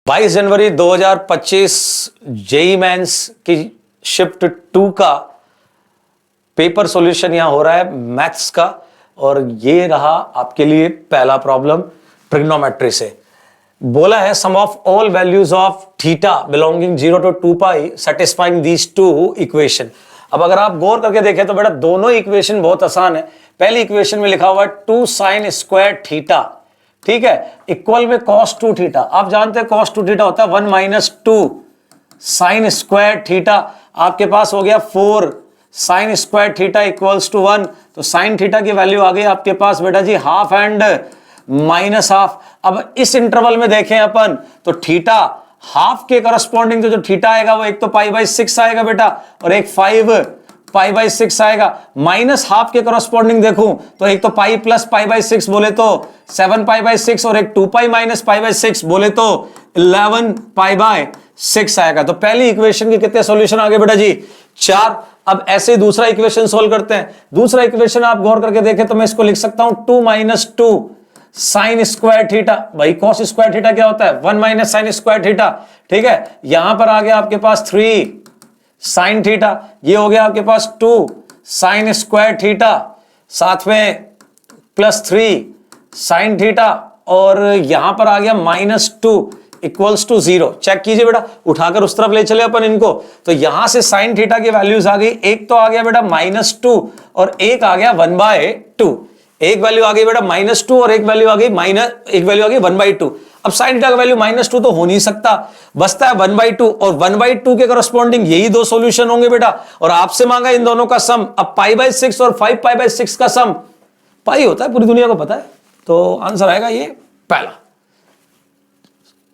22 जनवरी 2025 JEE mains की shift 2 का paper solution यहां हो रहा है मैथ्स का, और ये रहा आपके लिए पहला प्रॉब्लम ट्रिग्नोमेट्री से। बोला है sum of all values of theta belonging 0 to 2 pi satisfying these two equation. अब अगर आप गौर करके देखें तो बेटा दोनों इक्वेशन बहुत आसान है। पहली इक्वेशन में लिखा हुआ है 2 sin स्क्वायर थीटा, ठीक है, इक्वल में cos 2 थीटा। आप जानते हैं cos 2 थीटा होता है 1 minus 2 sin स्क्वायर थीटा। आपके पास हो गया 4 sin square theta equals to 1। तो sin थीटा की वैल्यू आ गई आपके पास बेटा जी हाफ एंड माइनस हाफ। अब इस इंटरवल में देखें अपन तो थीटा हाफ के करस्पॉन्डिंग जो थीटा आएगा वो एक तो π/6 आएगा बेटा, और एक 5 π/6 आएगा। माइनस हाफ के करस्पॉन्डिंग देखूं तो एक तो पाई प्लस π/6 बोले तो 7 π/6, और एक 2 पाई माइनस π/6 बोले तो 11 π/6 आएगा। तो पहली इक्वेशन के कितने सॉल्यूशन आ गए बेटा जी? 4। अब ऐसे ही दूसरा इक्वेशन सोल्व करते हैं। दूसरा इक्वेशन आप गौर करके देखें तो मैं इसको लिख सकता हूं 2 - 2 साइन स्क्वायर थीटा। भाई कॉस स्क्वायर थीटा क्या होता है? 1 माइनस साइन स्क्वायर थीटा, ठीक है। यहां पर आ गया आपके पास 3 साइन थीटा, ये हो गया आपके पास 2 साइन स्क्वायर थीटा, साथ में प्लस 3 साइन थीटा, और यहां पर आ गया -2 इक्वल्स टू 0। चेक कीजिए बेटा, उठाकर उस तरफ ले चले अपन इनको। तो यहां से साइन थीटा की वैल्यूज आ गई, एक तो आ गया बेटा -2 और एक आ गया 1/2। एक वैल्यू आ गई बेटा -2 और एक वैल्यू आ गई 1/2। अब साइन थीटा का वैल्यू -2 तो हो नहीं सकता, बचता है 1/2, और 1/2 के करस्पॉन्डिंग यही दो सॉल्यूशन होंगे बेटा। और आपसे मांगा इन दोनों का सम। अब π/6 और 5 π/6 का सम पाई होता है, पूरी दुनिया को पता है। तो आंसर आएगा ये पहला।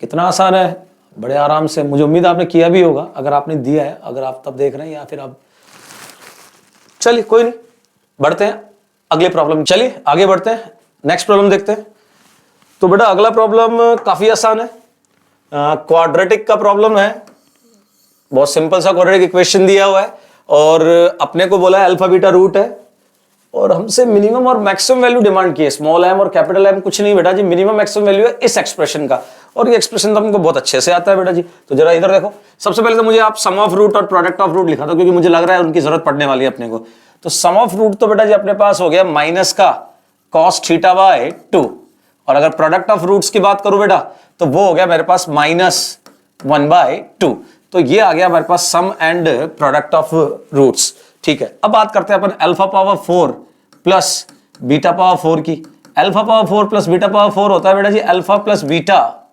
कितना आसान है, बड़े आराम से। मुझे उम्मीद आपने किया भी होगा, अगर आपने दिया है, अगर आप तब देख रहे हैं या फिर आप। चलिए कोई नहीं, बढ़ते हैं अगले प्रॉब्लम। चलिए आगे बढ़ते हैं, नेक्स्ट प्रॉब्लम देखते हैं। तो बेटा अगला प्रॉब्लम काफी आसान है, क्वाड्रेटिक का प्रॉब्लम है। बहुत सिंपल सा क्वाड्रेटिक इक्वेशन दिया हुआ है, और अपने को बोला है अल्फा बीटा रूट है, और हमसे मिनिमम और मैक्सिमम वैल्यू डिमांड की है। स्मॉल एम और कैपिटल एम कुछ नहीं बेटा जी, मिनिमम मैक्सिमम वैल्यू है इस एक्सप्रेशन का, और ये एक्सप्रेशन तो हमको बहुत अच्छे से आता है बेटा जी। तो जरा इधर देखो, सबसे पहले तो मुझे आप सम ऑफ रूट और प्रोडक्ट ऑफ रूट लिखा था, क्योंकि मुझे लग रहा है उनकी जरूरत पड़ने वाली है अपने को। तो सम ऑफ रूट तो बेटा जी अपने पास हो गया माइनस का cos θ/2, और अगर प्रोडक्ट ऑफ रूट्स की बात करूं बेटा तो वो हो गया मेरे पास -1/2। तो ये आ गया मेरे पास sum and product of roots, ठीक है। अब बात करते हैं अपन alpha power 4 plus beta power 4 की। Alpha power 4 plus beta power 4 होता है बेटा जी alpha plus beta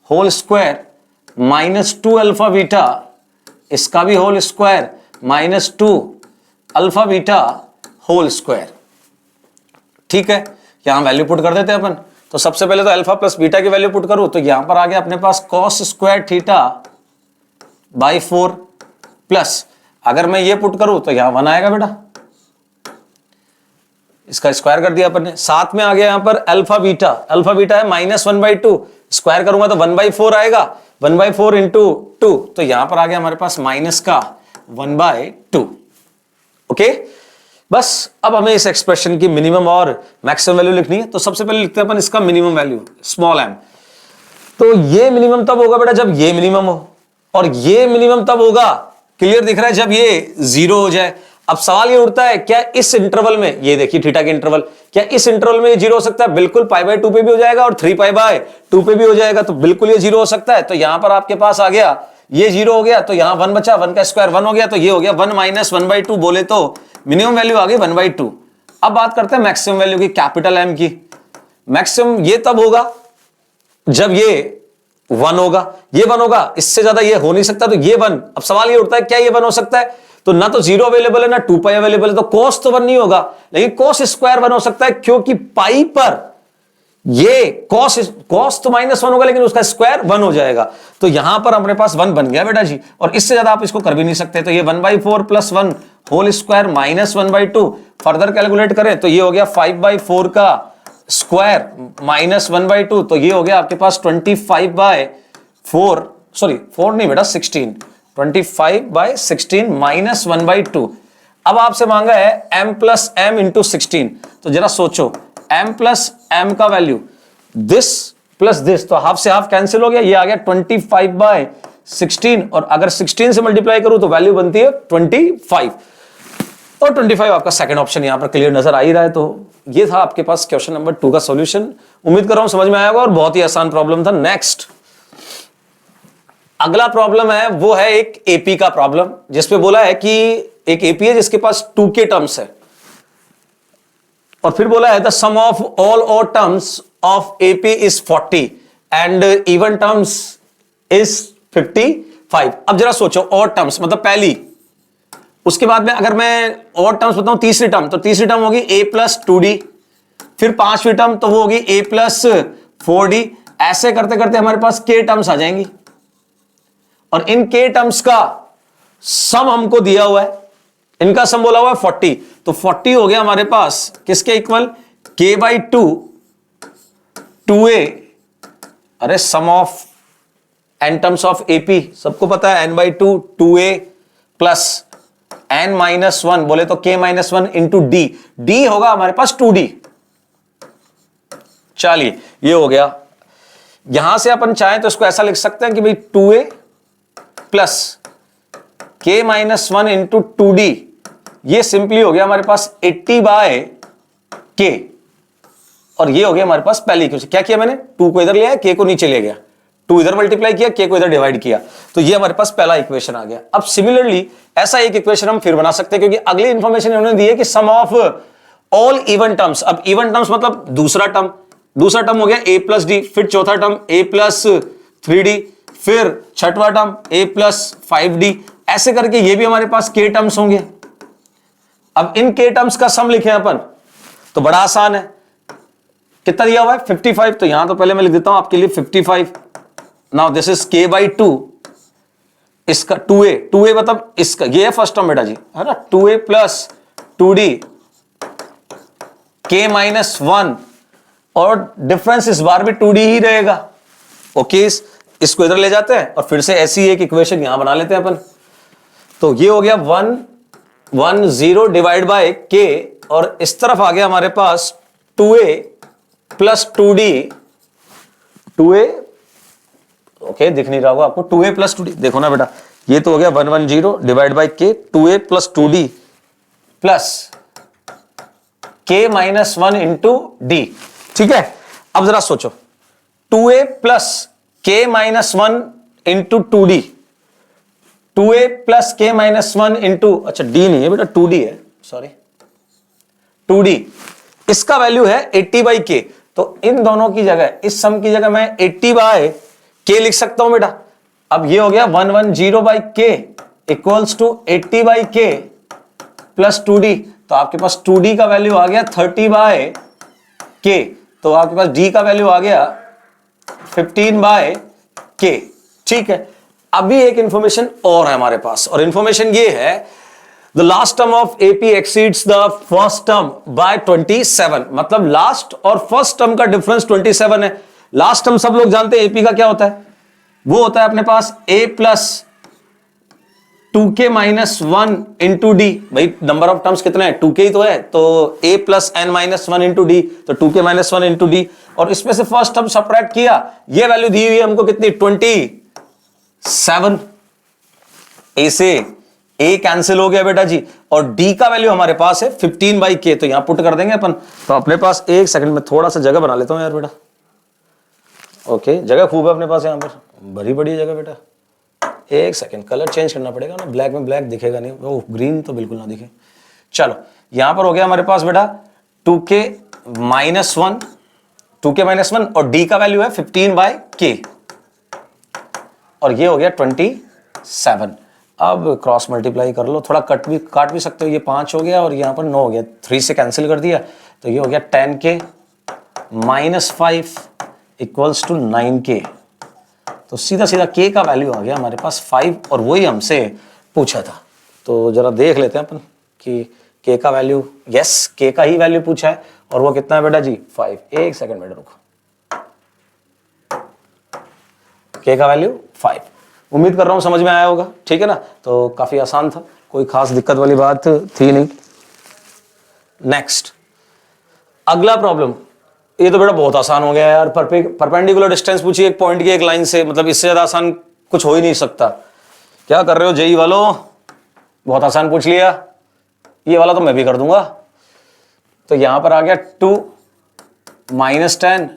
whole square -2 alpha beta, इसका भी whole square -2 alpha beta whole square, ठीक है। यहां वैल्यू पुट कर देते हैं अपन। तो सबसे पहले तो अल्फा प्लस बीटा की वैल्यू पुट करूं तो यहां पर आ गया अपने पास cos square theta by 4 plus, अगर मैं ये पुट करूं तो यहां 1 आएगा बेटा, इसका स्क्वायर कर दिया अपन ने। साथ में आ गया यहां पर अल्फा बीटा है -1/2, स्क्वायर करूंगा तो 1/4 आएगा, 1/4 इंटू 2, तो यहां पर आ गया हमारे पास माइनस का 1/2। ओके, बस अब हमें इस एक्सप्रेशन की मिनिमम और मैक्सिमम वैल्यू लिखनी है। तो सबसे पहले लिखते हैं अपन इसका मिनिमम वैल्यू स्मॉल m। तो ये मिनिमम तब होगा बेटा जब ये मिनिमम हो, और ये मिनिमम तब होगा, क्लियर दिख रहा है, जब ये 0 हो जाए। अब सवाल ये उठता है क्या इस इंटरवल में, ये देखिए थीटा के इंटरवल, क्या इस इंटरवल में ये 0 हो सकता है? बिल्कुल, π/2 पे भी हो जाएगा और 3π/2 पे भी हो जाएगा, तो बिल्कुल ये 0 हो सकता है। तो यहां पर आपके पास आ गया, ये 0 हो गया, तो यहां 1 बचा, 1 का स्क्वायर 1 हो गया, तो ये हो गया 1 - 1/2 बोले तो मिनिमम वैल्यू आ गई 1/2। अब बात करते हैं मैक्सिमम वैल्यू की, कैपिटल एम की। मैक्सिमम ये तब होगा जब ये 1 होगा, ये 1 होगा, इससे ज्यादा ये हो नहीं सकता, तो ये 1। अब सवाल ये उठता है क्या ये 1 हो सकता है? तो ना तो 0 अवेलेबल है ना 2 पाई अवेलेबल है, तो cos तो 1 नहीं होगा, लेकिन cos स्क्वायर 1 हो सकता है, क्योंकि पाई पर ये cos तो -1 होगा, लेकिन उसका स्क्वायर 1 हो जाएगा। तो यहां पर अपने पास 1 बन गया बेटा जी, और इससे ज्यादा आप इसको कर भी नहीं सकते। तो ये 1/4 plus 1 whole square -1/2, further calculate करें तो ये हो गया 5/4 का स्क्वायर -1/2, तो ये हो गया आपके पास 25/4, सॉरी 4 नहीं बेटा 16, 25/16 -1/2। अब आपसे मांगा है m प्लस m इंटू 16। तो जरा सोचो m प्लस m का वैल्यू, दिस प्लस दिस, तो हाफ से हाफ कैंसिल हो गया, ये आ गया 25/16, और अगर 16 से मल्टीप्लाई करूं तो वैल्यू बनती है 25, और 25 आपका सेकंड ऑप्शन यहां पर क्लियर नजर आ ही रहा है। तो ये था आपके पास क्वेश्चन नंबर 2 का सॉल्यूशन। उम्मीद कर रहा हूं समझ में आया होगा, और बहुत ही आसान प्रॉब्लम था। नेक्स्ट अगला प्रॉब्लम है, वो है एक एपी का प्रॉब्लम, जिसपे बोला है कि एक एपी है जिसके पास 2k टर्म्स है, और फिर बोला है द सम ऑफ ऑल और terms of AP is 40 and even terms is 55। अब जरा सोचो, और टर्म्स मतलब पहली, उसके बाद में अगर मैं और टर्म्स बताऊं, तीसरी टर्म, तो तीसरी टर्म होगी a प्लस 2d, फिर पांचवी टर्म तो वो होगी a प्लस 4d। ऐसे करते करते हमारे पास k टर्म्स आ जाएंगी, और इन k टर्म्स का सम हमको दिया हुआ है, इनका सम बोला हुआ है 40, तो 40 हो गया हमारे पास किसके इक्वल, k/2 2a, अरे sum of n terms of AP सबको पता है n/2 2a प्लस n-1, बोले तो k-1 इंटू d, d होगा हमारे पास 2d। चलिए ये हो गया। यहां से अपन चाहें तो इसको ऐसा लिख सकते हैं कि भाई 2a plus k-1 into 2d, ये सिंपली हो गया हमारे पास 80/k, और ये हो गया हमारे पास पहली इक्वेशन। क्या किया मैंने, 2 को इधर ले आया, k को नीचे ले गया, 2 इधर मल्टीप्लाई किया, k को इधर डिवाइड किया, तो ये हमारे पास पहला इक्वेशन आ गया। अब सिमिलरली ऐसा एक इक्वेशन हम फिर बना सकते हैं, क्योंकि अगली इंफॉर्मेशन इन्होंने दी है कि सम ऑफ ऑल इवन टर्म्स। अब इवन टर्म्स मतलब दूसरा टर्म हो गया a प्लस डी, फिर चौथा टर्म a प्लस 3d, फिर छठवां टर्म a प्लस 5d, ऐसे करके ये भी हमारे पास k टर्म्स होंगे। अब इन k टर्म्स का सम लिखें अपन, तो बड़ा आसान है। कितना दिया हुआ है 55, तो यहां तो पहले मैं लिख देता हूं आपके लिए 55। नाउ दिस इज k/2, इसका 2a मतलब इसका, ये है फर्स्ट टर्म बेटा जी, है ना, 2a प्लस 2d k-1, और डिफरेंस इस बार भी 2d ही रहेगा। ओके, इसको इधर ले जाते हैं और फिर से ऐसी एक इक्वेशन यहां बना लेते हैं अपन। तो ये हो गया 110 डिवाइड बाय k, और इस तरफ आ गया हमारे पास 2a plus 2d, 2a okay दिख नहीं रहा होगा आपको, 2a प्लस 2d, देखो ना बेटा, ये तो हो गया 110 divide by k, 2a plus 2d plus k-1 into d। ठीक है, अब जरा सोचो, 2a plus k-1 into 2d, 2a plus k-1 into, अच्छा d नहीं है बेटा 2d है, सॉरी 2d, इसका वैल्यू है 80/k। तो इन दोनों की जगह, इस सम की जगह मैं 80/k लिख सकता हूं बेटा। अब ये हो गया 110/k equals to 80/k plus 2d, तो आपके पास 2d का वैल्यू आ गया 30/k, तो आपके पास d का वैल्यू आ गया 15/k। ठीक है, अभी एक इंफॉर्मेशन और है हमारे पास, और इंफॉर्मेशन ये है, the last term of AP exceeds the first term by 27, मतलब लास्ट और फर्स्ट टर्म का डिफरेंस 27 है। लास्ट टर्म सब लोग जानते हैं AP का क्या होता है, वो होता है अपने पास a plus 2k-1 into D. भाई नंबर ऑफ टर्म्स कितने हैं, 2k ही तो है, तो a plus n-1 into D, तो 2k-1 इंटू डी, और इसमें से फर्स्ट टर्म सब्ट्रैक्ट किया, ये वैल्यू दी हुई है हमको कितनी, 27। a से a कैंसिल हो गया बेटा जी, और d का वैल्यू हमारे पास है 15/k, तो यहां पुट कर देंगे अपन। तो अपने पास, एक सेकंड में थोड़ा सा जगह बना लेता हूं यार बेटा। ओके, जगह खूब है अपने पास यहां पर, बड़ी बड़ी जगह बेटा। एक सेकंड, कलर चेंज करना पड़ेगा ना, ब्लैक में ब्लैक दिखेगा नहीं, वो ग्रीन तो बिल्कुल ना दिखे। चलो, यहां पर हो गया हमारे पास बेटा 2k-1, 2k-1, और d का वैल्यू है 15/k, और ये हो गया 27। अब क्रॉस मल्टीप्लाई कर लो, थोड़ा काट भी सकते हो, ये 5 हो गया और यहां पर 9 हो गया, 3 से कैंसिल कर दिया, तो ये हो गया 10k-5 इक्वल्स टू 9k। तो सीधा सीधा k का वैल्यू आ गया हमारे पास 5, और वही हमसे पूछा था। तो जरा देख लेते हैं अपन कि k का वैल्यू, यस k का ही वैल्यू पूछा है, और वो कितना है बेटा जी 5। एक सेकंड बेटा रुको, k का वैल्यू 5। उम्मीद कर रहा हूं समझ में आया होगा, ठीक है ना। तो काफी आसान था, कोई खास दिक्कत वाली बात थी नहीं। नेक्स्ट अगला प्रॉब्लम, ये तो बेटा बहुत आसान हो गया यार, परपेंडिकुलर डिस्टेंस पूछिए एक पॉइंट की एक लाइन से, मतलब इससे ज्यादा आसान कुछ हो ही नहीं सकता। क्या कर रहे हो जेई वालों, बहुत आसान पूछ लिया। ये वाला तो मैं भी कर दूंगा। तो यहां पर आ गया 2 -10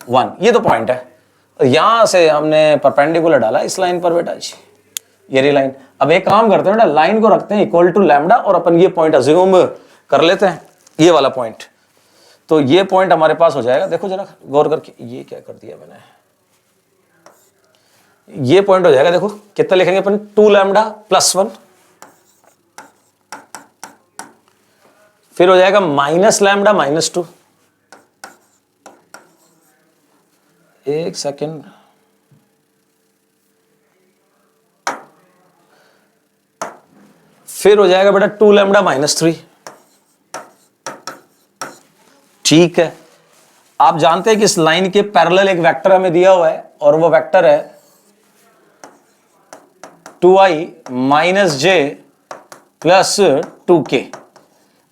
1, ये तो पॉइंट है। यहां से हमने परपेंडिकुलर डाला इस लाइन पर बेटा जी, ये रही लाइन। अब एक काम करते हैं बेटा, लाइन को रखते हैं इक्वल टू लैम्डा और अपन ये पॉइंट अज्यूम कर लेते हैं, ये वाला पॉइंट। तो ये पॉइंट हमारे पास हो जाएगा, देखो जरा गौर करके, ये क्या कर दिया मैंने, ये पॉइंट हो जाएगा। देखो कितना लिखेंगे अपन, 2 लैम्डा + 1, फिर हो जाएगा -λ -2। एक सेकेंड, फिर हो जाएगा बेटा 2 लैम्डा -3। ठीक है, आप जानते हैं कि इस लाइन के पैरेलल एक वेक्टर हमें दिया हुआ है और वो वेक्टर है 2i - j + 2k।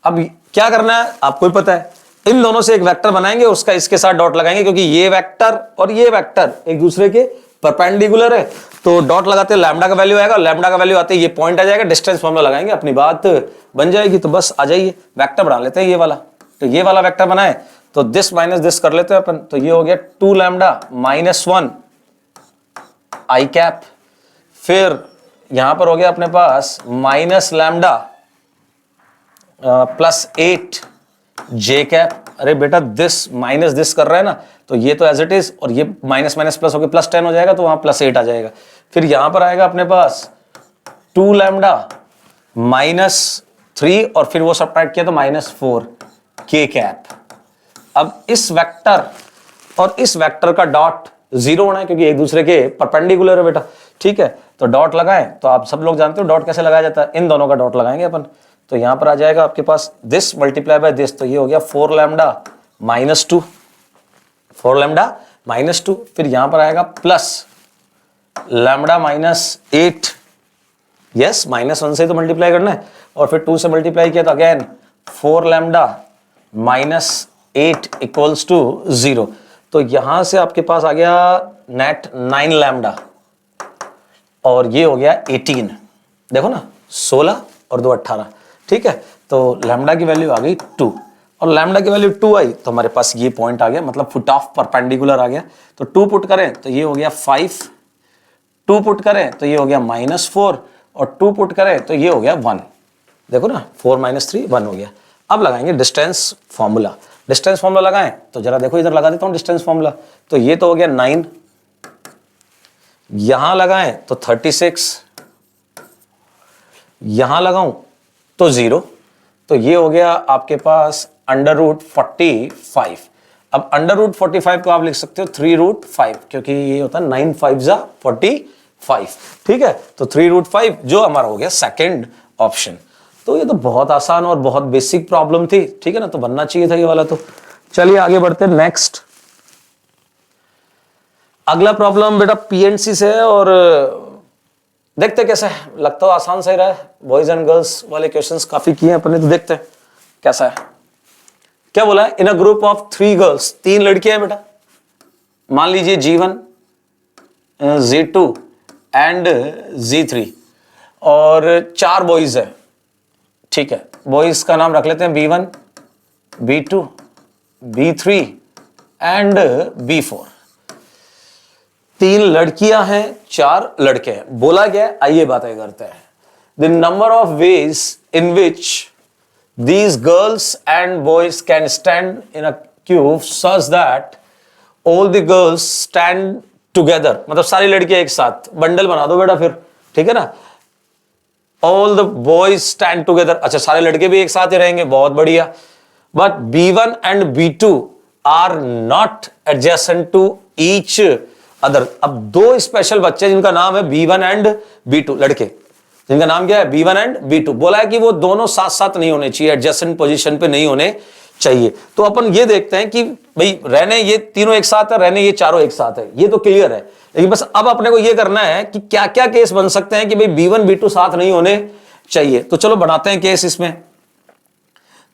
अब क्या करना है आपको भी पता है, इन दोनों से एक वेक्टर बनाएंगे, उसका इसके साथ डॉट लगाएंगे, क्योंकि ये वेक्टर और ये वेक्टर एक दूसरे के परपेंडिकुलर है। तो डॉट लगाते लैम्डा का वैल्यू आएगा, लैम्डा का वैल्यू आते ये पॉइंट आ जाएगा, डिस्टेंस फॉर्मूला लगाएंगे, अपनी बात बन जाएगी। तो बस आ जाइए, वेक्टर बना लेते हैं ये वाला। तो ये वाला वेक्टर बनाए तो दिस माइनस दिस कर लेते हैं अपन। तो ये हो गया 2 लैम्डा -1 i कैप, फिर यहां पर हो गया अपने पास -λ +8 j कैप। अरे बेटा दिस माइनस दिस कर रहा है ना, तो ये तो एज इट इज, और ये माइनस माइनस प्लस होकर +10 हो जाएगा, तो वहां +8 आ जाएगा। फिर यहां पर आएगा अपने पास 2 लैम्डा -3 और फिर वो सब्ट्रैक्ट किया तो -4 k कैप। अब इस वेक्टर और इस वेक्टर का डॉट 0 होना है, क्योंकि एक दूसरे के परपेंडिकुलर है बेटा। ठीक है, तो डॉट लगाएं, तो आप सब लोग जानते हो डॉट कैसे लगाया जाता है, इन दोनों का डॉट लगाएंगे अपन। तो यहां पर आ जाएगा आपके पास दिस मल्टीप्लाई बाय दिस, तो ये हो गया 4 लैम्डा -2, 4 लैम्डा -2। फिर यहां पर आएगा प्लस लैम्डा -8, यस -1 से तो मल्टीप्लाई करना है, और फिर 2 से मल्टीप्लाई किया तो अगेन 4 लैम्डा -8 इक्वल्स टू 0। तो यहां से आपके पास आ गया नेट 9 लैम्डा, और ये हो गया 18। देखो ना, 16 और 2 18। ठीक है, तो लैम्डा की वैल्यू आ गई 2, और लैम्डा की वैल्यू 2 आई तो हमारे पास ये पॉइंट आ गया, मतलब फुट ऑफ परपेंडिकुलर आ गया। तो 2 पुट करें तो ये हो गया 5, 2 पुट करें तो ये हो गया -4, और 2 पुट करें तो ये हो गया 1। देखो ना, 4 - 3 1 हो गया। अब लगाएंगे डिस्टेंस फॉर्मूला। डिस्टेंस फॉर्मूला लगाएं तो जरा देखो, इधर लगा देता हूं डिस्टेंस फॉर्मूला। तो ये तो हो गया 9, यहां लगाएं तो 36, यहां लगाऊं तो 0, तो ये हो गया आपके पास √45। अब √45 को आप लिख सकते हो 3√5, क्योंकि ये होता है 9 5 45। ठीक है, तो 3√5 जो हमारा हो गया सेकंड ऑप्शन। तो ये तो बहुत आसान और बहुत बेसिक प्रॉब्लम थी, ठीक है ना, तो बनना चाहिए था ये वाला। तो चलिए आगे बढ़ते हैं नेक्स्ट। अगला प्रॉब्लम बेटा पीएनसी से है, और देखते कैसा है, लगता है आसान सही रहा है। बॉयज एंड गर्ल्स वाले क्वेश्चंस काफी किए हैं अपने, तो देखते हैं कैसा है। क्या बोला है, इन अ ग्रुप ऑफ 3 गर्ल्स, 3 लड़कियां हैं बेटा, मान लीजिए G1 Z2 एंड Z3, और 4 बॉयज है। ठीक है, बॉयज का नाम रख लेते हैं B1 B2 B3 and B4। 3 लड़कियां हैं, 4 लड़के हैं। बोला गया, आइए बातें करते हैं। The number of ways in which these girls and boys can stand in a queue such that all the girls stand together, मतलब सारी लड़कियां एक साथ, बंडल बना दो बेटा फिर, ठीक है ना। all the boys stand together, अच्छा सारे लड़के भी एक साथ ही रहेंगे, बहुत बढ़िया। but B1 and B2 are not adjacent to each other। अब 2 स्पेशल बच्चे जिनका नाम है B1 and B2, लड़के जिनका नाम क्या है B1 एंड B2, बोला है कि वो दोनों साथ साथ नहीं होने चाहिए, एडजेसेंट पोजीशन पे नहीं होने चाहिए। तो अपन ये देखते हैं कि भाई रहने ये तीनों एक साथ है, रहने ये चारों एक साथ है, ये तो क्लियर है। लेकिन बस अब अपने को ये करना है कि क्या क्या केस बन सकते हैं कि भाई B1 B2 साथ नहीं होने चाहिए। तो चलो बनाते हैं केस इसमें।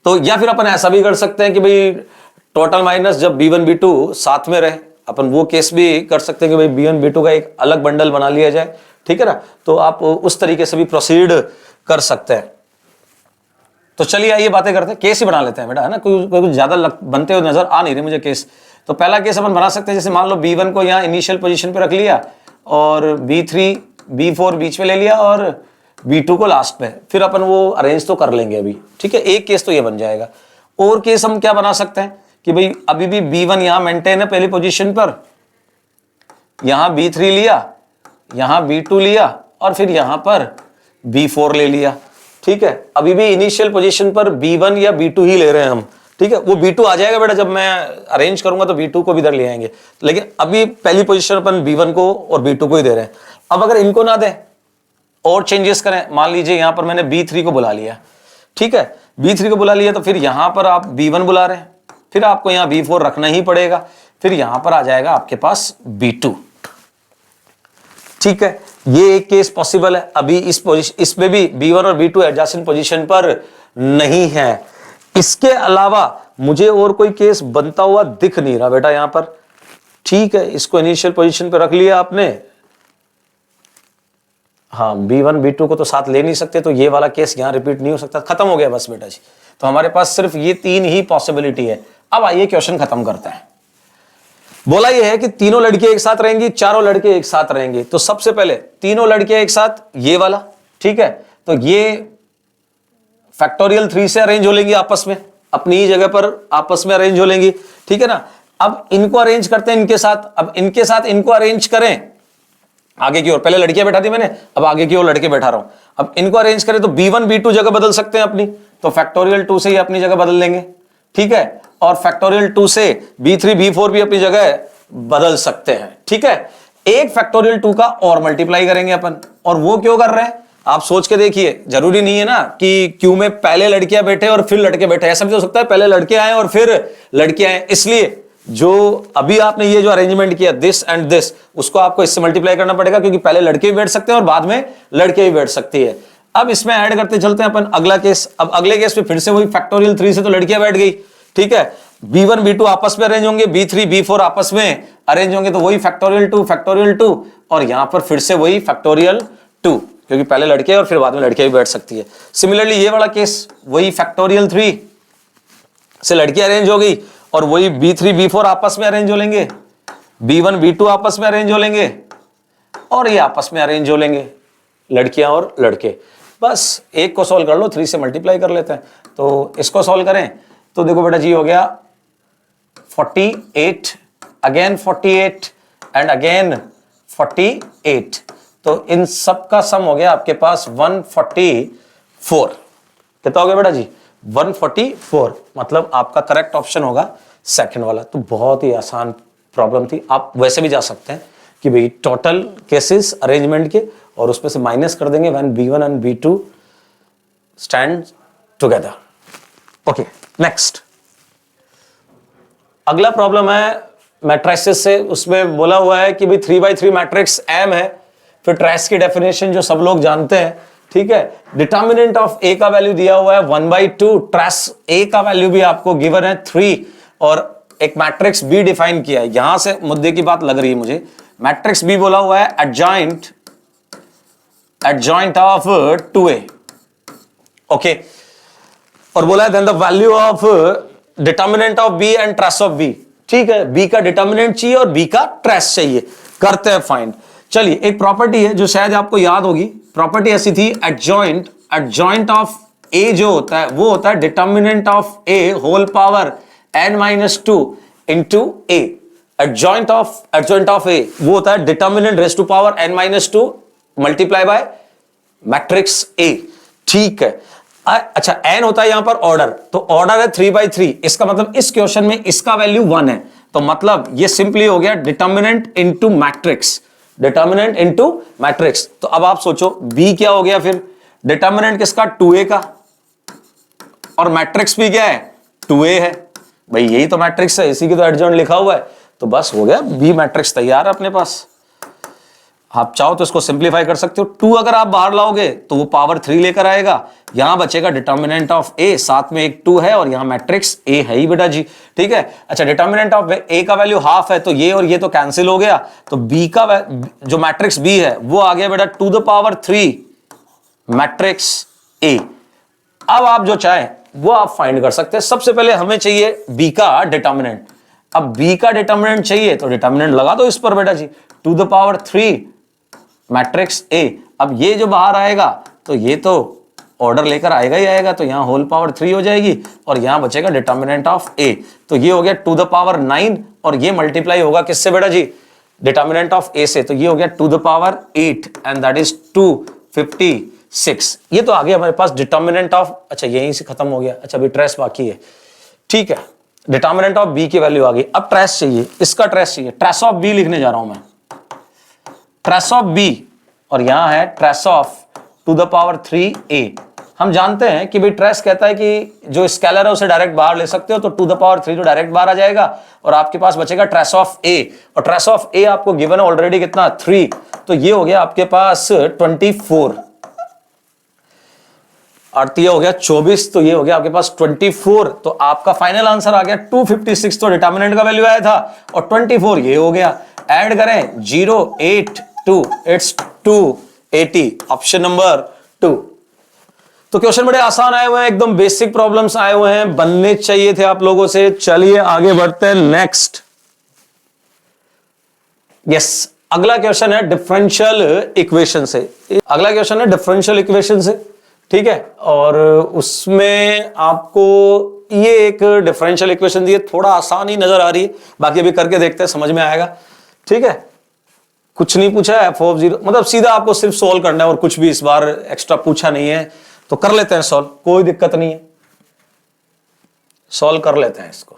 तो या फिर अपन ऐसा भी कर सकते हैं कि भाई टोटल माइनस जब B1 B2 साथ में रहे, अपन वो केस भी कर सकते हैं कि भाई B1 B2 का एक अलग बंडल बना लिया जाए, ठीक है ना। तो आप उस तरीके से भी प्रोसीड कर सकते हैं। तो चलिए आइए बातें करते हैं, केस ही बना लेते हैं बेटा, है ना। कोई ज्यादा बनते हुए नजर आ नहीं रहे मुझे केस। तो पहला केस अपन बना सकते हैं, जैसे मान लो B1 को यहाँ इनिशियल पोजीशन पे रख लिया और B3 B4 बीच में ले लिया और B2 को लास्ट पे, फिर अपन वो अरेंज तो कर लेंगे अभी, ठीक है। एक केस तो ये बन जाएगा। और केस हम क्या बना सकते हैं कि भाई अभी भी B1 यहां मेंटेन है पहली पोजीशन पर, यहां B3 लिया, यहां B2 लिया और फिर यहां पर B4 ले लिया, ठीक है। अभी भी इनिशियल पोजीशन पर B1 या B2 ही ले रहे हैं हम, ठीक है। वो B2 आ जाएगा बेटा, जब मैं अरेंज करूंगा तो B2 को भी इधर ले आएंगे, लेकिन अभी पहली पोजीशन अपन B1 को और B2 को ही दे रहे हैं। अब अगर इनको ना दें और चेंजेस करें, मान लीजिए यहां पर मैंने B3 को बुला लिया, ठीक है, B3 को बुला लिया, तो फिर यहां पर आप B1 बुला रहे हैं, फिर आपको यहां B4 रखना ही पड़ेगा, फिर यहां पर आ जाएगा आपके पास B2, ठीक है। ये एक केस पॉसिबल है। अभी इसमें भी B1 और B2 एडजेसेंट पोजीशन पर नहीं है। इसके अलावा मुझे और कोई केस बनता हुआ दिख नहीं रहा बेटा यहां पर, ठीक है। इसको इनिशियल पोजीशन पर रख लिया आपने, हाँ B1 B2 को तो साथ ले नहीं सकते, तो ये वाला केस यहां रिपीट नहीं हो सकता, खत्म हो गया बस बेटा जी। तो हमारे पास सिर्फ ये 3 ही पॉसिबिलिटी है। अब आइए क्वेश्चन खत्म करते हैं। बोला यह है कि तीनों लड़कियां एक साथ रहेंगी, चारों लड़के एक साथ रहेंगे। तो सबसे पहले तीनों लड़कियां एक साथ, ये वाला, ठीक है। तो ये फैक्टोरियल 3 से अरेंज हो लेंगी आपस में, अपनी ही जगह पर आपस में अरेंज हो लेंगी, ठीक है ना। अब इनको अरेंज करते हैं इनके साथ, अब इनके साथ इनको अरेंज करें आगे की ओर, पहले लड़कियां बैठा दी मैंने, अब आगे की ओर लड़के बैठा रहा हूं। अब इनको अरेंज करें तो B1 B2 जगह बदल सकते हैं अपनी, तो फैक्टोरियल 2 से ही अपनी जगह बदल लेंगे, ठीक है। और फैक्टोरियल 2 से B3 B4 भी अपनी जगह बदल सकते हैं, ठीक है। एक फैक्टोरियल 2 का और मल्टीप्लाई करेंगे अपन, और वो क्यों कर रहे हैं आप सोच के देखिए। जरूरी नहीं है ना कि क्यू में पहले लड़कियां बैठे और फिर लड़के बैठे, ऐसा भी हो सकता है पहले लड़के आए और फिर लड़कियां आए। इसलिए जो अभी आपने ये जो अरेंजमेंट किया दिस एंड दिस, उसको आपको इससे मल्टीप्लाई करना पड़ेगा, क्योंकि पहले लड़के भी बैठ सकते हैं और बाद में लड़के भी बैठ सकती है। अब इसमें ऐड करते चलते हैं अपन अगला केस। अब अगले केस में फिर से वही फैक्टोरियल 3 से तो लड़कियां बैठ गई, ठीक है। B1 B2 आपस में अरेंज होंगे, B3 B4 आपस में अरेंज होंगे, तो वही फैक्टोरियल 2 और यहां पर फिर से वही फैक्टोरियल 2, क्योंकि पहले लड़के और फिर बाद में लड़कियां भी बैठ सकती है। सिमिलरली ये वाला केस, वही फैक्टोरियल 3 से लड़कियां अरेंज हो गई और वही B3 B4 आपस में अरेंज हो लेंगे, B1 B2 आपस में अरेंज हो लेंगे और ये आपस में अरेंज हो लेंगे, लड़कियां और लड़के। बस एक को सॉल्व कर लो, 3 से मल्टीप्लाई कर लेते हैं। तो इसको सॉल्व करें तो देखो बेटा जी, हो गया 48, अगेन 48 एंड अगेन 48। तो इन सब का सम हो गया आपके पास 144। कितना हो गया बेटा जी? 144। मतलब आपका करेक्ट ऑप्शन होगा सेकंड वाला। तो बहुत ही आसान प्रॉब्लम थी। आप वैसे भी जा सकते हैं कि भाई टोटल केसेस अरेंजमेंट के, और उसमें से माइनस कर देंगे when B1 and B2 stand together. Okay, next अगला प्रॉब्लम है मैट्रिसेस से। उसमें बोला हुआ है कि भाई 3x3 मैट्रिक्स M है, फिर ट्रेस की डेफिनेशन जो सब लोग जानते हैं, ठीक है। डिटर्मिनेंट ऑफ A का वैल्यू दिया हुआ है 1/2, ट्रेस A का वैल्यू भी आपको गिवन है 3, और एक मैट्रिक्स B डिफाइन किया है। यहां से मुद्दे की बात लग रही है मुझे। मैट्रिक्स B बोला हुआ है एडजॉइंट ऑफ 2A, ओके। और बोला है then the value of determinant of B and trace of B, ठीक है। B का डिटर्मिनेंट चाहिए और B का ट्रेस चाहिए, करते हैं फाइंड। चलिए, एक प्रॉपर्टी है जो शायद आपको याद होगी। प्रॉपर्टी ऐसी थी, एडजॉइंट ऑफ A जो होता है वो होता है determinant of A whole power n-2 into A। Adjoint of A वो होता है determinant raise to power n-2 multiply by matrix A, ठीक है। अच्छा, n होता है यहां पर ऑर्डर, तो ऑर्डर है 3/3। इसका मतलब इस क्वेश्चन में इसका वैल्यू 1 है, तो मतलब ये सिंपली हो गया determinant into matrix, determinant into matrix. तो अब आप सोचो B क्या हो गया फिर? डिटर्मिनेंट किसका? 2A का, और मैट्रिक्स भी क्या है? 2A है। भाई यही तो मैट्रिक्स है, इसी की तो एडजॉइंट लिखा हुआ है। तो बस हो गया, B मैट्रिक्स तैयार है अपने पास। आप चाहो तो इसको सिंप्लीफाई कर सकते हो। 2 अगर आप बाहर लाओगे तो वो पावर 3 लेकर आएगा, यहां बचेगा डिटर्मिनेंट ऑफ ए, साथ में एक 2 है और यहां मैट्रिक्स ए है ही बेटा जी। ठीक है, अच्छा डिटर्मिनेंट ऑफ ए का वैल्यू हाफ है, तो ये और ये तो कैंसिल हो गया, तो बी का जो मैट्रिक्स बी है वो आ गया बेटा to the power 3 matrix A. अब आप जो चाहें वो आप फाइंड कर सकते हैं। सबसे पहले हमें चाहिए बी का डिटर्मिनेंट। अब बी का डिटर्मिनेंट चाहिए तो डिटर्मिनेंट लगा दो इस पर बेटा जी, two the power 3 matrix A. अब ये जो बाहर आएगा तो ये तो ऑर्डर लेकर आएगा ही आएगा, तो यहां होल पावर 3 हो जाएगी और यहां बचेगा डिटर्मिनेंट ऑफ ए, तो ये हो गया टू द पावर 9 और ये मल्टीप्लाई होगा किससे बेटा जी, डिटर्मिनेंट ऑफ ए से, तो ये हो गया to the power 8 and that is 256। ये तो आ गया हमारे पास डिटर्मिनेंट ऑफ, अच्छा यहीं से खत्म हो गया, अच्छा अभी ट्रेस बाकी है। ठीक है, डिटर्मिनेंट ऑफ बी की वैल्यू आ गई। अब ट्रेस चाहिए, इसका ट्रेस चाहिए, ट्रेस ऑफ बी लिखने जा रहा हूं मैं, ट्रेस ऑफ बी, और यहां है trace of to the power 3 A. हम जानते हैं कि भाई ट्रेस कहता है कि जो स्केलर है उसे डायरेक्ट बाहर ले सकते हो, तो टू द पावर 3 तो डायरेक्ट बाहर आ जाएगा और आपके पास बचेगा ट्रेस ऑफ ए, और ट्रेस ऑफ ए आपको गिवन है ऑलरेडी कितना 3, तो ये हो गया आपके पास 24, और ये हो गया 24, तो ये हो गया आपके पास 24, तो आपका फाइनल आंसर आ गया 256, तो डिटर्मिनेंट का वैल्यू आया था और 24 ये हो गया। ऐड करें 0 8 2 इट्स 280, ऑप्शन नंबर 2। तो क्वेश्चन बड़े आसान आए हुए हैं, एकदम बेसिक प्रॉब्लम्स आए हुए हैं, बनने चाहिए थे आप लोगों से। चलिए आगे बढ़ते हैं नेक्स्ट। यस, अगला क्वेश्चन है डिफरेंशियल इक्वेशन से। अगला क्वेश्चन है डिफरेंशियल इक्वेशन से, ठीक है, और उसमें आपको ये एक डिफरेंशियल इक्वेशन दी है, थोड़ा आसान ही नजर आ रही है, बाकी अभी करके देखते हैं समझ में आएगा। ठीक है, कुछ नहीं पूछा है, f ऑफ 0 मतलब सीधा आपको सिर्फ सॉल्व करना है और कुछ भी इस बार एक्स्ट्रा पूछा नहीं है, तो कर लेते हैं सॉल्व, कोई दिक्कत नहीं है, सॉल्व कर लेते हैं इसको।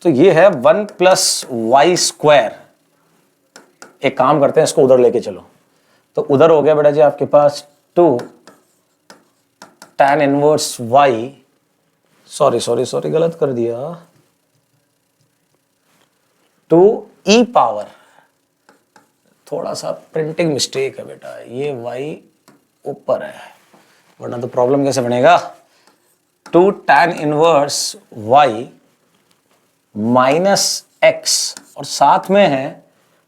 तो ये है 1 + y²। एक काम करते हैं, इसको उधर लेके चलो, तो उधर हो गया बेटा जी आपके पास 2 tan इनवर्स y, सॉरी गलत कर दिया, 2 e पावर, थोड़ा सा प्रिंटिंग मिस्टेक है बेटा, ये y ऊपर है वरना तो प्रॉब्लम कैसे बनेगा। 2 tan inverse y minus x और साथ में है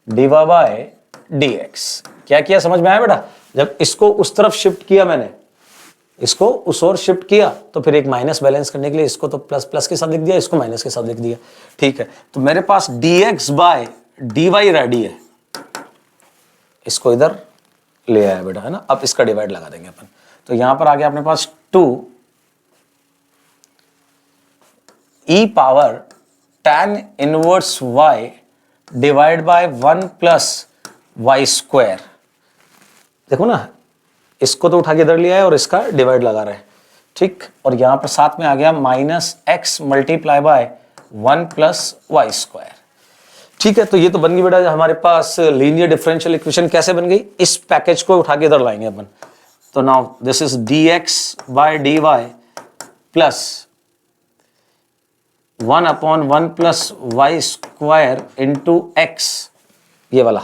डिवा बाय dx। क्या किया समझ में आया बेटा, जब इसको उस तरफ शिफ्ट किया मैंने, इसको उस ओर शिफ्ट किया, तो फिर एक माइनस बैलेंस करने के लिए इसको तो प्लस प्लस के साथ लिख दिया, इसको माइनस के साथ लिख दिया। ठीक है, तो मेरे पास dx बाय dy रेडी है, इसको इधर ले आया बेटा, है ना। अब इसका डिवाइड लगा देंगे अपन, तो यहां पर आ गया अपने पास 2 e power tan inverse y divide by 1 + y²। देखो ना, इसको तो उठा के इधर लिया है और इसका डिवाइड लगा रहे हैं, ठीक, और यहां पर साथ में आ गया -x मल्टीप्लाई बाय 1 + y²। ठीक है, तो ये तो बन गई बेटा हमारे पास लीनियर डिफरेंशियल इक्वेशन। कैसे बन गई, इस पैकेज को उठा के इधर लाएंगे अपन, तो now this is dx by dy plus 1/1 + y² into x, ये वाला,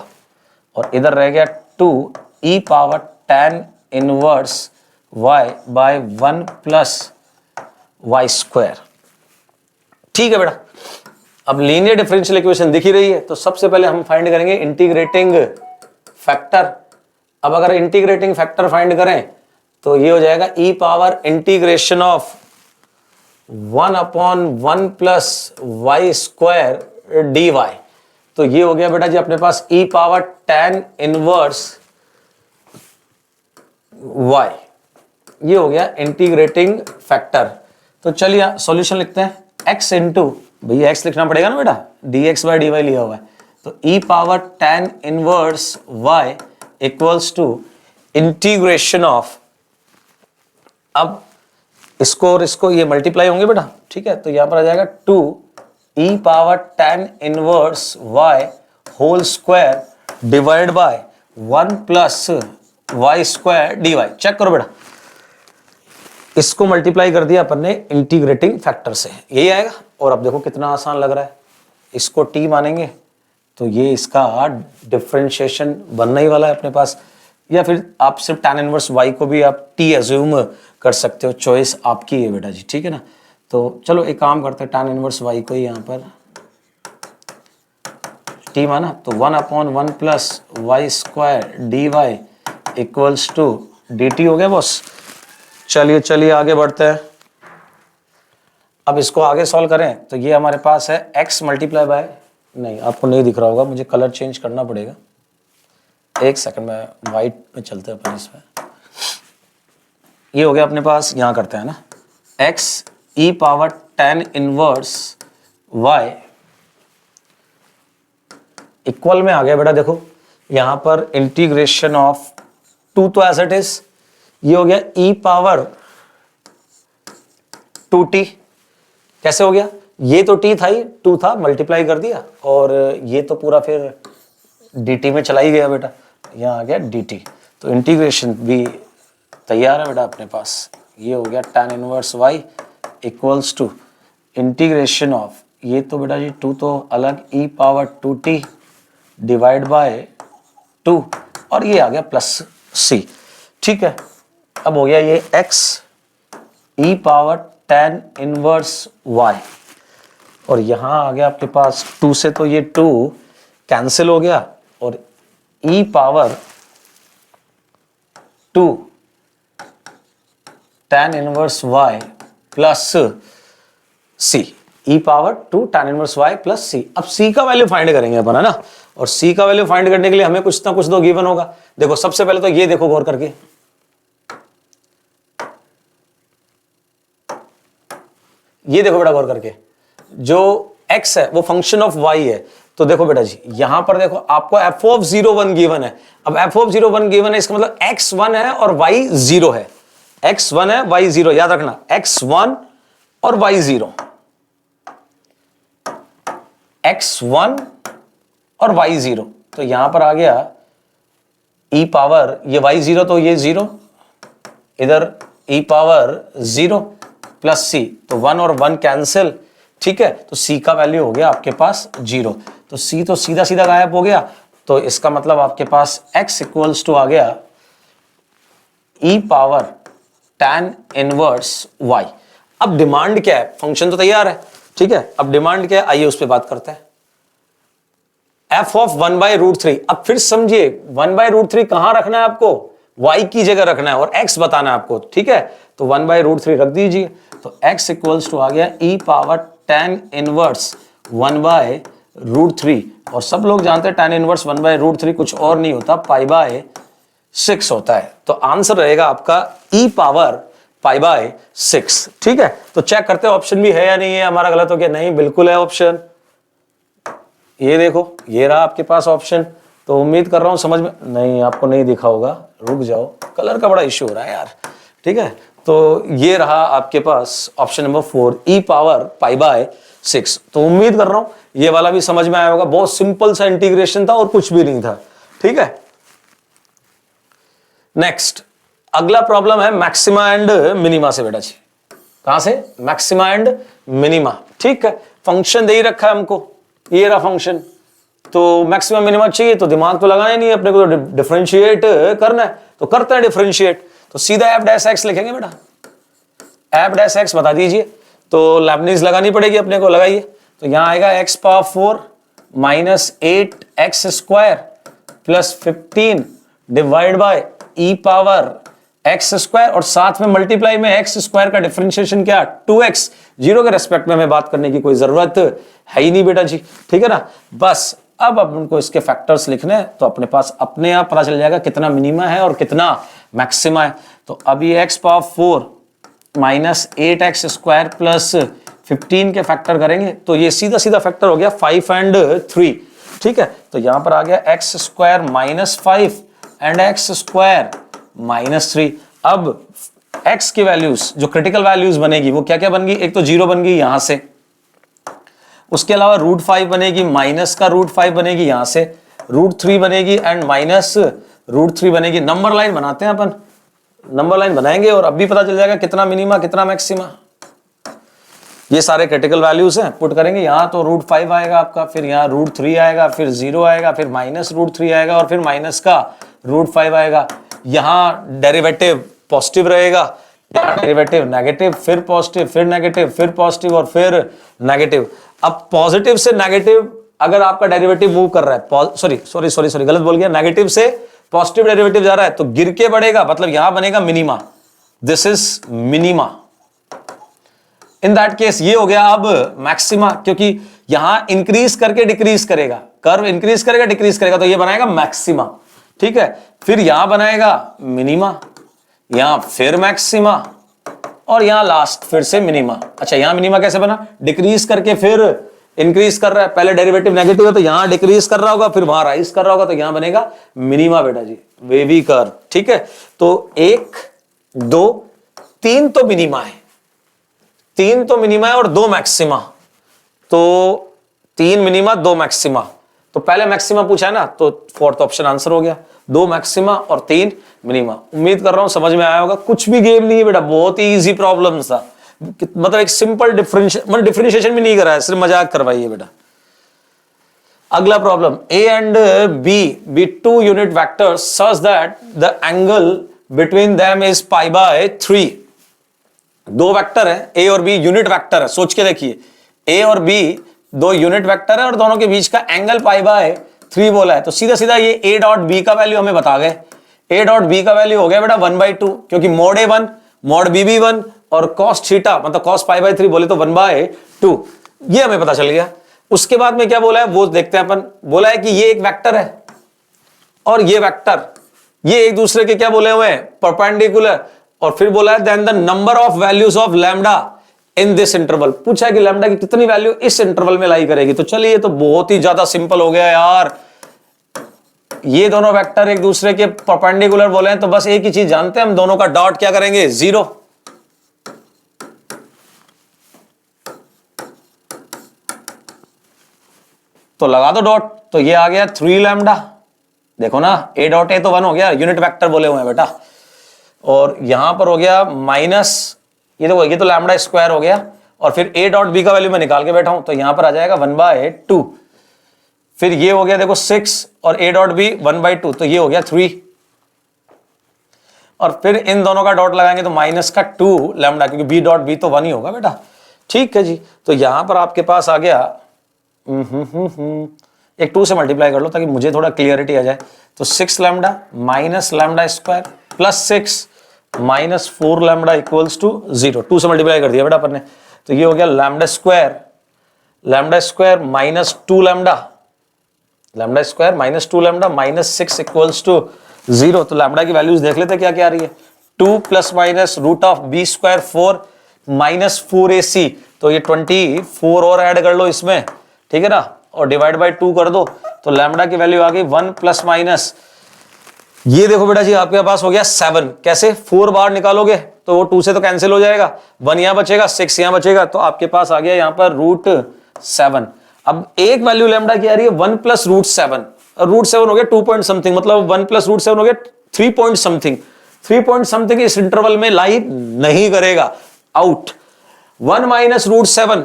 और इधर रह गया 2 e power tan inverse y by 1 + y²। ठीक है बेटा, अब लीनियर डिफरेंशियल इक्वेशन दिख ही रही है, तो सबसे पहले हम फाइंड करेंगे इंटीग्रेटिंग फैक्टर। अब अगर इंटीग्रेटिंग फैक्टर फाइंड करें तो ये हो जाएगा e power integration of 1/1 + y² dy, तो ये हो गया बेटा जी अपने पास e power tan inverse y, ये हो गया इंटीग्रेटिंग फैक्टर। तो चलिए सॉल्यूशन लिखते हैं, x इंटू, भैया x लिखना पड़ेगा ना बेटा, dx बाय dy लिया हुआ है, तो e power tan inverse y equals to integration of, अब इसको और इसको ये मल्टीप्लाई होंगे बेटा, ठीक है, तो यहां पर आ जाएगा 2 e power tan inverse y whole square divide by 1 + y² dy। Check करो बेटा, इसको मल्टीप्लाई कर दिया अपन ने इंटीग्रेटिंग फैक्टर से, यही आएगा, और अब देखो कितना आसान लग रहा है, इसको t मानेंगे तो ये इसका डिफरेंशिएशन बनने ही वाला है अपने पास, या फिर आप सिर्फ tan इनवर्स y को भी आप t एज्यूम कर सकते हो, चॉइस आपकी है बेटा जी, ठीक है ना। तो चलो एक काम करते हैं, tan इनवर्स y को ही यहाँ पर t माना तो 1/1 plus Y square D Y equals to D T हो गया बॉस। चलिए आगे बढ़ते हैं। अब इसको आगे सॉल्व करें तो ये हमारे पास है x मल्टीप्लाई बाय, नहीं आपको नहीं दिख रहा होगा, मुझे कलर चेंज करना पड़ेगा, एक सेकंड में वाइट में चलते हैं अपन इसमें। ये हो गया अपने पास, यहां करते हैं ना, x e power tan inverse y equal में आ गया बेटा। देखो यहां पर इंटीग्रेशन ऑफ 2 तो एज इट इज, ये हो गया e पावर 2t, कैसे हो गया, ये तो t था ही, 2 था, मल्टीप्लाई कर दिया और ये तो पूरा फिर dt में चला ही गया बेटा, यहाँ आ गया dt। तो इंटीग्रेशन भी तैयार है बेटा अपने पास। ये हो गया tan inverse y equals to integration of, ये तो बेटा जी 2 तो अलग, e power 2t divide by 2 और ये आ गया प्लस c, ठीक है। अब हो गया ये x e power tan inverse y और यहां आ गया आपके पास 2 से, तो ये 2 कैंसिल हो गया और e power 2 tan inverse y plus c, e power 2 tan inverse y plus c। अब c का वैल्यू फाइंड करेंगे अपन, है ना, और c का वैल्यू फाइंड करने के लिए हमें कुछ ना कुछ तो गिवन होगा। देखो सबसे पहले तो ये देखो गौर करके, ये देखो बेटा गौर करके, जो x है वो फंक्शन ऑफ y है। तो देखो बेटा जी यहां पर देखो आपको f(0(1) गिवन है। अब f(0(1) गिवन है, इसका मतलब x1 है और y0 है, x1 है y0, याद रखना x1 और y0, x1 और y0। तो यहां पर आ गया e पावर, ये y0 तो ये 0, इधर e पावर 0 प्लस c, तो 1 और 1 कैंसिल, ठीक है। तो c का वैल्यू हो गया आपके पास 0, तो c तो सीधा सीधा गायब हो गया। तो इसका मतलब आपके पास x इक्वल्स टू आ गया e power tan inverse y। अब डिमांड क्या है, फंक्शन तो तैयार है, ठीक है, अब डिमांड क्या है आइए उस पर बात करते हैं। f ऑफ 1/√3, अब फिर समझिए 1/√3 कहां रखना है आपको, y की जगह रखना है और x बताना है आपको, ठीक है। तो 1/√3 रख दीजिए, तो x इक्वल्स टू आ गया e पावर tan इनवर्स 1/√3 और सब लोग जानते हैं tan इनवर्स 1/√3 कुछ और नहीं होता, π/6 होता है। तो आंसर रहेगा आपका e पावर π/6, ठीक है। तो चेक करते हैं ऑप्शन भी है या नहीं है हमारा, गलत हो गया, नहीं बिल्कुल है ऑप्शन, ये देखो ये रहा आपके पास ऑप्शन। तो उम्मीद कर रहा हूं समझ में, नहीं आपको नहीं दिखा होगा, रुक जाओ, कलर का बड़ा इश्यू हो रहा है यार, ठीक है। तो ये रहा आपके पास ऑप्शन नंबर 4 e पावर π/6। तो उम्मीद कर रहा हूं ये वाला भी समझ में आया होगा, बहुत सिंपल सा इंटीग्रेशन था और कुछ भी नहीं था, ठीक है। नेक्स्ट अगला प्रॉब्लम है मैक्सिमा एंड मिनिमा से बेटा जी, कहां से, मैक्सिमा एंड मिनिमा, ठीक है। फंक्शन दे ही रखा है हमको, ये रहा फंक्शन, तो मैक्सिमम मिनिमम चाहिए तो दिमाग तो लगाना ही नहीं, अपने को तो डिफरेंशिएट करना है, तो करते हैं डिफरेंशिएट। तो सीधा एफ डैश एक्स लिखेंगे बेटा, एफ डैश एक्स बता दीजिए, तो लेबनीज लगानी पड़ेगी अपने को, लगाइए। तो यहां आएगा x power 4 minus 8x² plus 15 divide by e power x² और साथ में मल्टीप्लाई में x² का डिफरेंशिएशन क्या 2x, 0 के रेस्पेक्ट में हमें बात करने की कोई जरूरत है ही नहीं बेटा जी, ठीक है ना। बस अब अपन को इसके फैक्टर्स लिखने हैं, तो अपने पास अपने आप पता चल जाएगा कितना मिनिमा है और कितना मैक्सिमा है। तो अब ये x power 4 minus 8x² plus 15 के फैक्टर करेंगे तो ये सीधा सीधा फैक्टर हो गया 5 एंड 3, ठीक है। तो यहां पर आ गया x² minus 5 and x² minus 3। अब x की वैल्यूज जो क्रिटिकल वैल्यूज बनेगी वो क्या क्या बन गई, एक तो 0 बन गई यहां से, उसके अलावा √5 बनेगी, माइनस का √5 बनेगी यहां से, √3 बनेगी एंड माइनस √3 बनेगी। नंबर लाइन बनाते हैं अपन, नंबर लाइन बनाएंगे और अब भी पता चल जाएगा कितना मिनिमा कितना मैक्सिमा। ये सारे क्रिटिकल वैल्यूज हैं, पुट करेंगे यहाँ तो √5 आएगा आपका, फिर यहाँ √3 आएगा, फिर 0 आएगा, फिर -√3 आएगा और फिर माइनस का √5 आएगा। यहाँ डेरिवेटिव पॉजिटिव रहेगा, डेरिवेटिव नेगेटिव, फिर पॉजिटिव, फिर नेगेटिव, फिर पॉजिटिव और फिर नेगेटिव। अब पॉजिटिव से नेगेटिव अगर आपका डेरिवेटिव मूव कर रहा है, सॉरी गलत बोल गया, नेगेटिव से पॉजिटिव डेरिवेटिव जा रहा है तो गिर के बढ़ेगा, मतलब यहां बनेगा minima, this is minima. In that case ये हो गया अब मैक्सिमा, क्योंकि यहां इंक्रीज करके डिक्रीज करेगा, कर्व इंक्रीज करेगा डिक्रीज करेगा तो ये बनाएगा मैक्सिमा, ठीक है। फिर यहां बनाएगा मिनिमा, यहां फिर मैक्सिमा और यहां लास्ट फिर से मिनिमा। अच्छा यहां मिनिमा कैसे बना, डिक्रीज करके फिर इंक्रीज कर रहा है, पहले डेरिवेटिव नेगेटिव है तो यहां डिक्रीज कर रहा होगा, फिर वहां राइज कर रहा होगा तो यहां बनेगा मिनिमा बेटा जी, वेवी कर्व, ठीक है। तो 1 2 3 तो मिनिमा है, 3 तो मिनिमा है और 2 मैक्सिमा, तो 3 मिनिमा 2 मैक्सिमा, तो पहले मैक्सिमा पूछा है ना तो फोर्थ ऑप्शन आंसर हो गया, 2 मैक्सिमा और 3 मिनिमा। उम्मीद कर रहा हूं समझ में आया होगा, कुछ भी गेम नहीं है बेटा, बहुत ही इजी प्रॉब्लम था, मतलब एक सिंपल डिफरेंशिएशन भी नहीं करा है, सिर्फ मजाक करवाई है बेटा। अगला problem, A and B be 2 unit vectors such that the angle between them is π/3। दो वेक्टर है A और B, यूनिट वेक्टर है, सोच के देखिए A और B दो यूनिट वेक्टर है और दोनों के बीच का एंगल π/3 बोला है, तो सीधा सीधा ये A डॉट B का वैल्यू हमें बता गए। A डॉट B का वैल्यू हो गया बेटा 1/2, क्योंकि मोड A1 मोड B भी 1 और cos थीटा मतलब cos π/3 बोले तो 1/2, ये हमें पता चल गया। उसके बाद में क्या बोला है वो देखते हैं अपन, बोला है कि ये एक वेक्टर है और ये वेक्टर, ये एक दूसरे के क्या बोले हुए हैं, परपेंडिकुलर, और फिर बोला है then the number of values of lambda in this interval, पूछा है कि लैम्डा की कितनी वैल्यू इस इंटरवल में लाई करेगी। तो चलिए तो बहुत ही ज्यादा सिंपल हो गया यार, ये दोनों वेक्टर एक दूसरे के परपेंडिकुलर बोले हैं तो बस एक ही चीज जानते हैं हम, दोनों का डॉट क्या करेंगे 0, तो लगा दो डॉट, तो ये आ गया 3 लैम्डा, देखो ना A डॉट A तो 1 हो गया, यूनिट वेक्टर बोले हुए हैं बेटा, और यहां पर हो गया माइनस, ये देखो ये तो लैम्डा स्क्वायर हो गया, और फिर A डॉट B का वैल्यू मैं निकाल के बैठा हूं तो यहां पर आ जाएगा 1/2, फिर ये हो गया देखो 6 और A डॉट B 1/2 तो ये हो गया 3, और फिर इन दोनों का डॉट लगाएंगे तो माइनस का 2 लैम्डा, क्योंकि B डॉट B तो 1 ही होगा बेटा, ठीक है जी। तो यहां पर आपके पास आ गया एक 2 से मल्टीप्लाई कर लो ताकि मुझे थोड़ा क्लियरिटी आ जाए, तो 6 lambda minus lambda square plus 6 minus 4 lambda equals to 0, 2 से मल्टीप्लाई कर दिया बेटा अपन ने, तो ये हो गया lambda square minus 2 lambda, lambda square minus 2 lambda minus 6 equals to 0। तो लैम्डा की वैल्यूज देख लेते क्या क्या आ रही है, 2 plus minus root of B square 4 minus 4AC, तो ये 24 और ऐड कर लो इसमें, ठीक है ना, और डिवाइड बाय 2 कर दो, तो लैम्डा की वैल्यू आ गई 1 प्लस माइनस, ये देखो बेटा जी आपके पास हो गया 7, कैसे 4 बार निकालोगे तो वो 2 से तो कैंसिल हो जाएगा, 1 यहां बचेगा 6 यहां बचेगा, तो आपके पास आ गया यहां पर √7। अब एक वैल्यू लैम्डा की आ रही है 1 प्लस √7, और √7 हो गया 2 पॉइंट समथिंग, मतलब 1 प्लस √7 हो गया 3 पॉइंट समथिंग, 3 पॉइंट समथिंग इस इंटरवल में लाई नहीं करेगा, आउट। 1 माइनस √7,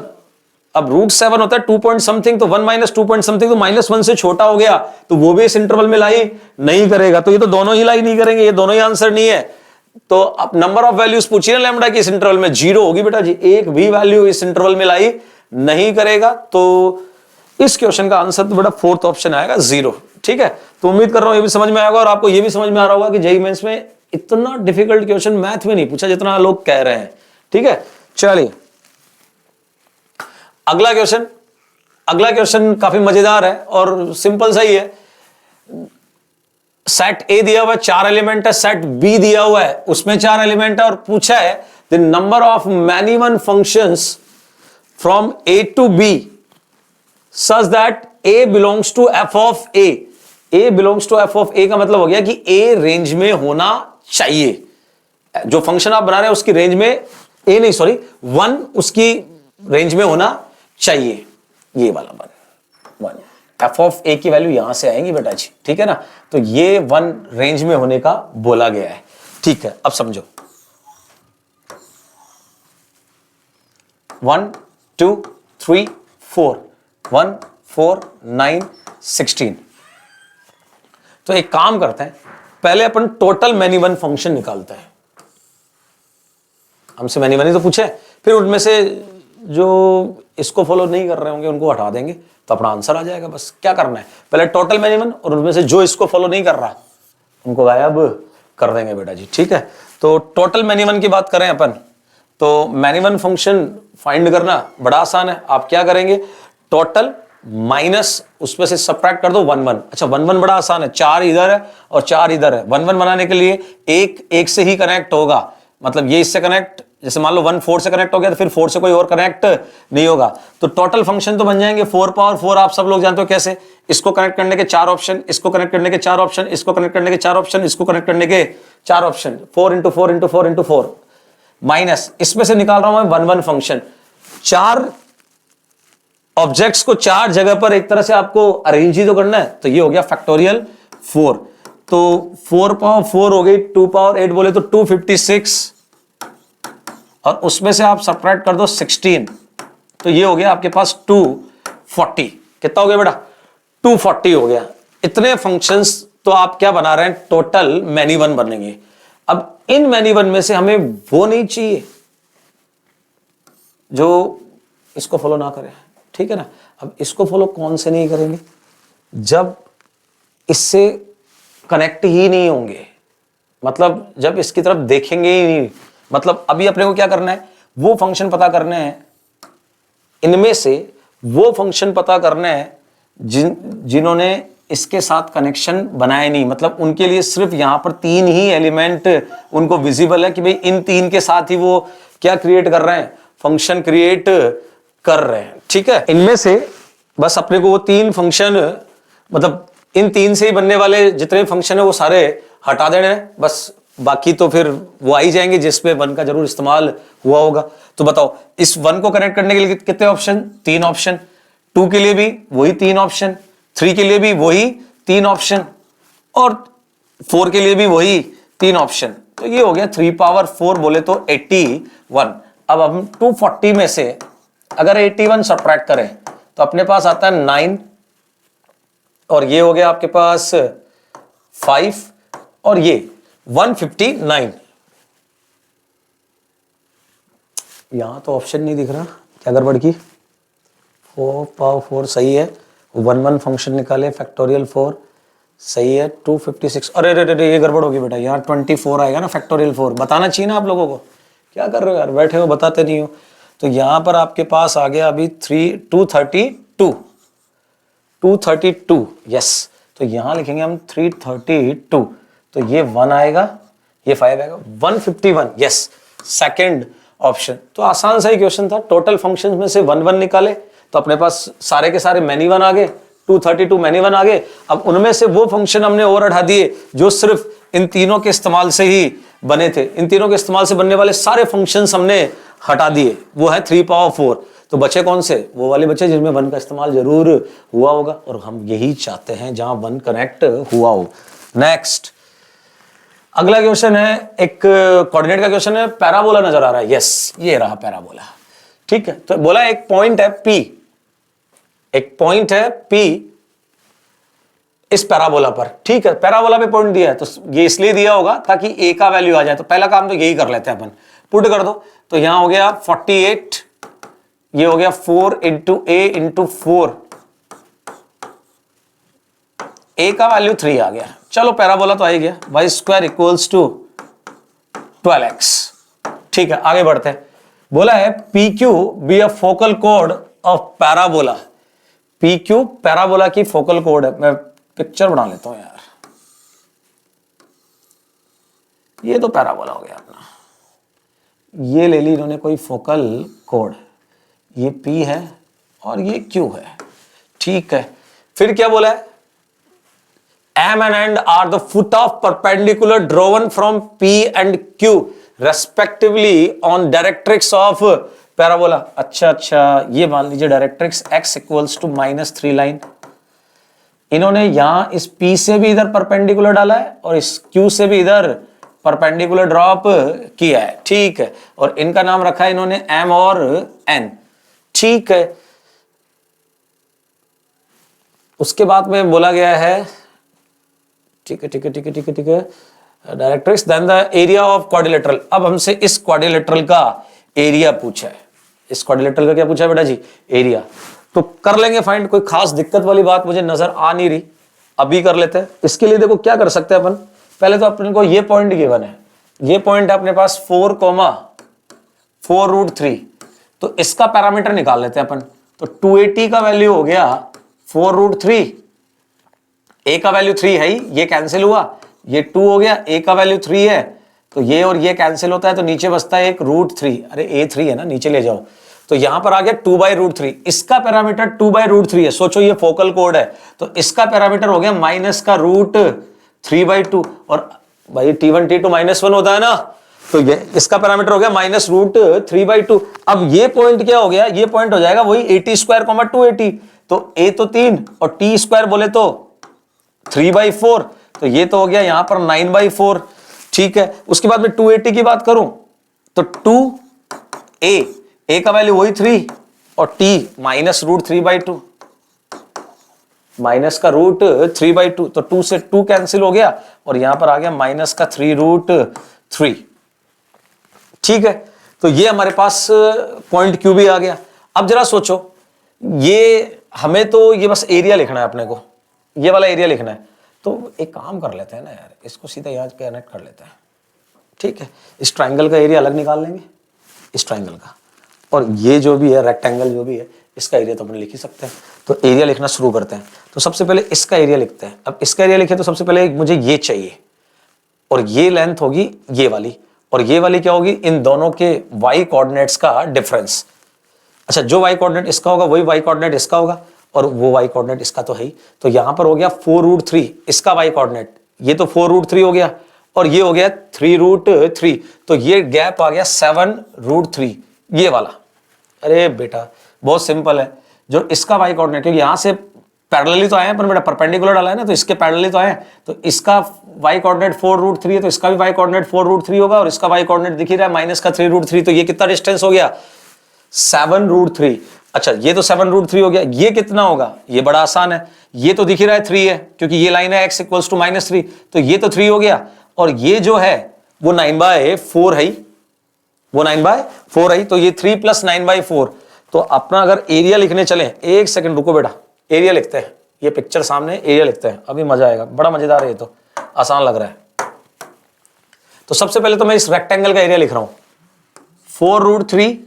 अब √7 होता है 2 पॉइंट समथिंग, तो 1 माइनस 2 पॉइंट समथिंग तो -1 से छोटा हो गया, तो वो भी इस इंटरवल में लाई नहीं करेगा, तो ये तो दोनों ही लाई नहीं करेंगे, ये दोनों ही आंसर नहीं है। तो अब नंबर ऑफ वैल्यूज पूछिए ना लैम्डा की इस इंटरवल में, 0 होगी बेटा जी, एक भी वैल्यू इस इंटरवल में लाई नहीं करेगा, तो इस क्वेश्चन का आंसर तो बेटा फोर्थ ऑप्शन आएगा 0, ठीक है। तो उम्मीद कर रहा हूं ये भी समझ में आएगा और आपको ये भी समझ में आ रहा होगा कि जेईई मेंस में इतना डिफिकल्ट क्वेश्चन मैथ में नहीं पूछा जितना लोग कह रहे हैं, ठीक है। चलिए अगला क्वेश्चन काफी मजेदार है और सिंपल सा ही है। सेट ए दिया हुआ है 4 एलिमेंट है, सेट बी दिया हुआ है उसमें 4 एलिमेंट है, और पूछा है the number of many one functions from A to B such that A belongs to F of A. A belongs to F of A का मतलब हो गया कि ए रेंज में होना चाहिए, जो फंक्शन आप बना रहे हैं उसकी रेंज में, ए नहीं सॉरी 1 उसकी रेंज में होना चाहिए, ये वाला 1 एफ ऑफ ए की वैल्यू यहां से आएंगी बेटा जी, ठीक है ना। तो ये 1 रेंज में होने का बोला गया है, ठीक है। अब समझो 1 2 3 4 1 4 9 16। तो एक काम करते हैं, पहले अपन टोटल मैनी वन फंक्शन निकालते हैं। हमसे मैनी वन ही तो पूछे, फिर उनमें से जो इसको फॉलो नहीं कर रहे होंगे उनको हटा देंगे तो अपना आंसर आ जाएगा। बस क्या करना है, पहले टोटल मैनी वन और उनमें से जो इसको फॉलो नहीं कर रहा उनको गायब कर देंगे बेटा जी। ठीक है, तो टोटल मैनी वन की बात करें अपन, तो मैनी वन फंक्शन फाइंड करना बड़ा आसान है। आप क्या करेंगे, टोटल माइनस उसमें से सब्ट्रैक्ट कर दो 1 1। अच्छा 1 1 बड़ा आसान है, 4 इधर है और 4 इधर है। 1 1 बनाने के लिए एक से ही कनेक्ट होगा, मतलब ये इससे कनेक्ट, जैसे मान लो 1 4 से कनेक्ट हो गया तो फिर 4 से कोई और कनेक्ट नहीं होगा। तो टोटल फंक्शन तो बन जाएंगे 4 पावर 4। आप सब लोग जानते हो कैसे, इसको कनेक्ट करने के 4 ऑप्शन, इसको कनेक्ट करने के 4 ऑप्शन, इसको कनेक्ट करने के 4 ऑप्शन, इसको कनेक्ट करने के 4 option, 4 into 4 into 4 into 4 minus, इसमें से निकाल रहा हूं मैं 1 1 फंक्शन। 4 ऑब्जेक्ट्स को 4 जगह पर एक तरह से आपको अरेंज ही तो करना है, तो ये हो गया फैक्टोरियल 4। तो 4 पावर 4 हो गई, 2 पावर 8 बोले तो 256, और उसमें से आप सब्ट्रैक्ट कर दो 16, तो ये हो गया आपके पास 240। कितना हो गया बेटा, 240 हो गया। इतने फंक्शंस तो आप क्या बना रहे हैं, टोटल मैनी वन बनेंगे। अब इन मैनी वन में से हमें वो नहीं चाहिए जो इसको फॉलो ना करे, ठीक है ना। अब इसको फॉलो कौन से नहीं करेंगे, जब इससे कनेक्ट ही नहीं होंगे, मतलब जब इसकी तरफ देखेंगे ही नहीं। मतलब अभी अपने को क्या करना है, वो फंक्शन पता करने हैं, इनमें से वो फंक्शन पता करना है जिन्होंने इसके साथ कनेक्शन बनाए नहीं, मतलब उनके लिए सिर्फ यहां पर 3 ही एलिमेंट उनको विजिबल है कि भाई इन 3 के साथ ही वो क्या क्रिएट कर रहे हैं, फंक्शन क्रिएट कर रहे हैं। ठीक है, इनमें से बस अपने को वो 3 फंक्शन, मतलब इन 3 से ही बनने वाले जितने फंक्शन है वो सारे हटा देने हैं, बस बाकी तो फिर वो आ ही जाएंगे जिसपे 1 का जरूर इस्तेमाल हुआ होगा। तो बताओ, इस 1 को कनेक्ट करने के लिए कितने ऑप्शन, 3 ऑप्शन, 2 के लिए भी वही 3 ऑप्शन, 3 के लिए भी वही 3 ऑप्शन, और 4 के लिए भी वही 3 ऑप्शन। तो ये हो गया 3 पावर 4 बोले तो 81। अब हम 240 में से अगर 81 सब्ट्रैक्ट करें तो अपने पास आता है 9, और ये हो गया आपके पास 5, और ये 159। यहां तो ऑप्शन नहीं दिख रहा, क्या गड़बड़ की, 4 पावर 4 सही है, 1 1 फंक्शन निकाले, फैक्टोरियल 4 सही है, 256। अरे अरे ये गड़बड़ होगी बेटा, यहाँ 24 आएगा ना फैक्टोरियल 4, बताना चाहिए ना आप लोगों को, क्या कर रहे हो यार, बैठे हो बताते नहीं हो। तो यहां पर आपके पास आ गया अभी 232, यस। तो यहां लिखेंगे हम 332, तो ये 1 आएगा, ये 5 आएगा, 151, यस, सेकंड ऑप्शन। तो आसान सा ही क्वेश्चन था, टोटल फंक्शंस में से 1 1 निकाले तो अपने पास सारे के सारे मैनी वन आ गए, 232 मैनी वन आ गए। अब उनमें से वो फंक्शन हमने और हटा दिए जो सिर्फ इन तीनों के इस्तेमाल से ही बने थे, इन तीनों के इस्तेमाल से बनने वाले सारे फंक्शंस हमने हटा दिए, वो है 3 पावर 4। तो बचे कौन से, वो वाले बचे जिनमें 1 का इस्तेमाल जरूर हुआ होगा, और हम यही चाहते हैं जहां 1 कनेक्ट हुआ हो। नेक्स्ट अगला क्वेश्चन है, एक कोऑर्डिनेट का क्वेश्चन है, पैराबोला नजर आ रहा है, यस ये रहा पैराबोला। ठीक है, तो बोला एक पॉइंट है P, एक पॉइंट है P इस पैराबोला पर। ठीक है, पैराबोला पे पॉइंट दिया है तो ये इसलिए दिया होगा ताकि A का वैल्यू आ जाए। तो पहला काम तो यही कर लेते हैं अपन, पुट कर दो। तो यहां हो गया 48, ये हो गया 4 इंटू A इंटू 4, A का वैल्यू 3 आ गया। चलो पैराबोला तो आ ही गया, Y square equals to 12x। ठीक है, आगे बढ़ते हैं। बोला है PQ be a focal code of parabola. PQ parabola की फोकल कोड है। मैं पिक्चर बना लेता हूं यार, ये तो पैराबोला हो गया अपना, ये ले ली इन्होंने कोई फोकल कोड, ये P है और ये Q है। ठीक है, फिर क्या बोला है, M and N are the foot of perpendicular drawn from P and Q respectively on directrix of parabola। अच्छा, ये मान लीजिए directrix x equals to -3 line. इन्होंने यहां इस P से भी इधर परपेंडिकुलर डाला है और इस Q से भी इधर परपेंडिकुलर ड्रॉप किया है। ठीक है, और इनका नाम रखा है इन्होंने M और N। ठीक है, उसके बाद में बोला गया है, ठीक है ठीक है ठीक है ठीक है ठीक है, directrix then the area of quadrilateral. अब हमसे इस क्वाड्रिलेटरल का एरिया पूछा है। इस क्वाड्रिलेटरल का क्या पूछा है बेटा जी? एरिया। तो कर लेंगे फाइंड, कोई खास दिक्कत वाली बात मुझे नजर आ नहीं रही, अभी कर लेते हैं। इसके लिए देखो क्या कर सकते हैं अपन, पहले तो अपन को ये पॉइंट गिवन है, ये पॉइंट है अपने पास 4,4√3, तो इसका पैरामीटर निकाल लेते हैं अपन। तो 280 का वैल्यू हो गया 4√3, ए का वैल्यू 3 है ही, ये कैंसिल हुआ, ये 2 हो गया, ए का वैल्यू 3 है, तो ये और ये कैंसिल होता है, तो नीचे बचता है एक √3, अरे ए 3 है ना, नीचे ले जाओ, तो यहां पर आ गया 2/√3, इसका पैरामीटर 2/√3 है। सोचो ये फोकल कोड है, तो इसका पैरामीटर हो गया माइनस का √3/2, और भाई T1 T2 -1 होता है ना, तो ये इसका पैरामीटर हो गया माइनस √3/2। अब ये पॉइंट क्या हो गया, ये पॉइंट हो जाएगा वही 80² 280, तो ए तो 3 और T² बोले तो 3/4, तो ये तो हो गया यहां पर 9/4। ठीक है, उसके बाद में 280 की बात करूं तो 2a, a का वैल्यू वही 3 और t माइनस √3/2, माइनस का √3/2, तो 2 से 2 कैंसिल हो गया और यहां पर आ गया माइनस का 3√3। ठीक है, तो ये हमारे पास पॉइंट क्यू भी आ गया। अब जरा सोचो, ये हमें तो ये बस एरिया लिखना है अपने को, ये वाला एरिया लिखना है, तो एक काम कर लेते हैं ना यार, इसको सीधा यहां कनेक्ट कर लेते हैं। ठीक है, इस ट्राइंगल का एरिया अलग निकाल लेंगे, इस ट्राइंगल का, और ये जो भी है रेक्टेंगल जो भी है, इसका एरिया तो अपन लिख ही सकते हैं। तो एरिया लिखना शुरू करते हैं। तो सबसे पहले इसका एरिया लिखते हैं। अब इसका एरिया लिखे तो सबसे पहले मुझे ये चाहिए, और ये लेंथ होगी ये वाली, और ये वाली क्या होगी, इन दोनों के y कोऑर्डिनेट्स का डिफरेंस। अच्छा, जो y कोऑर्डिनेट इसका होगा वही y कोऑर्डिनेट इसका होगा, और वो y कोऑर्डिनेट इसका तो है ही, तो यहां पर हो गया 4√3 इसका y कोऑर्डिनेट, ये तो 4√3 हो गया, और ये हो गया 3√3, तो ये गैप आ गया 7√3 ये वाला। अरे बेटा बहुत सिंपल है, जो इसका y कोऑर्डिनेट, क्योंकि यहां से पैरेलली तो आए हैं पर बेटा परपेंडिकुलर डाला है ना, तो इसके पैरेलली तो आए हैं, तो इसका y कोऑर्डिनेट 4√3 है, तो इसका भी y कोऑर्डिनेट 4√3 होगा, और इसका y कोऑर्डिनेट दिख ही रहा है माइनस का 3√3, तो ये कितना डिस्टेंस हो गया 7√3। अच्छा, ये तो 7√3 हो गया, ये कितना होगा, ये बड़ा आसान है, ये तो दिख ही रहा है 3 है, क्योंकि ये लाइन है x = -3, तो ये तो 3 हो गया, और ये जो है वो 9/4 है, वो 9/4 है, तो ये 3 + 9/4। तो अपना अगर एरिया लिखने चले, एक सेकंड रुको बेटा, एरिया लिखते हैं, ये पिक्चर सामने, एरिया लिखते हैं, अभी मजा आएगा, बड़ा मजेदार है, ये तो आसान लग रहा है। तो सबसे पहले तो मैं इस रेक्टेंगल का एरिया लिख रहा हूं 4√3,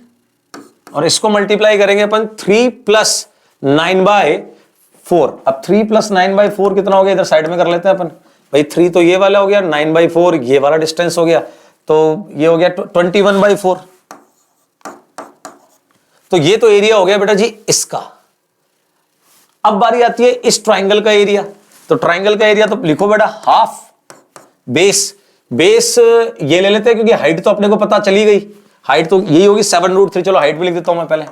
और इसको मल्टीप्लाई करेंगे अपन 3 + 9/4। अब 3 + 9/4 कितना हो गया, इधर साइड में कर लेते हैं अपन, भाई 3 तो ये वाला हो गया, 9/4 ये वाला डिस्टेंस हो गया, तो ये हो गया 21/4। तो ये तो एरिया हो गया बेटा जी इसका। अब बारी आती है इस ट्राइंगल का एरिया, तो ट्राइंगल का एरिया तो लिखो बेटा हाफ बेस, बेस ये ले लेते हैं क्योंकि हाइट तो अपने को पता चली गई, हाइट तो यही होगी 7√3, चलो हाइट भी लिख देता हूं मैं पहले।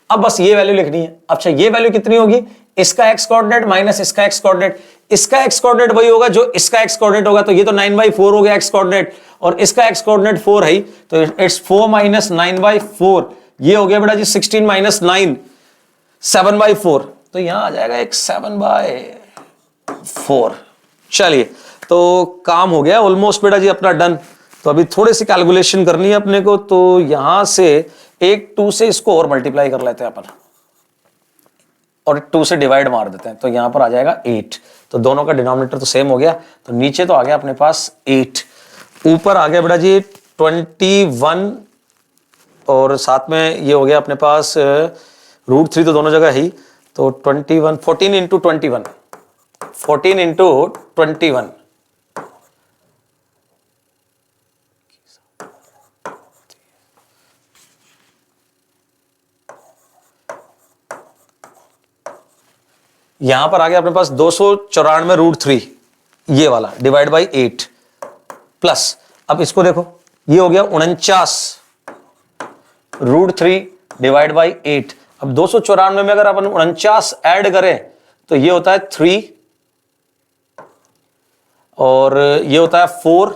अब बस ये वैल्यू लिखनी है। अच्छा, ये वैल्यू कितनी होगी, इसका x कोऑर्डिनेट माइनस इसका x कोऑर्डिनेट, इसका x कोऑर्डिनेट वही होगा जो इसका x कोऑर्डिनेट होगा, तो ये तो 9/4 हो गया x कोऑर्डिनेट, और इसका x कोऑर्डिनेट 4 है, तो इट्स 4 - 9/4, ये हो गया बेटा जी 16 - 9 7/4, तो यहां आ जाएगा एक 7/4। चलिए, तो काम हो गया ऑलमोस्ट बेटा जी अपना डन। तो अभी थोड़ी सी कैलकुलेशन करनी है अपने को, तो यहां से एक 2 से इसको और मल्टीप्लाई कर लेते हैं अपन, और 2 से डिवाइड मार देते हैं, तो यहां पर आ जाएगा 8, तो दोनों का डिनोमिनेटर तो सेम हो गया, तो नीचे तो आ गया अपने पास 8, ऊपर आ गया बेटा जी 21, और साथ में ये हो गया अपने पास √3 तो दोनों जगह ही, तो 21 14 × 21 14 × 21, यहां पर आ गया अपने पास 294√3 ये वाला डिवाइड बाई 8 प्लस, अब इसको देखो ये हो गया 49√3 डिवाइड बाई 8। अब 294 में अगर अपन 49 ऐड करें तो ये होता है 3, और ये होता है 4,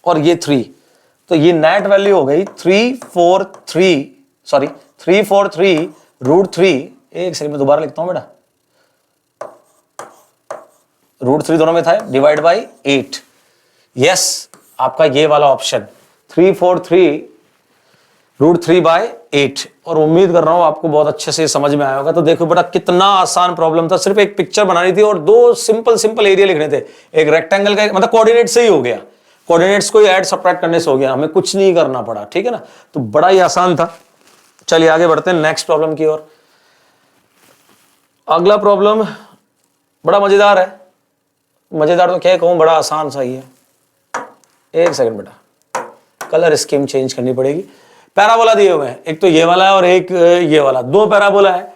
और ये 3, तो ये नेट वैल्यू हो गई 343 सॉरी 343√3, एक सेकंड में दोबारा लिखता हूं बेटा, √3 दोनों में था, डिवाइड बाई 8। यस, आपका ये वाला ऑप्शन 343√3/8। और उम्मीद कर रहा हूं आपको बहुत अच्छे से समझ में आया होगा। तो देखो बेटा कितना आसान प्रॉब्लम था, सिर्फ एक पिक्चर बनानी थी और दो सिंपल एरिया लिखने थे। एक रेक्टेंगल का, मतलब कोऑर्डिनेट से ही हो गया, कोऑर्डिनेट्स को ही ऐड सब्ट्रैक्ट करने से हो गया, हमें कुछ नहीं करना पड़ा, ठीक है ना। तो बड़ा ही आसान था। चलिए आगे बढ़ते हैं नेक्स्ट प्रॉब्लम की ओर। अगला प्रॉब्लम बड़ा मजेदार है, मजेदार तो क्या कहूं, बड़ा आसान सा ही है। एक सेकंड बेटा, कलर स्कीम चेंज करनी पड़ेगी। पैराबोला दिए हुए हैं, एक तो ये वाला है और एक ये वाला, दो पैराबोला है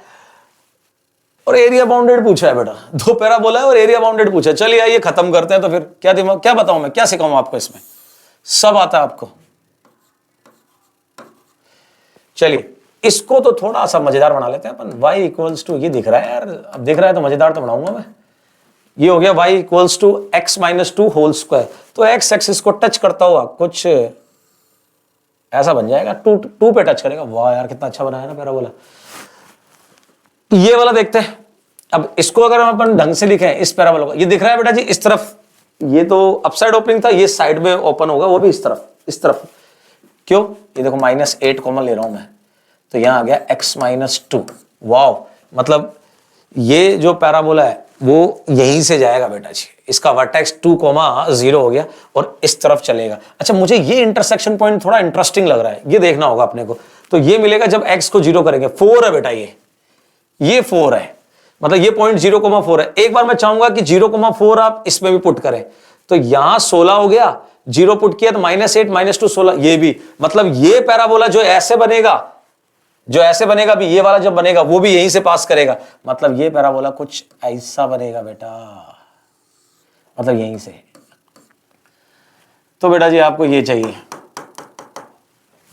और एरिया बाउंडेड पूछा है बेटा। दो पैराबोला है और एरिया बाउंडेड पूछा है। चलिए आइए खत्म करते हैं। तो फिर क्या दिमाग, क्या बताऊं मैं, क्या सिखाऊं आपको, इसमें सब आता है आपको। चलिए इसको तो थोड़ा सा मजेदार बना लेते हैं अपन। y इक्वल्स टू, ये दिख रहा है यार, अब दिख रहा है तो मजेदार तो बनाऊंगा मैं। ये हो गया y equals to x-2 whole square. तो x एक्सिस को टच करता हुआ कुछ ऐसा बन जाएगा, 2 पे टच करेगा। वाह यार कितना अच्छा बनाया ना पैराबोला। ये वाला देखते हैं। अब इसको अगर हम अपन ढंग से लिखें, इस पैराबोला को, ये दिख रहा है बेटा जी इस तरफ, ये तो अपसाइड ओपनिंग था, ये साइड में ओपन होगा, वो भी इस तरफ। क्यों? ये देखो -8 कॉमन ले रहा हूं मैं, तो यहां आ गया x-2। वाव, मतलब ये जो पैराबोला है वो यहीं से जाएगा बेटा जी, इसका वर्टेक्स 2,0 हो गया और इस तरफ चलेगा। अच्छा, मुझे ये इंटरसेक्शन पॉइंट थोड़ा इंटरेस्टिंग लग रहा है, ये देखना होगा अपने को। तो ये मिलेगा जब x को 0 करेंगे। 4 है बेटा, ये 4 है, मतलब ये पॉइंट 0,4 है। एक बार मैं चाहूंगा कि 0,4 आप इसमें भी पुट करें, तो यहां 16 हो गया, 0 पुट किया तो -8 -2 16, ये भी, मतलब ये पैराबोला जो ऐसे बनेगा भी, ये वाला जब बनेगा वो भी यहीं से पास करेगा। मतलब ये पैराबोला कुछ ऐसा बनेगा बेटा, मतलब यहीं से। तो बेटा जी आपको ये चाहिए,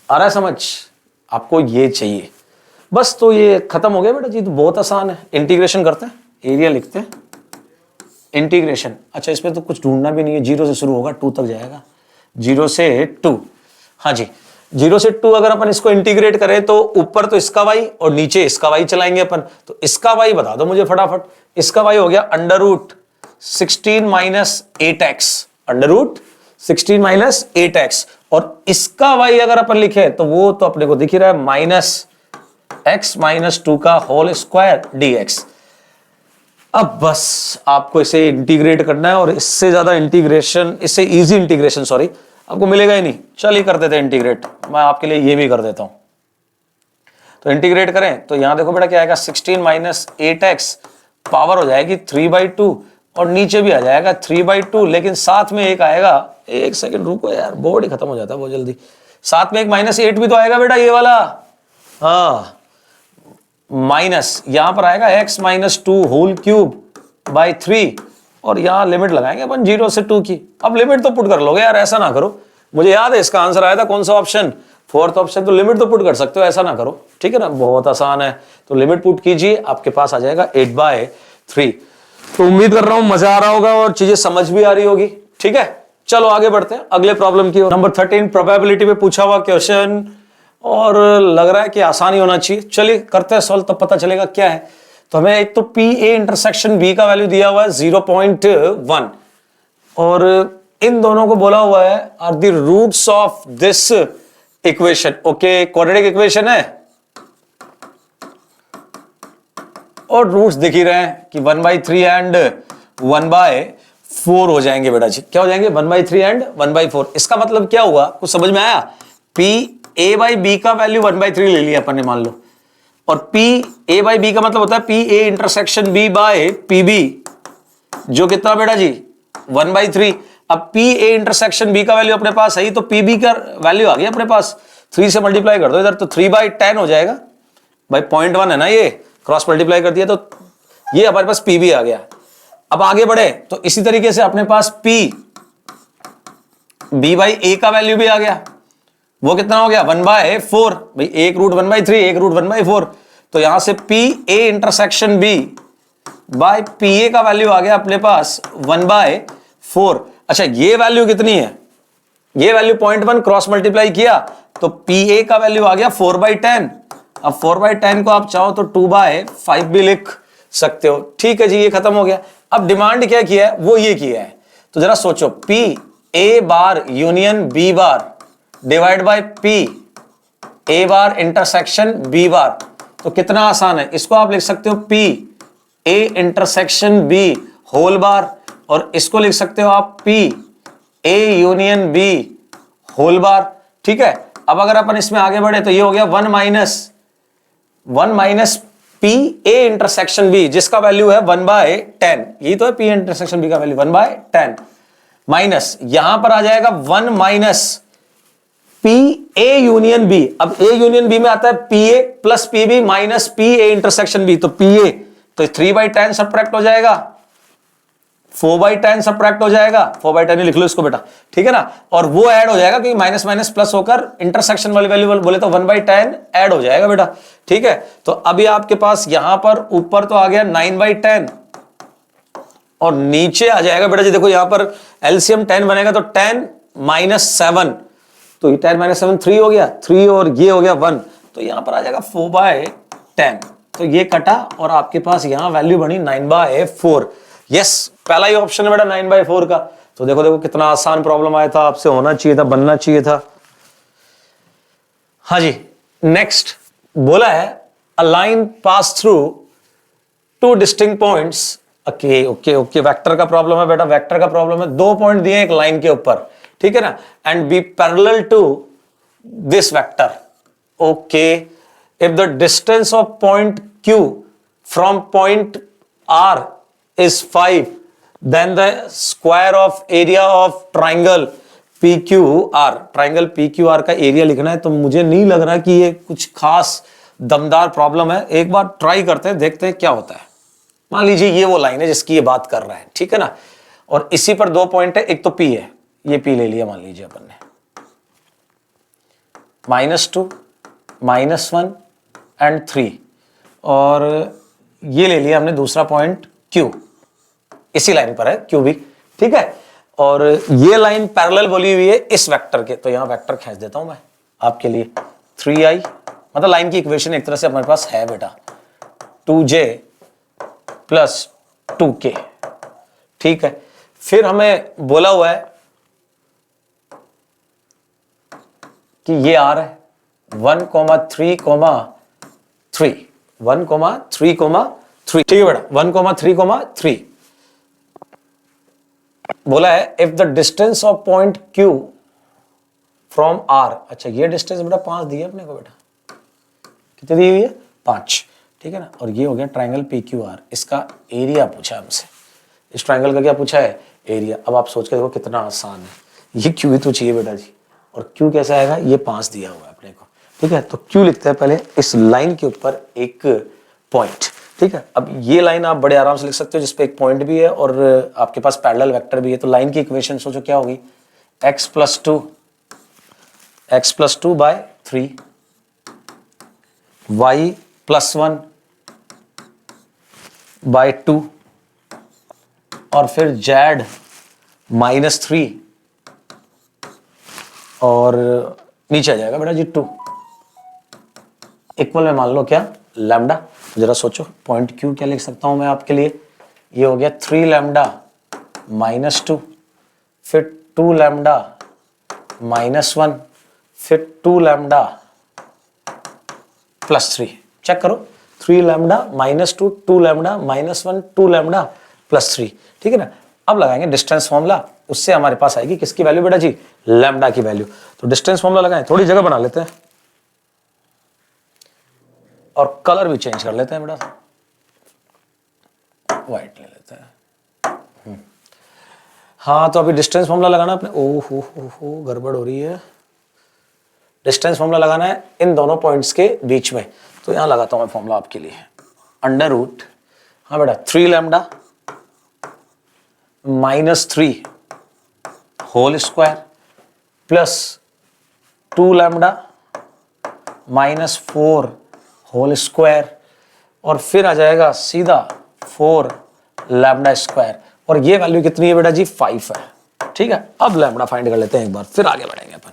आ रहा है समझ, आपको ये चाहिए बस। तो ये खत्म हो गया बेटा जी, तो बहुत आसान है। इंटीग्रेशन करते हैं, एरिया लिखते हैं, इंटीग्रेशन। अच्छा, इसमें तो कुछ ढूंढना भी नहीं है, 0 से शुरू होगा, 2 तक जाएगा, 0 से 2। हाँ जी, 0 से 2 अगर अपन इसको इंटीग्रेट करें तो ऊपर तो इसका y और नीचे इसका y चलाएंगे अपन। तो इसका y बता दो मुझे फटाफट। इसका y हो गया √16 - 8x, √16 - 8x। और इसका y अगर अपन लिखे तो वो तो अपने को दिख ही रहा है, -x-2 का होल स्क्वायर dx। अब बस आपको इसे इंटीग्रेट करना है और इससे ज्यादा इंटीग्रेशन, इससे इजी इंटीग्रेशन सॉरी आपको मिलेगा ही नहीं। चलिए कर देते हैं इंटीग्रेट, मैं आपके लिए ये भी कर देता हूं। तो इंटीग्रेट करें तो यहां देखो बेटा क्या आएगा, 16 - 8x पावर हो जाएगी 3/2 और नीचे भी आ जाएगा 3/2, लेकिन साथ में एक आएगा, एक सेकंड रुको यार, बोर्ड ही खत्म हो जाता है बहुत जल्दी। साथ में एक -8 भी तो आएगा बेटा, ये वाला, हाँ, माइनस यहां पर आएगा x-2 होल क्यूब बाई 3 और यहां लिमिट लगाएंगे अपन 0 से 2 की। अब लिमिट तो पुट कर लोगे यार, ऐसा ना करो, मुझे याद है इसका आंसर आया था कौन सा ऑप्शन, 4th ऑप्शन। तो लिमिट तो पुट कर सकते हो, ऐसा ना करो, ठीक है ना, बहुत आसान है। तो लिमिट पुट कीजिए, आपके पास आ जाएगा 8/3। तो उम्मीद कर रहा हूं मजा आ रहा होगा और चीजें समझ भी आ रही होगी, ठीक है। चलो आगे बढ़ते हैं अगले प्रॉब्लम की। नंबर 13 प्रोबेबिलिटी पे पूछा हुआ क्वेश्चन और लग रहा है कि आसान ही होना चाहिए। चलिए करते हैं सॉल्व, तब पता चलेगा क्या है। तो हमें एक तो PA इंटरसेक्शन B का वैल्यू दिया हुआ है 0.1 और इन दोनों को बोला हुआ है are the roots of this equation. Okay, quadratic equation है और रूट्स दिख ही रहे हैं कि 1/3 एंड 1/4 हो जाएंगे बेटा जी। क्या हो जाएंगे? 1/3 एंड 1/4। इसका मतलब क्या हुआ, कुछ समझ में आया? PA/B का वैल्यू 1/3 ले लिया अपन ने मान लो, और PA/B का मतलब होता है PA इंटरसेक्शन B/PB, जो कितना बेटा जी 1/3। अब PA इंटरसेक्शन B का वैल्यू अपने पास है, तो PB का वैल्यू आ गया अपने पास, 3 से मल्टीप्लाई कर दो इधर, तो 3/10 हो जाएगा भाई, 0.1 है ना, ये क्रॉस मल्टीप्लाई कर दिया तो ये हमारे पास PB आ गया। अब आगे बढ़े तो इसी तरीके से अपने पास B/A का वैल्यू भी आ गया, वो कितना हो गया 1/4 भाई, एक रूट 1/3 एक रूट 1/4, तो यहां से PA इंटरसेक्शन B/PA का वैल्यू आ गया अपने पास 1/4। अच्छा, ये वैल्यू कितनी है? ये वैल्यू 0.1 क्रॉस मल्टीप्लाई किया तो PA का वैल्यू आ गया 4/10, अब 4/10 को आप चाहो तो 2/5 भी लिख सकते हो। ठीक है जी, ये खत्म हो गया। अब डिमांड क्या किया है, वो ये किया है, तो जरा सोचो, P A bar union B bar divide by P A bar intersection B बार, तो कितना आसान है। इसको आप लिख सकते हो P A intersection B whole bar, और इसको लिख सकते हो आप P A union B whole bar. ठीक है, अब अगर अपन इसमें आगे बढ़े तो ये हो गया 1 minus P A intersection B, जिसका वैल्यू है 1/10, यही तो है P इंटरसेक्शन B का वैल्यू 1/10, माइनस यहां पर आ जाएगा 1 minus P A union B। अब A यूनियन B में आता है P A plus P B minus P A intersection B, तो P A तो 3/10 सब्ट्रैक्ट हो जाएगा, 4/10 सब्ट्रैक्ट हो जाएगा, 4/10 ही लिख लो इसको बेटा, ठीक है ना, और वो ऐड हो जाएगा क्योंकि माइनस माइनस प्लस होकर इंटरसेक्शन वाली वैल्यू बोले तो 1/10 ऐड हो जाएगा बेटा। ठीक है, तो अभी आपके पास यहां पर ऊपर तो आ गया 9/10 और नीचे आ जाएगा बेटा जी, देखो यहां पर एलसीएम 10 बनेगा तो 10 माइनस 7, तो ये 10 माइनस 7 3 हो गया, 3 और ये हो गया 1, तो यहां पर आ जाएगा 4/10, तो ये कटा और आपके पास यहां वैल्यू बनी 9/4। यस, पहला ही ऑप्शन है बेटा 9/4 का। तो देखो देखो कितना आसान प्रॉब्लम आया था, आपसे होना चाहिए था, बनना चाहिए था। हाँ जी, नेक्स्ट बोला है a line pass through 2 distinct points. Okay okay okay, vector का प्रॉब्लम है बेटा, वेक्टर का प्रॉब्लम है, 2 पॉइंट दिए एक लाइन के ऊपर, ठीक है ना, and B parallel to this vector. Okay, if the distance of point Q from point R is 5, then the square of area of triangle PQR, triangle PQR का एरिया लिखना है। तो मुझे नहीं लग रहा कि ये कुछ खास दमदार प्रॉब्लम है, एक बार ट्राई करते हैं, देखते हैं क्या होता है। मान लीजिए ये वो लाइन है जिसकी ये बात कर रहा है, ठीक है ना, और इसी पर 2 पॉइंट है, एक तो P है, ये P ले लिया मान लीजिए अपन ने, -2 -1 एंड 3, और ये ले लिया हमने दूसरा पॉइंट Q, इसी लाइन पर है Q भी, ठीक है, और ये लाइन पैरेलल बोली हुई है इस वेक्टर के, तो यहां वेक्टर खींच देता हूं मैं आपके लिए, 3i, मतलब लाइन की इक्वेशन एक तरह से हमारे पास है बेटा, 2j प्लस 2k, ठीक है। फिर हमें बोला हुआ है कि ये आ रहा है 1,3,3, 1,3,3, ठीक है बेटा, 1,3,3 बोला है if the distance of point Q from R, अच्छा ये डिस्टेंस बेटा 5 दिया अपने को बेटा, कितनी दी हुई है 5, ठीक है ना, और ये हो गया ट्राइंगल PQR, इसका एरिया पूछा हमसे, इस ट्राइंगल का क्या पूछा है, एरिया। अब आप सोच के देखो कितना आसान है, ये Q ही तो चाहिए बेटा जी, और Q कैसा आएगा, ये 5 दिया हुआ है अपने को, ठीक है, तो Q लिखते हैं पहले इस लाइन के ऊपर एक पॉइंट, ठीक है। अब ये लाइन आप बड़े आराम से लिख सकते हो जिसपे एक पॉइंट भी है और आपके पास पैरेलल वेक्टर भी है, तो लाइन की इक्वेशन सोचो क्या होगी, x + 2/3 y + 1/2 और फिर z -3 और नीचे आ जाएगा बेटा जी 2, इक्वल में मान लो क्या, लैम्डा। जरा सोचो पॉइंट Q क्या लिख सकता हूं मैं आपके लिए, ये हो गया 3 लैम्डा -2, फिर 2 लैम्डा -1, फिर 2 लैम्डा +3, चेक करो, 3 लैम्डा -2, 2 लैम्डा -1, 2 लैम्डा +3, ठीक है ना। अब लगाएंगे डिस्टेंस फॉर्मूला, उससे हमारे पास आएगी किसकी वैल्यू बेटा जी, लैम्डा की वैल्यू। तो डिस्टेंस फॉर्मूला लगाएं, थोड़ी जगह बना लेते हैं और कलर भी चेंज कर लेते हैं बेटा, व्हाइट ले लेते हैं। हाँ, तो अभी डिस्टेंस फॉर्मूला लगाना अपने, ओहो गड़बड़ हो रही है, डिस्टेंस फॉर्मूला लगाना है इन दोनों पॉइंट्स के बीच में, तो यहां लगाता हूं मैं फॉर्मूला आपके लिए, √, हाँ बेटा 3 lambda -3 whole square plus 2 lambda -4 whole square, और फिर आ जाएगा सीधा 4 लैम्डा स्क्वायर, और ये वैल्यू कितनी है बेटा जी, 5 है, ठीक है। अब लैम्डा फाइंड कर लेते हैं एक बार, फिर आगे बढ़ेंगे अपन।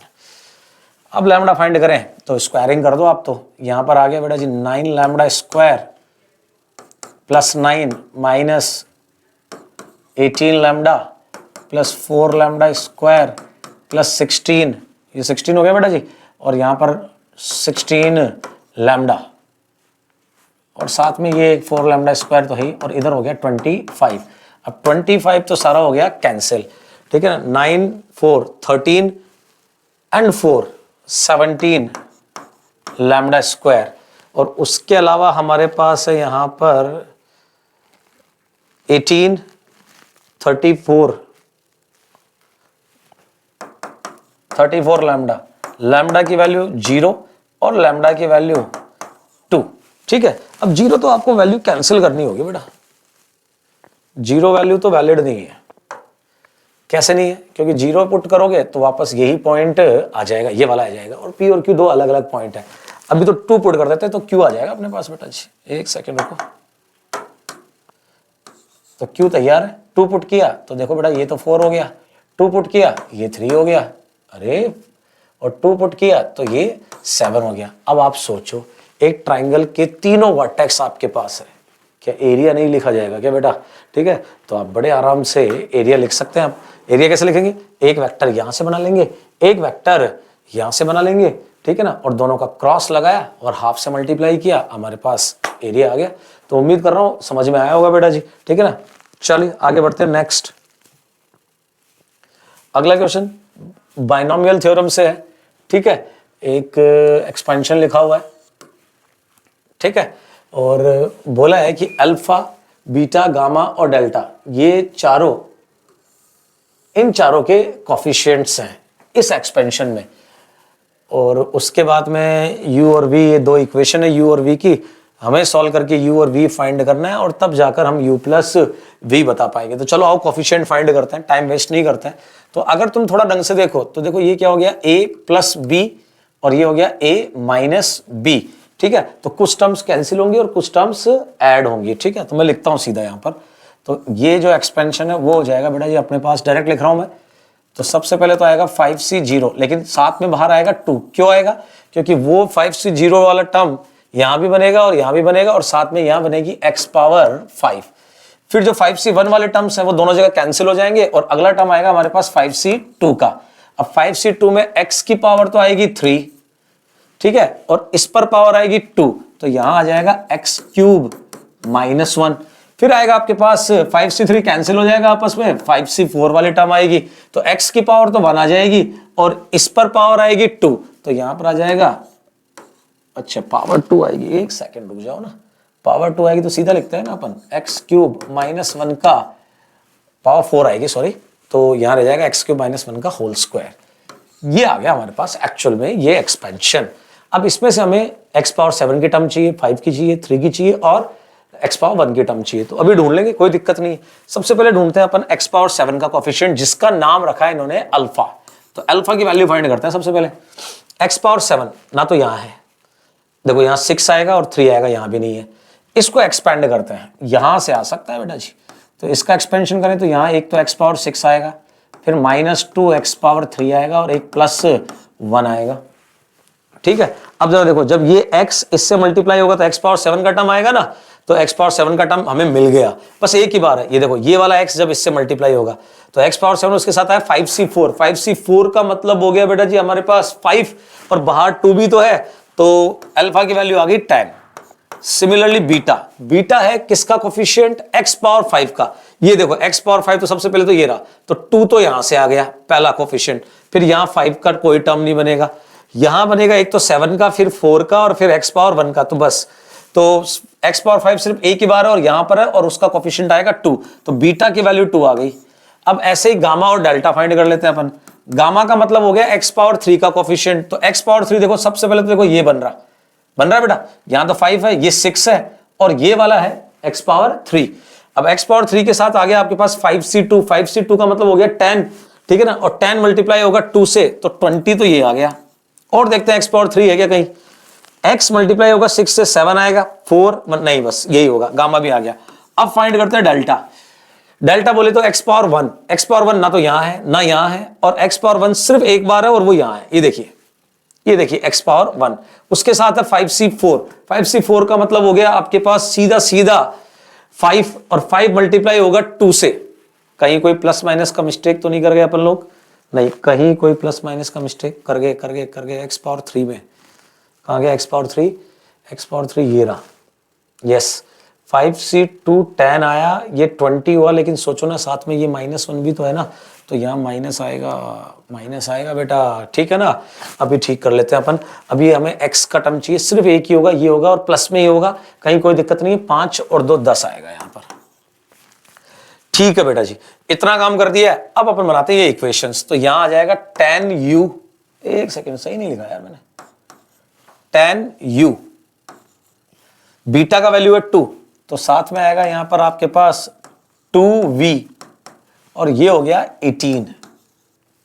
अब लैम्डा फाइंड करें तो स्क्वायरिंग कर दो आप, तो यहां पर आ गया बेटा जी 9 lambda square plus 9 minus 18 lambda plus 4 lambda square plus 16, ये 16 हो गया बेटा जी, और यहां पर 16 लैम्डा और साथ में ये 4 लैम्डा स्क्वायर तो है, और इधर हो गया 25। अब 25 तो सारा हो गया कैंसिल, ठीक है ना। 9 4 13 एंड 4 17 लैम्डा स्क्वायर, और उसके अलावा हमारे पास है यहां पर 18 34 लैम्डा, लैम्डा की वैल्यू 0 और लैम्डा की वैल्यू 2, ठीक है। अब 0 तो आपको वैल्यू कैंसिल करनी होगी बेटा, 0 वैल्यू तो वैलिड नहीं है। कैसे नहीं है? क्योंकि 0 पुट करोगे तो वापस यही पॉइंट आ जाएगा, ये वाला आ जाएगा, और P और Q दो अलग अलग पॉइंट है। अभी तो 2 पुट कर देते हैं तो Q आ जाएगा अपने पास बेटा जी। एक सेकेंड रुको, तो Q तैयार है। 2 पुट किया तो देखो बेटा ये तो 4 हो गया, 2 पुट किया ये 3 हो गया, अरे, और 2 पुट किया तो ये 7 हो गया। अब आप सोचो, एक ट्राइंगल के तीनों वर्टेक्स आपके पास है, क्या एरिया नहीं लिखा जाएगा क्या बेटा? ठीक है, तो आप बड़े आराम से एरिया लिख सकते हैं। आप एरिया कैसे लिखेंगे? एक वेक्टर यहां से बना लेंगे, एक वेक्टर यहां से बना लेंगे, ठीक है ना, और दोनों का क्रॉस लगाया और हाफ से मल्टीप्लाई किया, हमारे पास एरिया आ गया। तो उम्मीद कर रहा हूं समझ में आया होगा बेटा जी, ठीक है ना। चलिए आगे बढ़ते हैं नेक्स्ट। अगला क्वेश्चन बाइनोमियल थ्योरम से है, ठीक है। एक एक्सपेंशन लिखा हुआ है, ठीक है, और बोला है कि अल्फा, बीटा, गामा और डेल्टा, ये चारों, इन चारों के कोफिशिएंट्स हैं इस एक्सपेंशन में। और उसके बाद में u और v, ये दो इक्वेशन है u और v की, हमें सॉल्व करके u और v फाइंड करना है, और तब जाकर हम u प्लस v बता पाएंगे। तो चलो आओ कोफिशिएंट फाइंड करते हैं, टाइम वेस्ट नहीं करते हैं। तो अगर तुम थोड़ा ढंग से देखो तो देखो ये क्या हो गया, a प्लस b, और ये हो गया a माइनस b, ठीक है। तो कुछ टर्म्स कैंसिल होंगी और कुछ टर्म्स ऐड होंगी, ठीक है। तो मैं लिखता हूं सीधा यहां पर, तो ये जो एक्सपेंशन है वो हो जाएगा बेटा जी अपने पास, डायरेक्ट लिख रहा हूं मैं। तो सबसे पहले तो आएगा 5c0, लेकिन साथ में बाहर आएगा 2, क्यों आएगा? क्योंकि वो 5c0 वाला टर्म यहां भी बनेगा और यहां भी बनेगा, और साथ में यहां बनेगी x पावर 5। फिर जो 5c1 वाले टर्म्स हैं वो दोनों जगह कैंसिल हो जाएंगे, और अगला टर्म आएगा हमारे पास 5c2 का। अब 5c2 में x की पावर तो आएगी 3, ठीक है, और इस पर पावर आएगी 2, तो यहां आ जाएगा x क्यूब माइनस 1। फिर आएगा आपके पास 5c3 कैंसिल हो जाएगा आपस में, 5c4 वाली टर्म आएगी, तो x की पावर तो 1 आ जाएगी, और इस पर पावर आएगी 2, तो यहां पर आ जाएगा, अच्छा पावर 2 आएगी, एक सेकेंड रुक जाओ ना, पावर 2 आएगी तो सीधा लिखते हैं ना अपन, x क्यूब माइनस 1 का पावर 4 आएगी, सॉरी, तो यहां रह जाएगा x क्यूब माइनस 1 का होल स्क्वायर। ये आ गया हमारे पास एक्चुअल में ये एक्सपेंशन। अब इसमें से हमें x पावर 7 की टर्म चाहिए, 5 की चाहिए, 3 की चाहिए, और x पावर 1 की टर्म चाहिए। तो अभी ढूंढ लेंगे, कोई दिक्कत नहीं है। सबसे पहले ढूंढते हैं अपन x पावर 7 का कोफिशिएंट, जिसका नाम रखा है इन्होंने अल्फा। तो अल्फा की वैल्यू फाइंड करते हैं सबसे पहले। x पावर 7 ना तो यहां है, देखो यहां 6 आएगा और 3 आएगा, यहां भी नहीं है। इसको एक्सपेंड करते हैं, यहां से आ सकता है बेटा जी, तो इसका एक्सपेंशन करें तो यहां एक तो x पावर 6 आएगा, फिर -2 x पावर 3 आएगा, और एक +1 आएगा, ठीक है। अब जरा देखो, जब ये x इससे मल्टीप्लाई होगा तो x पावर 7 का टर्म आएगा ना, तो x पावर 7 का टर्म हमें मिल गया, बस एक ही बार है। ये देखो ये वाला x जब इससे मल्टीप्लाई होगा तो x पावर 7 उसके साथ आया 5c4, 5c4 का मतलब हो गया बेटा जी हमारे पास 5, और बाहर 2 भी तो है, तो अल्फा की वैल्यू आ गई 10। सिमिलरली बीटा, बीटा है किसका कोफिशिएंट? x पावर 5 का। ये देखो x पावर 5 तो सबसे पहले तो ये रहा, तो 2 तो यहां से आ गया पहला कोफिशिएंट, फिर यहां 5 का कोई टर्म नहीं बनेगा, यहां बनेगा एक तो 7 का, फिर 4 का, और फिर x पावर 1 का, तो बस, तो x पावर 5 सिर्फ एक ही बार है और यहां पर है, और उसका कोफिशिएंट आएगा 2, तो बीटा की वैल्यू 2 आ गई। अब ऐसे ही गामा और डेल्टा फाइंड कर लेते हैं अपन। गामा का मतलब हो गया x पावर 3 का कोफिशिएंट, तो x पावर 3 देखो सबसे पहले तो देखो ये बन रहा है बेटा, यहां तो 5 है, ये 6 है, और ये वाला है x पावर 3। अब x पावर 3 के साथ आ गया आपके पास 5c2, 5c2 का मतलब हो गया 10, ठीक है ना, और 10 मल्टीप्लाई होगा 2 से तो 20, तो ये आ गया। और देखते हैं x पावर 3 है क्या कहीं, x मल्टीप्लाई होगा 6 से 7 आएगा, 4 नहीं, बस यही होगा, गामा भी आ गया। अब फाइंड करते हैं डेल्टा। डेल्टा बोले तो x पावर 1, x पावर 1 ना तो यहां है ना यहां है, और x पावर 1 सिर्फ एक बार है और वो यहां है, ये देखिए ये देखिए x पावर 1, उसके साथ है 5c4। 5c4 का मतलब हो गया आपके पास सीधा सीधा 5 और 5 मल्टीप्लाई होगा 2 से। कहीं कोई प्लस माइनस का मिस्टेक तो नहीं कर गए अपन लोग? नहीं, कहीं कोई प्लस माइनस का मिस्टेक कर गए। x पावर 3 में कहाँ गया x पावर 3? x पावर 3 ये रहा, यस। 5c2 10 आया, ये 20 हुआ, लेकिन सोचो ना साथ में ये -1 भी तो है ना, तो यहाँ माइनस आएगा बेटा, ठीक है ना। अभी ठीक कर लेते हैं अपन। अभी हमें x का टर्म चाहिए, सिर्फ एक ही होगा, ये होगा और प्लस में ही होगा, कहीं कोई दिक्कत नहीं है। 5 और 2 10 आएगा यहाँ पर, ठीक है बेटा जी। इतना काम कर दिया है। अब अपन बनाते हैं ये इक्वेशंस। तो यहां आ जाएगा tan u, एक सेकेंड सही नहीं लिखा यार मैंने, tan u, बीटा का वैल्यू है 2, तो साथ में आएगा यहां पर आपके पास 2v, और ये हो गया 18,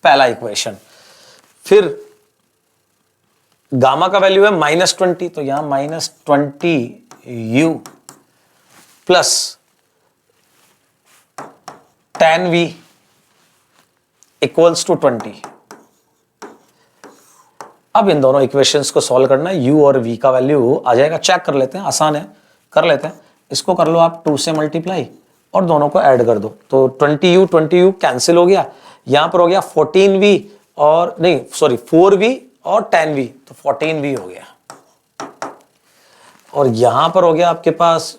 पहला इक्वेशन। फिर गामा का वैल्यू है -20, तो यहां -20u plus tan v equals to 20। अब इन दोनों इक्वेशंस को सॉल्व करना है। u और v का वैल्यू आ जाएगा, चेक कर लेते हैं, आसान है, कर लेते हैं। इसको कर लो आप 2 से मल्टीप्लाई और दोनों को ऐड कर दो, तो 20u कैंसिल हो गया। यहां पर हो गया 14v और नहीं सॉरी 4v और 10v, तो 14v हो गया। और यहां पर हो गया आपके पास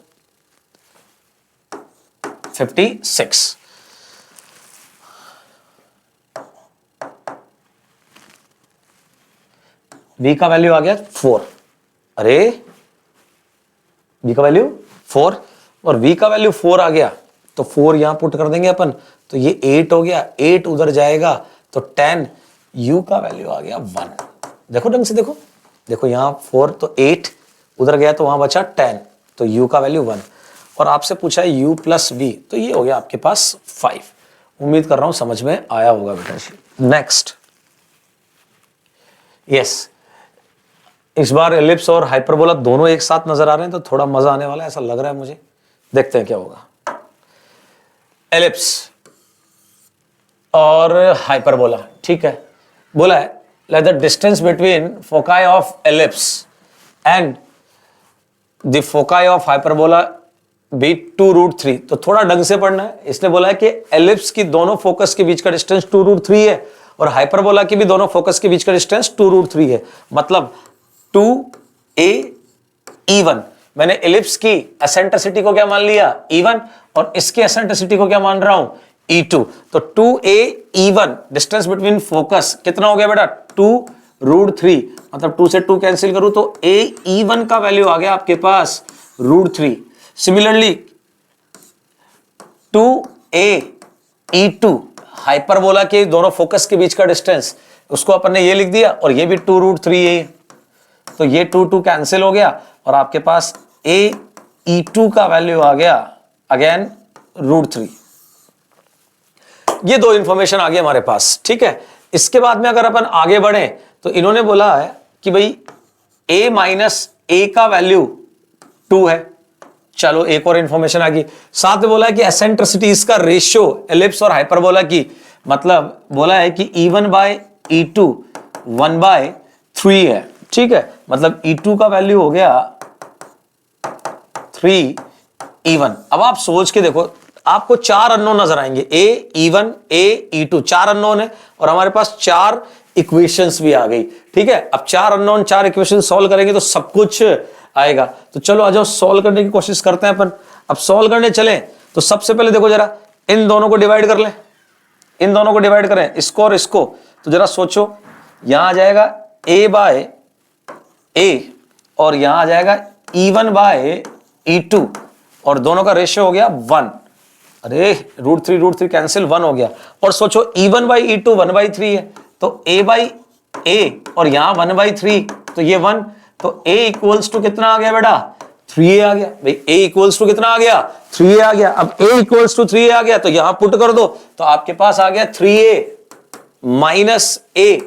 56। v का वैल्यू आ गया 4, अरे v का वैल्यू 4 और v का वैल्यू 4 आ गया, तो 4 यहां पुट कर देंगे अपन, तो ये 8 हो गया, 8 उधर जाएगा, तो 10 u का वैल्यू आ गया 1। देखो ढंग से देखो यहां 4 तो 8 उधर गया, तो वहां बचा 10, तो u का वैल्यू 1। और आपसे पूछा है u प्लस v, तो ये हो गया आपके पास 5। उम्मीद कर रहा हूं समझ में आया होगा बेटा जी। नेक्स्ट, यस, इस बार एलिप्स और हाइपरबोला दोनों एक साथ नजर आ रहे हैं, तो थोड़ा मजा आने वाला है ऐसा लग रहा है मुझे। देखते हैं क्या होगा। एलिप्स और हाइपरबोला, ठीक है। बोला है let the distance between foci of ellipse and the foci of hyperbola be 2√3। तो थोड़ा ढंग से पढ़ना है। इसने बोला है कि एलिप्स की दोनों फोकस के बीच का डिस्टेंस 2√3 है और हाइपरबोला की भी दोनों फोकस के बीच का डिस्टेंस 2√3 है, मतलब 2a E1। मैंने एलिप्स की एसेंट्रिसिटी को क्या मान लिया? E1, और इसके एसेंट्रिसिटी को क्या मान रहा हूं? E2। तो 2a E1 distance between focus कितना हो गया बेटा? 2√3, मतलब 2 से 2 कैंसिल करूं तो a E1 का वैल्यू आ गया आपके पास √3। सिमिलरली 2a E2 हाइपरबोला के दोनों फोकस के बीच का डिस्टेंस, उसको अपन ने ये लिख दिया, और ये भी 2√3 है, तो ये 2 कैंसिल हो गया, और आपके पास a E2 का वैल्यू आ गया अगेन √3। ये दो इंफॉर्मेशन आ गई हमारे पास, ठीक है। इसके बाद में अगर अपन आगे बढ़े तो इन्होंने बोला है कि भाई a माइनस a का वैल्यू 2 है। चलो एक और इंफॉर्मेशन आ गई। साथ में बोला है कि एसेंट्रिसिटीज का रेशियो एलिप्स और हाइपरबोला की, मतलब बोला है कि E1 बाय E2 1/3 है, ठीक है। मतलब E2 का वैल्यू हो गया 3 E1। अब आप सोच के देखो, आपको 4 अननोन नजर आएंगे, a E1 a E2, 4 unknown है, और हमारे पास 4 इक्वेशंस भी आ गई, ठीक है। अब 4 अननोन 4 इक्वेशन सॉल्व करेंगे तो सब कुछ आएगा। तो चलो आ जाओ सॉल्व करने की कोशिश करते हैं अपन। अब सॉल्व करने चलें तो सबसे पहले देखो जरा, इन दोनों को डिवाइड कर लें, इन दोनों को डिवाइड करें, इसको और इसको। तो जरा सोचो, यहां आ जाएगा a बाय a और यहां आ जाएगा E1 बाय E2, और दोनों का रेशियो हो गया 1। अरे √3 कैंसिल, 1 हो गया। और सोचो E1 बाई E2 1/3 है, तो a बाई a और यहां 1/3, तो ये 1, तो a इक्वल्स टू कितना आ गया बेटा? 3a आ गया। भाई a इक्वल्स टू कितना आ गया? 3a आ गया। अब a इक्वल्स टू 3a आ गया, तो यहां पुट कर दो, तो आपके पास आ गया 3a माइनस a,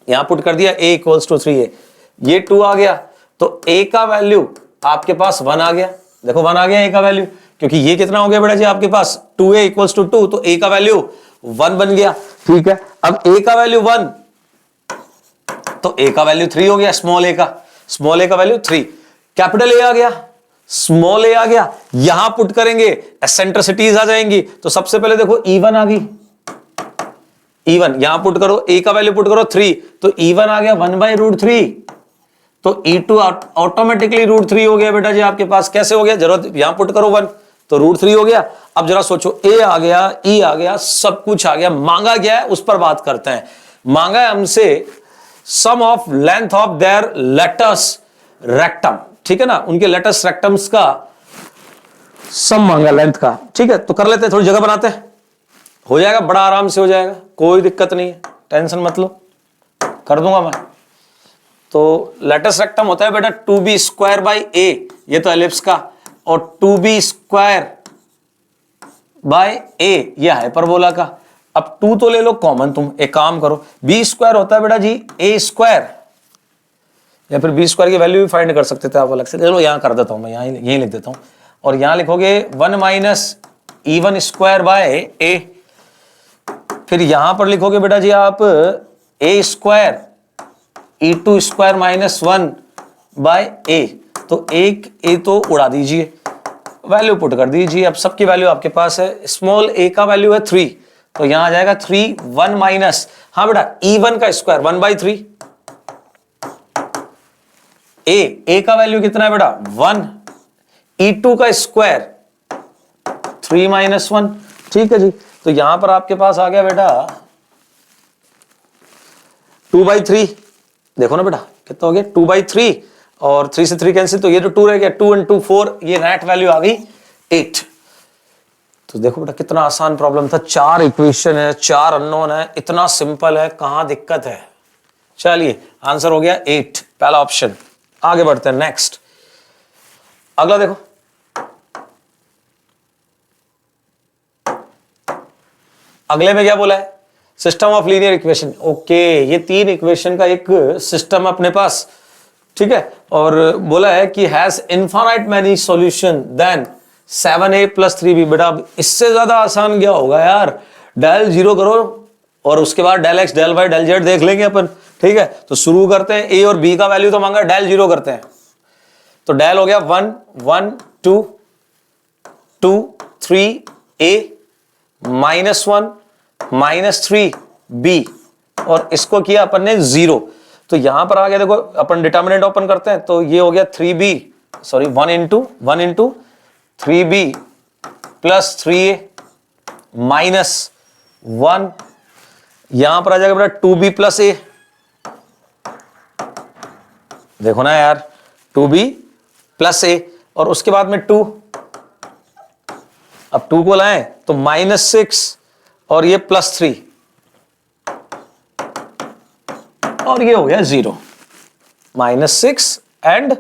यहां पुट कर दिया, a इक्वल्स टू 3a, ये 2 आ गया, तो a का वैल्यू आपके पास 1 आ गया। देखो 1 आ गया a का वैल्यू, क्योंकि ये कितना हो गया बेटा जी आपके पास 2a इक्वल्स टू 2, तो a का वैल्यू 1 बन गया, ठीक है। अब a का वैल्यू 1 तो ए का वैल्यू 3 हो गया, स्मॉल ए का वैल्यू 3, कैपिटल ए आ गया, स्मॉल ए आ गया, यहां पुट करेंगे एसेंट्रिसिटीज आ जाएंगी। तो सबसे पहले देखो E1 आ गई, E1 यहां पुट करो, ए का वैल्यू पुट करो 3, तो E1 आ गया 1/√3, तो E2 ऑटोमेटिकली √3 हो गया बेटा जी आपके पास। कैसे हो गया, जरूरत यहां पुट करो 1, तो √3 हो गया। अब जरा सोचो, ए आ गया, ई आ गया, सब कुछ आ गया, मांगा गया है, उस पर बात करते हैं। मांगा है हमसे sum of length of their latus rectum, ठीक है ना, उनके लेटस रेक्टम्स का सम मांगा लेंथ का, ठीक है। तो कर लेते हैं, थोड़ी जगह बनाते हैं, हो जाएगा, बड़ा आराम से हो जाएगा, कोई दिक्कत नहीं है, टेंशन मत लो, कर दूंगा मैं। तो लेटस रेक्टम होता है बेटा 2b² a, ये तो एलिप्स का, और 2b² a ये हाइपरबोला का। अब 2 तो ले लो कॉमन, तुम एक काम करो, b² होता है बेटा जी a², या फिर b² की वैल्यू भी फाइंड कर सकते थे आप अलग से, चलो यहां कर देता हूं मैं, यहीं लिख देता हूं, और यहां लिखोगे 1 - e1² a, फिर यहां पर लिखोगे बेटा जी आप a² e2² -1 a, तो एक a तो उड़ा दीजिए, वैल्यू पुट कर दीजिए। अब सबकी वैल्यू आपके पास है, स्मॉल a का वैल्यू है 3, तो यहां आ जाएगा 3 1 माइनस, हाँ बेटा E1 का स्क्वायर 1/3, a का वैल्यू कितना है बेटा 1, E2 का स्क्वायर 3 - 1, ठीक है जी। तो यहां पर आपके पास आ गया बेटा 2/3, देखो ना बेटा कितना हो गया 2/3, और 3 से 3 कैंसिल, तो ये जो 2 रह गया, 2 × 4, ये नेट वैल्यू आ गई 8। तो देखो बेटा कितना आसान प्रॉब्लम था, 4 इक्वेशन है, 4 अननोन है, इतना सिंपल है, कहां दिक्कत है। चलिए आंसर हो गया 8, पहला ऑप्शन। आगे बढ़ते हैं, नेक्स्ट अगला देखो, अगले में क्या बोला है, system of linear equation. Okay, ये 3 इक्वेशन का एक सिस्टम अपने पास, ठीक है, और बोला है कि has infinite many solution then 7a + 3b। बेटा इससे ज्यादा आसान क्या होगा यार, डेल 0 करो और उसके बाद del x del y del z देख लेंगे अपन, ठीक है। तो शुरू करते हैं, a और b का वैल्यू तो मांगा, डेल 0 करते हैं, तो डेल हो गया 1 1 2 2 3 a -1 -3 b, और इसको किया अपन ने 0, तो यहां पर आ गया, देखो अपन डिटर्मिनेंट ओपन करते हैं, तो ये हो गया 3b, सॉरी 1 × 3b + 3a -1, यहां पर आ जाएगा बेटा 2b + a, देखो ना यार 2b + a, और उसके बाद में 2, अब 2 को लाएं तो -6 और ये +3, और ये हो गया 0, -6 एंड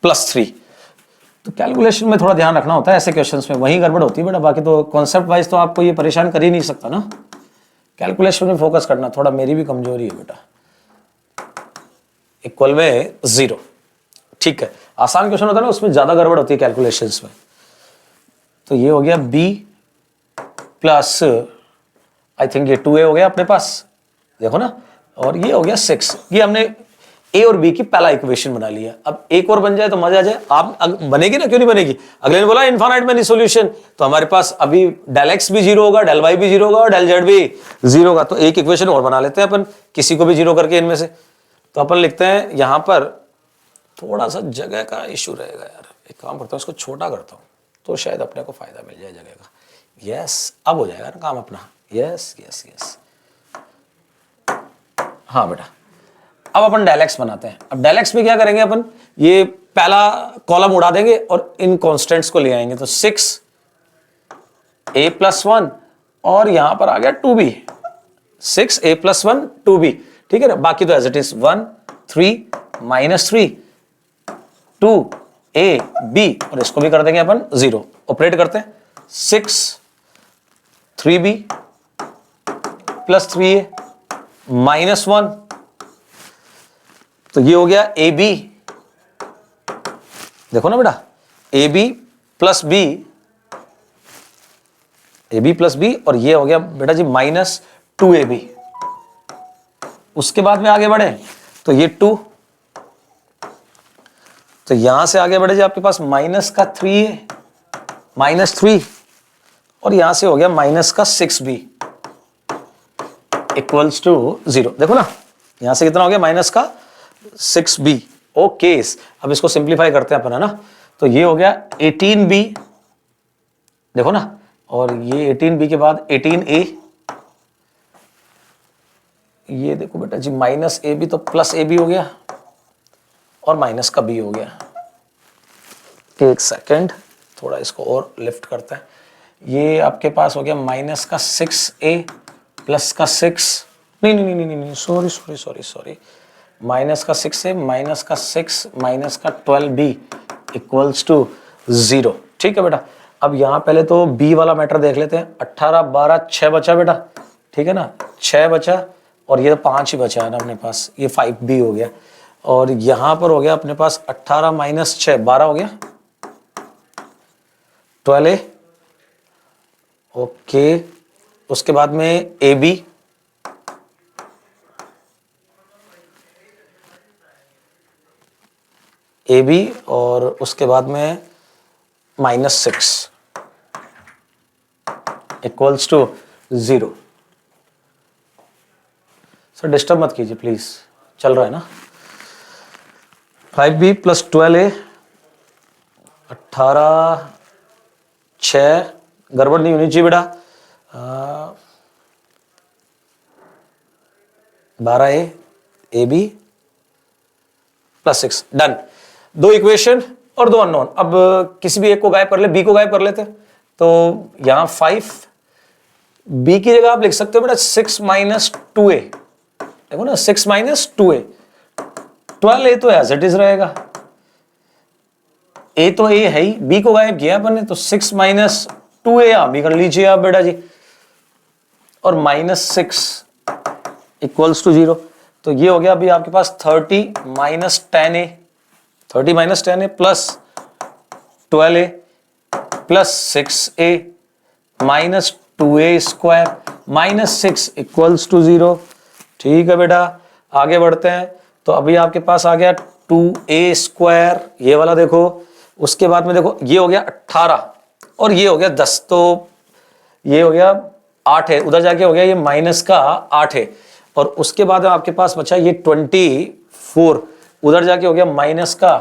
+3। तो कैलकुलेशन में थोड़ा ध्यान रखना होता है ऐसे क्वेश्चंस में, वही गड़बड़ होती है बेटा, बाकी तो कॉन्सेप्ट वाइज तो आपको ये परेशान कर ही नहीं सकता ना, कैलकुलेशन में फोकस करना थोड़ा मेरी भी कमजोरी है बेटा। इक्वल में 0, ठीक है, आसान क्वेश्चन होता है ना, उसमें ज्यादा गड़बड़ होती है कैलकुलेशंस में। तो ये हो गया b प्लस आई थिंक ये 2a हो गया अपने पास, देखो ना, और ये हो गया 6, ये हमने a और b की पहला इक्वेशन बना लिया। अब एक और बन जाए तो मजा आ जाए, आप बनेगी ना, क्यों नहीं बनेगी। अगले ने बोला इनफाइनाइट मैनी सॉल्यूशन, तो हमारे पास अभी डेल x भी 0 होगा, डेल y भी 0 होगा, और डेल z भी 0 होगा, तो एक इक्वेशन और बना लेते हैं अपन, किसी को भी 0 करके इनमें से। तो अपन लिखते हैं, यहां पर थोड़ा सा जगह का इशू रहेगा यार, एक काम करता हूं, इसको छोटा करता हूं, तो शायद अपने को फायदा मिल जाए जगह का। यस, अब हो जाएगा ना काम अपना, यस यस यस, हाँ बेटा। अब अपन डेल एक्स बनाते हैं। अब डेल एक्स में क्या करेंगे अपन, ये पहला कॉलम उड़ा देंगे और इन कांस्टेंट्स को ले आएंगे, तो 6 a + 1 और यहां पर आ गया 2b, 6 a + 1 2b, ठीक है ना। बाकी तो as it is 1 3 -3 2 a b, और इसको भी कर देंगे अपन 0, ऑपरेट करते हैं, 6 3b + 3a -1, तो ये हो गया ab, देखो ना बेटा ab + b, ab + b, और ये हो गया बेटा जी -2ab। उसके बाद में आगे बढ़े तो ये 2, तो यहां से आगे बढ़े जी आपके पास माइनस का 3 है, -3, और यहां से हो गया माइनस का 6b इक्वल्स टू 0। देखो ना, यहां से कितना हो गया, माइनस का 6b। ओके, अब इसको सिंप्लीफाई करते हैं अपन, है ना। तो ये हो गया 18b, देखो ना, और ये 18b के बाद 18a, ये देखो बेटा जी माइनस ए बी, तो प्लस ए बी हो गया, और माइनस का b हो गया। एक सेकेंड, थोड़ा इसको और लिफ्ट करते हैं। ये आपके पास हो गया माइनस का 6a प्लस का 6, नहीं नहीं नहीं नहीं नहीं, sorry sorry sorry sorry, minus का 6a माइनस का 6 माइनस का 12b इक्वल्स टू 0। ठीक है बेटा, अब यहाँ पहले तो b वाला मैटर देख लेते हैं। 18 12 6 बचा बेटा, ठीक है ना, 6 बचा, और ये तो 5 ही बचा है ना अपने पास, ये 5b हो गया। और यहाँ पर हो गया अपने पास 18 माइनस 6 12 हो गया, 12a। ओके, उसके बाद में ab, और उसके बाद में -6 इक्वल्स टू 0। सर डिस्टर्ब मत कीजिए प्लीज, चल रहा है ना। 5b प्लस 12a, 18 6, गड़बड़ नहीं होनी चाहिए बेटा, 12a ab plus 6, done. 2 equation और 2 अननोन। अब किसी भी एक को गायब कर ले, बी को गायब कर लेते हैं। तो यहां 5, बी की जगह आप लिख सकते हो बेटा 6 माइनस 2a, देखो ना 6 माइनस 2a, 12a तो एज इट इज रहेगा, ए तो ए है ही, बी को गायब किया अपन ने, तो 6 माइनस 2a आप भी कर लीजिए आप बेटा जी, और -6 इक्वल्स टू 0। तो ये हो गया अभी आपके पास 30 minus 10a, 30 minus 10a plus 12a plus 6a minus 2a square minus 6 equals to 0। ठीक है बेटा, आगे बढ़ते हैं। तो अभी आपके पास आ गया 2a स्क्वायर, ये वाला देखो। उसके बाद में देखो ये हो गया 18 और ये हो गया 10, तो ये हो गया 8 है, उधर जाके हो गया ये माइनस का 8 है, और उसके बाद आपके पास बचा ये 24, उधर जाके हो गया माइनस का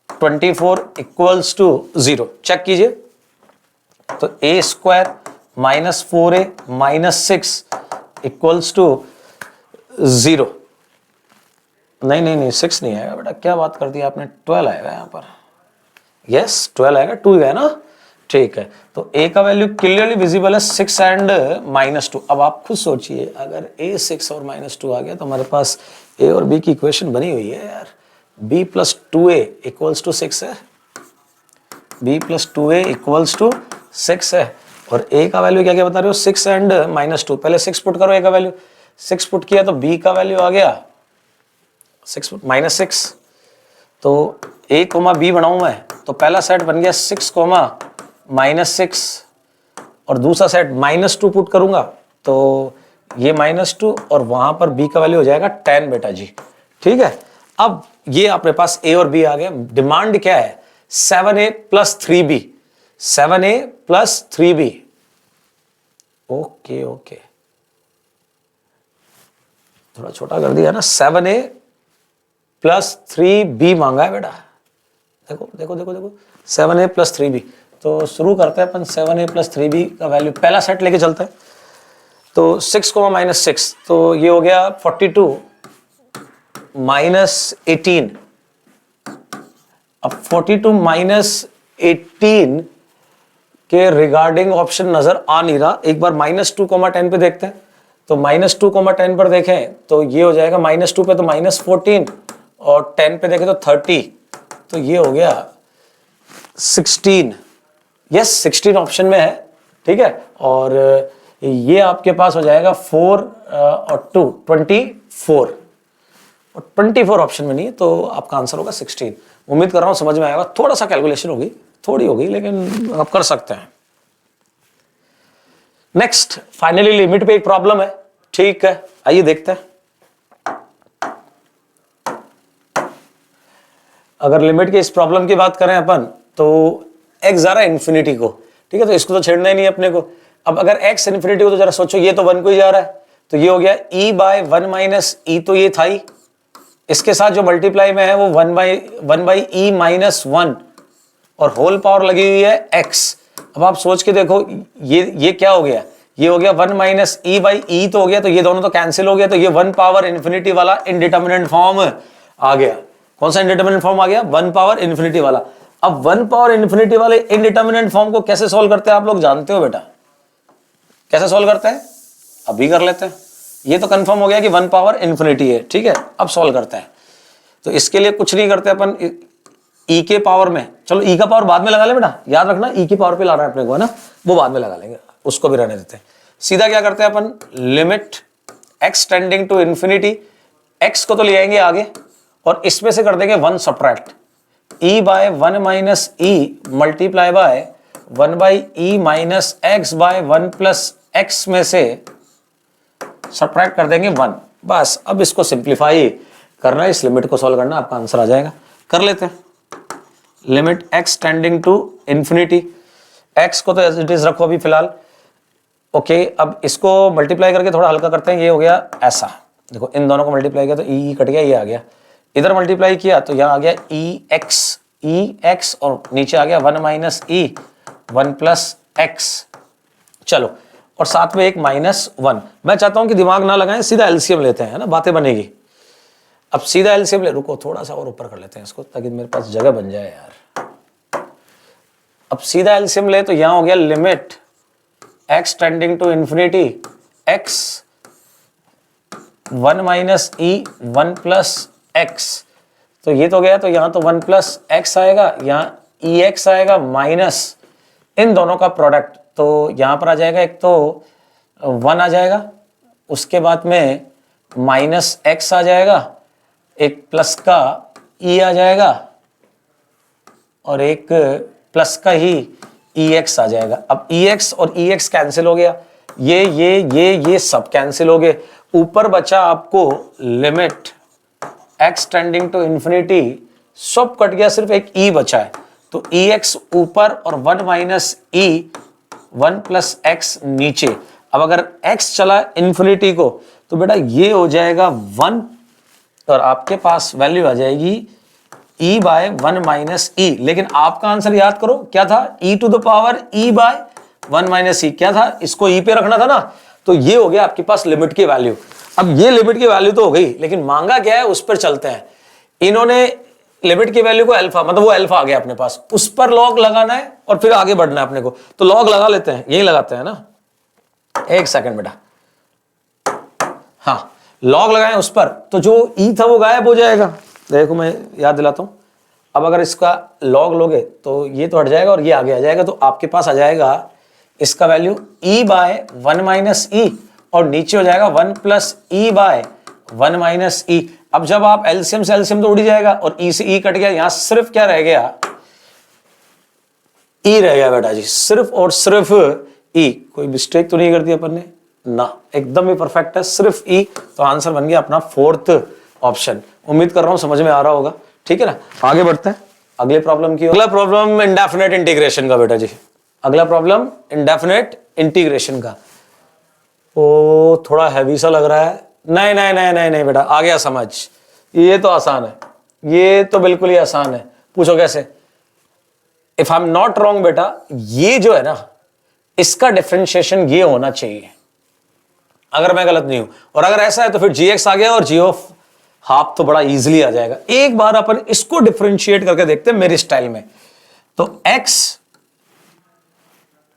24 इक्वल्स टू 0। चेक कीजिए, तो a square minus 4a minus 6 equals to 0। नहीं नहीं नहीं, 6 नहीं आएगा बेटा, क्या बात कर दी आपने, 12 आएगा यहाँ पर। यस 12 आएगा, 2 गया ना, ठीक है। तो a का वैल्यू क्लियरली विजिबल है 6 एंड -2। अब आप खुद सोचिए, अगर a 6 और -2 आ गया तो हमारे पास a और b की इक्वेशन बनी हुई है यार। b plus 2a equals to 6 है, b plus 2a equals to 6 है, और a का वैल्यू क्या क्या बता रहे हो, 6 एंड -2। पहले 6 पुट करो, a का वैल्यू 6 पुट किया तो b का वैल्यू आ गया 6 -6। तो a कोमा b बनाऊं मैं, तो पहला सेट बन गया 6 कोमा -6, और दूसरा सेट -2 पुट करूंगा तो ये -2, और वहां पर b का वैल्यू हो जाएगा 10 बेटा जी। ठीक है, अब ये अपने पास a और b आ गया। डिमांड क्या है, 7a plus 3b, 7a plus 3b। Okay okay, थोड़ा छोटा कर दिया ना, 7a प्लस 3b मांगा है बेटा। देखो देखो देखो देखो, 7a प्लस 3b। तो शुरू करते हैं अपन 7a प्लस 3b का वैल्यू, पहला सेट लेके चलते हैं। तो 6 -6, तो ये हो गया 42 -18। अब 42 -18 के रिगार्डिंग ऑप्शन नजर आ नहीं रहा, एक बार -2 10 पे देखते हैं। तो -2 10 पर देखें तो ये हो जाएगा, -2 पे तो -14, और 10 पे देखें तो 30, तो ये हो गया 16। यस 16 ऑप्शन में है, ठीक है। और ये आपके पास हो जाएगा 4 और 2 24, और 24 ऑप्शन में नहीं है, तो आपका आंसर होगा 16। उम्मीद कर रहा हूं समझ में आएगा, थोड़ा सा कैलकुलेशन होगी, थोड़ी होगी, लेकिन आप कर सकते हैं। नेक्स्ट, फाइनली लिमिट पे एक प्रॉब्लम है, ठीक है, आइए देखते हैं। अगर लिमिट की इस प्रॉब्लम की बात करें अपन तो x जा रहा है इन्फिनिटी को, ठीक है, तो इसको तो छेड़ना ही नहीं अपने को। अब अगर x इन्फिनिटी को, तो जरा सोचो ये तो 1 को ही जा रहा है, तो ये हो गया e बाय 1 माइनस ई, तो ये था ही, इसके साथ जो मल्टीप्लाई में है वो 1 बाई ई माइनस 1 और होल पावर लगी हुई है x। अब आप सोच के देखो ये क्या हो गया, ये हो गया 1 माइनस ई बाई ई तो हो गया, तो ये दोनों तो कैंसिल हो गया, तो ये 1 पावर इन्फिनिटी वाला इनडिटरमिनेट फॉर्म आ गया। कौन सा इनडिटरमिनेट फॉर्म आ गया? 1 पावर इन्फिनिटी वाला। अब 1 पावर इन्फिनिटी वाले इनडिटरमिनेट फॉर्म को कैसे सॉल्व करते हैं आप लोग जानते हो बेटा? कैसे सॉल्व करते हैं? अभी कर लेते हैं। ये तो कंफर्म हो गया कि 1 पावर इन्फिनिटी है, ठीक है। अब सॉल्व करते हैं, तो इसके लिए कुछ नहीं करते अपन, ई के पावर में, चलो ई का पावर बाद में लगा ले बेटा, याद रखना ई की पावर पे लाना है अपने को, है ना, वो बाद में लगा लेंगे, उसको भी रहने देते हैं। सीधा क्या करते हैं अपन, limit x tending to infinity, x को तो ले आएंगे आगे और इसमें से कर देंगे 1 subtract, e by 1 minus E multiply by 1 by E minus X by 1 plus X में से सब्ट्रैक्ट कर देंगे 1। बस अब इसको सिंप्लीफाई करना है, इस लिमिट को सॉल्व करना, आपका आंसर आ जाएगा। कर लेते हैं। Limit x tending to infinity, x को तो एज इट इज रखो अभी फिलहाल, ओके। अब इसको मल्टीप्लाई करके थोड़ा हल्का करते हैं, ये हो गया ऐसा, देखो इन दोनों को मल्टीप्लाई किया तो ई कट गया, ये आ गया, इधर मल्टीप्लाई किया तो यहाँ आ गया ई एक्स और नीचे आ गया 1 माइनस ई 1 प्लस एक्स। चलो, और साथ में एक -1। मैं चाहता हूं कि दिमाग ना लगाएं, सीधा एलसीएम लेते हैं, है ना, बातें बनेगी। अब सीधा एलसीएम ले, रुको थोड़ा सा और ऊपर कर लेते हैं इसको ताकि मेरे पास जगह बन जाए यार। अब सीधा एलसीएम ले तो यहां हो गया limit x tending to infinity x 1 minus E 1 plus X, तो ये तो गया, तो यहां तो 1 प्लस एक्स आएगा, यहाँ ई एक्स आएगा माइनस इन दोनों का प्रोडक्ट, तो यहां पर आ जाएगा, एक तो 1 आ जाएगा, उसके बाद में माइनस एक्स आ जाएगा, एक प्लस का ई आ जाएगा और एक प्लस का ही ई एक्स आ जाएगा। अब ई एक्स और ई एक्स कैंसिल हो गया, ये सब कैंसिल हो गए, ऊपर बचा आपको limit x tending to infinity, सब कट गया, सिर्फ एक ई बचा है, तो ई एक्स ऊपर और 1 माइनस ई 1 प्लस एक्स नीचे। अब अगर x चला इन्फिनिटी को तो बेटा ये हो जाएगा 1 और आपके पास वैल्यू आ जाएगी e बाय 1 माइनस ई। लेकिन आपका आंसर याद करो क्या था, e to the power e by 1 minus e क्या था, इसको e पे रखना था ना, तो ये हो गया आपके पास लिमिट की वैल्यू। अब ये लिमिट की वैल्यू तो हो गई, लेकिन मांगा क्या है उस पर चलते हैं। इन्होंने लिमिट की वैल्यू को अल्फा, मतलब वो अल्फा आ गया अपने पास, उस पर लॉग लगाना है और फिर आगे बढ़ना है अपने को, तो लॉग लगा लेते हैं, यही लगाते हैं ना, एक सेकंड बेटा, हाँ लॉग लगाएं उस पर, तो जो ई था वो गायब हो जाएगा। देखो मैं याद दिलाता हूं, अब अगर इसका लॉग लोगे तो ये तो हट जाएगा और ये आगे आ जाएगा, तो आपके पास आ जाएगा इसका वैल्यू e बाय 1 माइनस ई और नीचे हो जाएगा 1 प्लस ई बाय 1 माइनस ई। अब जब आप एलसीएम से एलसीएम तो उड़ ही जाएगा और ई से ई कट गया, यहां सिर्फ क्या रह गया, ई रह गया बेटा जी, सिर्फ और सिर्फ ई। कोई मिस्टेक तो नहीं कर दी अपन ने ना, एकदम ही परफेक्ट है, सिर्फ ई, तो आंसर बन गया अपना 4th ऑप्शन। उम्मीद कर रहा हूं समझ में आ रहा होगा, ठीक है ना। आगे बढ़ते हैं अगले प्रॉब्लम की। अगला प्रॉब्लम इंडेफिनेट इंटीग्रेशन का बेटा जी, अगला प्रॉब्लम इंडेफिनेट इंटीग्रेशन का। ओ थोड़ा हैवी सा लग रहा है, नहीं नहीं नहीं नहीं नहीं बेटा, आ गया समझ, ये तो आसान है, ये तो बिल्कुल ही आसान है। पूछो कैसे? If I am not wrong बेटा, ये जो है ना इसका डिफरेंशिएशन ये होना चाहिए, अगर मैं गलत नहीं हूं, और अगर ऐसा है तो फिर gx आ गया और g ऑफ हाफ तो बड़ा इजीली आ जाएगा। एक बार अपन इसको डिफरेंशिएट करके देखते हैं मेरे स्टाइल में, तो x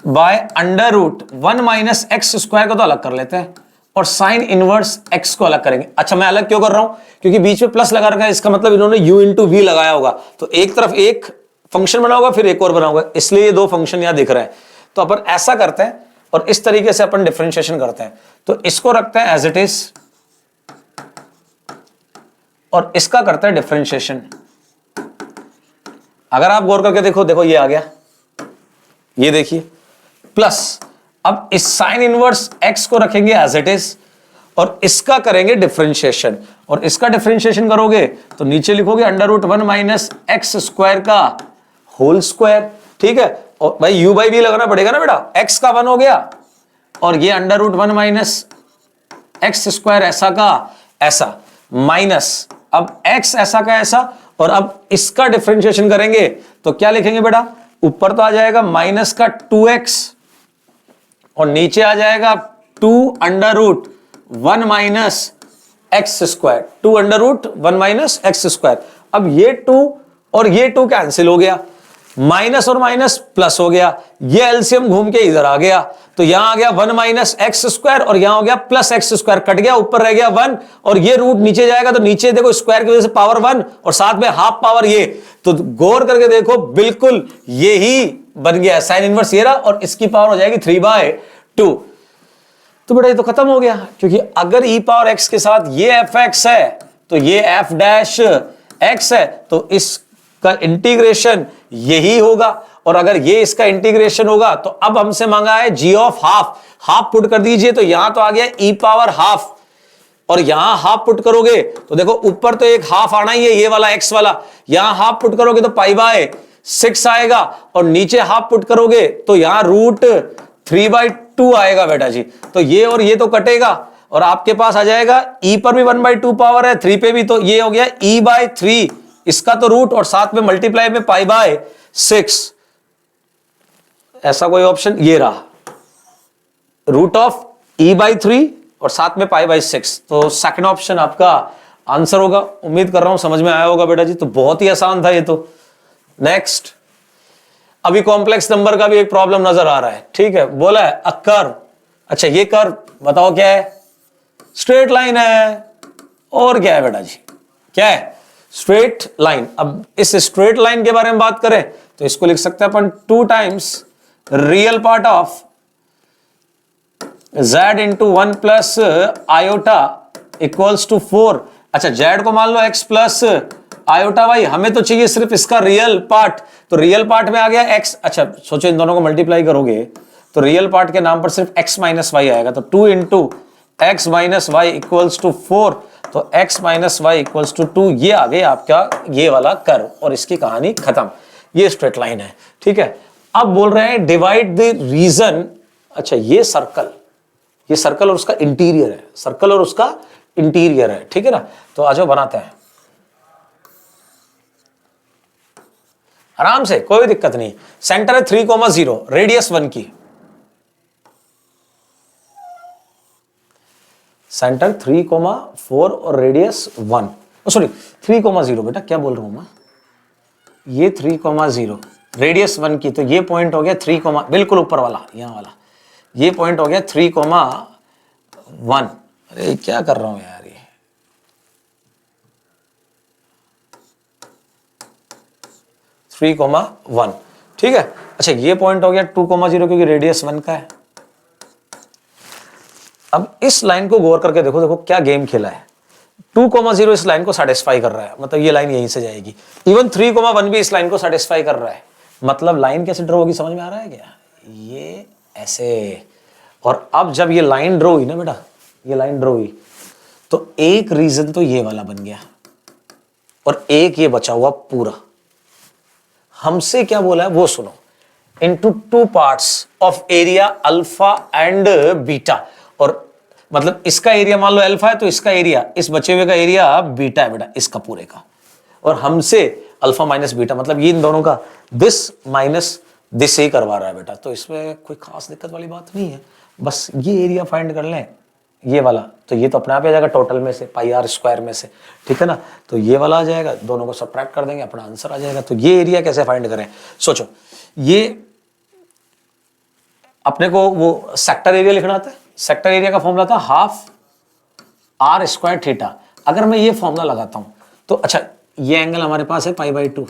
by under root 1 minus X square को तो अलग कर लेते हैं और साइन इनवर्स x को अलग करेंगे। अच्छा मैं अलग क्यों कर रहा हूं, क्योंकि बीच में प्लस लगा रखा है, इसका मतलब इन्होंने u इंटू वी लगाया होगा, तो एक तरफ एक फंक्शन बना होगा फिर एक और बना होगा, इसलिए ये दो फंक्शन यहां दिख रहे हैं। तो अपन ऐसा करते हैं और इस तरीके से अपन डिफरेंशिएशन करते हैं, तो इसको रखते हैं एज इट इज और इसका करते हैं डिफरेंशिएशन। अगर आप गौर करके देखो, देखो ये आ गया, ये देखिए प्लस, अब इस साइन इनवर्स x को रखेंगे एज इट इज और इसका करेंगे डिफरेंशिएशन, और इसका डिफरेंशिएशन करोगे तो नीचे लिखोगे under root 1 minus X square का होल स्क्वायर, ठीक है। और भाई यू बाई वी लगाना पड़ेगा ना बेटा, एक्स का 1 हो गया और ये under root 1 minus X square ऐसा का ऐसा माइनस अब एक्स ऐसा का ऐसा, और अब इसका डिफरेंशिएशन करेंगे तो क्या लिखेंगे बेटा, ऊपर तो आ जाएगा माइनस का 2x और नीचे आ जाएगा 2 under root 1 minus X square, 2 under root 1 minus X square. अब ये 2 और ये 2 कैंसिल हो गया, माइनस और माइनस प्लस हो गया, ये एलसीएम घूम के इधर आ गया, तो यहां आ गया 1 माइनस एक्स स्क्वायर और यहां हो गया प्लस एक्स स्क्वायर, कट गया, ऊपर रह गया 1 और ये रूट नीचे जाएगा तो नीचे देखो स्क्वायर की वजह से पावर 1 और साथ में हाफ पावर ये, तो गौर करके देखो बिल्कुल यही बन गया साइन इनवर्स ये रहा, और इसकी पावर हो जाएगी 3/2। तो बेटा ये तो खत्म हो गया, क्योंकि अगर e पावर x के साथ ये एफ एक्स है तो ये एफ डैश एक्स है, तो इसका इंटीग्रेशन यही होगा, और अगर ये इसका इंटीग्रेशन होगा तो अब हमसे मांगा है g of half, half put कर दीजिए तो यहां तो आ गया e पावर हाफ, और यहां हाफ पुट करोगे तो देखो ऊपर तो एक हाफ आना ही है, ये वाला x वाला, यहां हाफ पुट करोगे तो π/6 आएगा, और नीचे हाफ पुट करोगे तो यहां रूट 3/2 आएगा बेटा जी। तो ये और ये तो कटेगा और आपके पास आ जाएगा e पर भी 1/2 पावर है, 3 पे भी, तो ये हो गया e/3, इसका तो रूट और साथ में मल्टीप्लाई में π/6, ऐसा कोई ऑप्शन ये रहा, रूट ऑफ e/3 और साथ में π/6, तो सेकंड ऑप्शन आपका आंसर होगा। उम्मीद कर रहा हूं समझ में आया होगा बेटा जी, तो बहुत ही आसान था ये तो। नेक्स्ट, अभी कॉम्प्लेक्स नंबर का भी एक प्रॉब्लम नजर आ रहा है, ठीक है, बोला है अ कर्व, अच्छा ये कर्व बताओ क्या है, स्ट्रेट लाइन है, और क्या है बेटा जी, क्या है, स्ट्रेट लाइन। अब इस स्ट्रेट लाइन के बारे में बात करें तो इसको लिख सकते हैं अपन 2 times real part of z into 1 plus iota equals to 4। अच्छा z को मान लो x प्लस आयोटा y, हमें तो चाहिए सिर्फ इसका रियल पार्ट, तो रियल पार्ट में आ गया x, अच्छा सोचो इन दोनों को मल्टीप्लाई करोगे तो रियल पार्ट के नाम पर सिर्फ x माइनस वाई आएगा, तो 2 into X minus Y equals to 4, तो x minus Y equals to 2, ये आ गया आपका ये वाला कर्व, और इसकी कहानी खत्म, ये स्ट्रेट लाइन है, ठीक है। अब बोल रहे हैं डिवाइड द रीजन, अच्छा ये सर्कल और उसका इंटीरियर है, सर्कल और उसका इंटीरियर है, ठीक है ना, तो आ जाओ बनाते हैं आराम से, कोई दिक्कत नहीं। सेंटर है 3,0, रेडियस 1 की, सेंटर 3,4 और रेडियस 1, सॉरी 3,0 बेटा, क्या बोल रहा हूं मैं, ये 3,0 रेडियस 1 की, तो ये पॉइंट हो गया 3, बिल्कुल ऊपर वाला यहां वाला, ये पॉइंट हो गया 3,1। अरे क्या कर रहा हूं यार, ये 3,1, ठीक है। अच्छा ये पॉइंट हो गया 2,0 क्योंकि रेडियस 1 का है। अब इस लाइन को गौर करके देखो, देखो क्या गेम खेला है, 2,0 इस लाइन को सेटिस्फाई कर रहा है, मतलब ये लाइन यहीं से जाएगी, इवन 3,1 भी इस लाइन को सेटिस्फाई कर रहा है, मतलब लाइन कैसे ड्रॉ होगी समझ में आ रहा है क्या, ये ऐसे, और अब जब ये लाइन ड्रॉ हुई ना बेटा, ये लाइन ड्रॉ हुई तो एक रीजन तो ये वाला बन गया और एक ये बचा हुआ पूरा। हमसे क्या बोला है वो सुनो, into 2 parts of area alpha and beta, और मतलब इसका एरिया मान लो अल्फा है तो इसका एरिया, इस बचे हुए का एरिया बीटा है बेटा, इसका पूरे का, और हमसे अल्फा माइनस बीटा, मतलब ये इन दोनों का दिस माइनस दिस ही करवा रहा है बेटा, तो इसमें कोई खास दिक्कत वाली बात नहीं है, बस ये एरिया फाइंड कर लें, ये वाला, तो ये तो अपने आप आ जाएगा टोटल में से, πr² में से, ठीक है ना, तो ये वाला आ जाएगा, दोनों को सब्ट्रैक्ट कर देंगे, अपना आंसर आ जाएगा। तो ये एरिया कैसे फाइंड करें, सोचो, ये अपने को वो सेक्टर एरिया लिखना था, सेक्टर एरिया का फॉर्मूला था हाफ r² थीटा। अगर मैं ये फॉर्मूला लगाता हूं तो अच्छा ये एंगल हमारे पास है π/2,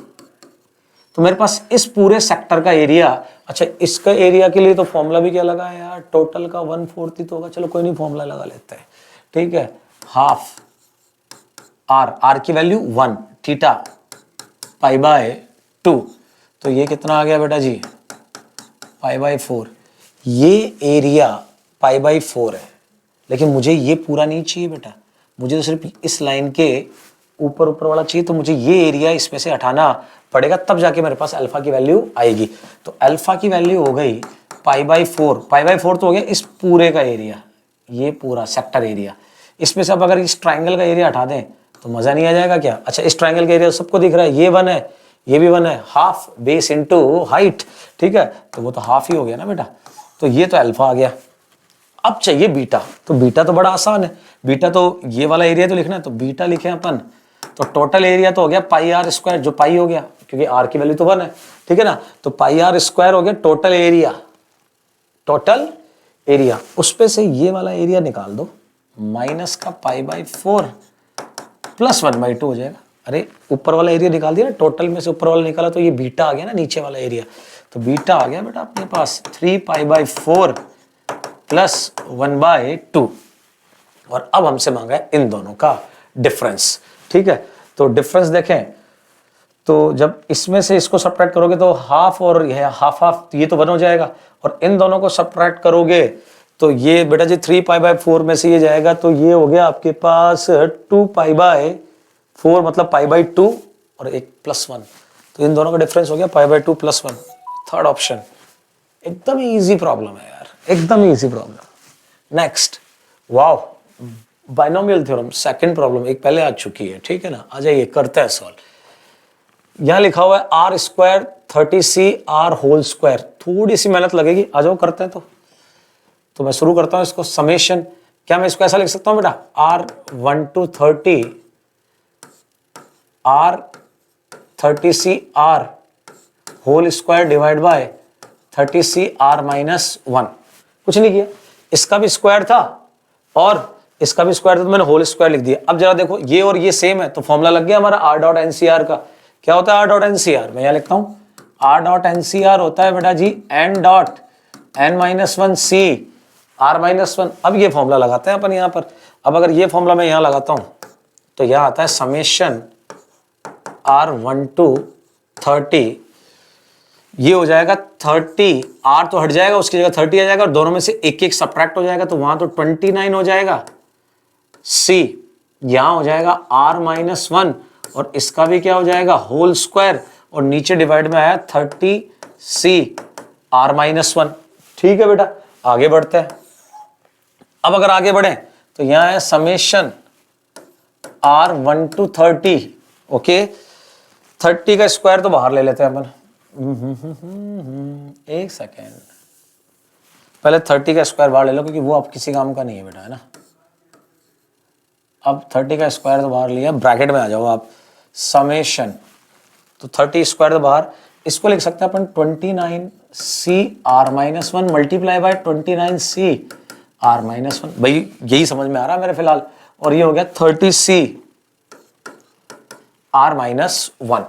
तो मेरे पास इस पूरे सेक्टर का एरिया, अच्छा इसका एरिया के लिए तो फॉर्मूला भी क्या लगा है यार, टोटल का 1/4 ही तो होगा, चलो कोई नहीं फॉर्मूला लगा लेते हैं, ठीक है, हाफ r की वैल्यू 1, थीटा π/2, तो ये कितना आ गया बेटा जी π/4, ये एरिया π/4 है, लेकिन मुझे ये पूरा नहीं चाहिए बेटा, मुझे तो सिर्फ इस लाइन के ऊपर ऊपर वाला चाहिए। तो मुझे ये एरिया इसमें से हटाना पड़ेगा, तब जाके मेरे पास अल्फा की वैल्यू आएगी। तो अल्फा की वैल्यू हो गई π/4। π/4 तो हो गया इस पूरे का एरिया, ये पूरा सेक्टर एरिया। इसमें से अब अगर इस ट्राइंगल का एरिया हटा दें तो मजा नहीं आ जाएगा क्या? अच्छा, इस ट्राइंगल का एरिया सबको दिख रहा है, ये 1 है, ये भी 1 है, हाफ बेस इनटू हाइट, ठीक है, तो वो तो हाफ ही हो गया ना बेटा। तो ये तो अल्फा आ गया। अब चाहिए बीटा, तो बीटा तो बड़ा आसान है, बीटा तो ये वाला एरिया तो लिखना है, तो बीटा लिखे अपन। तो टोटल एरिया तो हो गया πr², जो पाई हो गया क्योंकि r की वैल्यू तो 1 है, ठीक है ना। तो πr² हो गया टोटल एरिया, टोटल एरिया। उस पे से ये वाला एरिया निकाल दो, माइनस का π/4 प्लस 1/2 हो जाएगा। अरे ऊपर वाला एरिया निकाल दिया ना, टोटल में से ऊपर वाला निकाला, तो ये बीटा आ गया ना नीचे वाला एरिया। तो बीटा आ गया बेटा अपने पास 3π/4 प्लस 1/2। और अब हमसे मांगा है इन दोनों का डिफरेंस, ठीक है। तो डिफरेंस देखें तो जब इसमें से इसको सब्ट्रैक्ट करोगे तो हाफ और ये हाफ हाफ, ये तो 1 हो जाएगा, और इन दोनों को सब्ट्रैक्ट करोगे तो ये बेटा जी 3π/4 में से ये जाएगा, तो ये हो गया आपके पास 2π/4 मतलब π/2 और एक +1। तो इन दोनों का डिफरेंस हो गया π/2 + 1। Third option. एकदम इजी प्रॉब्लम है यार, एकदम easy problem. Next, wow, binomial theorem, second problem, एक पहले आ चुकी है, ठीक है ना। आ जाइए करते हैं सॉल्व। यहां लिखा हुआ है r² 30c r²। थोड़ी सी मेहनत लगेगी, आ जाओ करते हैं। तो मैं शुरू करता हूं इसको, समेशन। क्या मैं इसको ऐसा लिख सकता हूं बेटा, r1 to 30 r30c r² divide by 30c r-1। कुछ नहीं किया, इसका भी स्क्वायर था और इसका भी स्क्वायर था, तो मैंने होल स्क्वायर लिख दिया। अब जरा देखो, ये और ये सेम है, तो फॉर्मूला लग गया हमारा r.ncr का। क्या होता है r.ncr? मैं यहां लिखता हूं, r.ncr होता है बेटा जी n.n-1c r-1। अब ये फॉर्मूला लगाते हैं अपन यहां पर। अब अगर ये फॉर्मूला मैं यहां लगाता हूं तो यहां आता है समेशन r1 to 30, ये हो जाएगा 30, r तो हट जाएगा, उसकी जगह 30 आ जाएगा, और दोनों में से एक एक सब्ट्रैक्ट हो जाएगा, तो वहां तो 29 हो जाएगा c, यहां हो जाएगा r-1, और इसका भी क्या हो जाएगा, होल स्क्वायर, और नीचे डिवाइड में आया 30c r-1। ठीक है बेटा, आगे बढ़ते हैं। अब अगर आगे बढ़े तो यहां है समेशन r1 to 30। ओके, 30 का स्क्वायर तो बाहर ले लेते हैं अपन। एक सेकेंड, पहले 30 का स्क्वायर बाहर ले लो, क्योंकि वो अब किसी काम का नहीं है बेटा, है ना। अब 30 का स्क्वायर तो बाहर लिया, ब्रैकेट में आ जाओ आप, समेशन, तो 30 स्क्वायर तो बाहर, इसको लिख सकते हैं अपन 29c r-1 multiply by 29c r-1। भाई यही समझ में आ रहा है मेरे फिलहाल। और ये हो गया 30c r-1।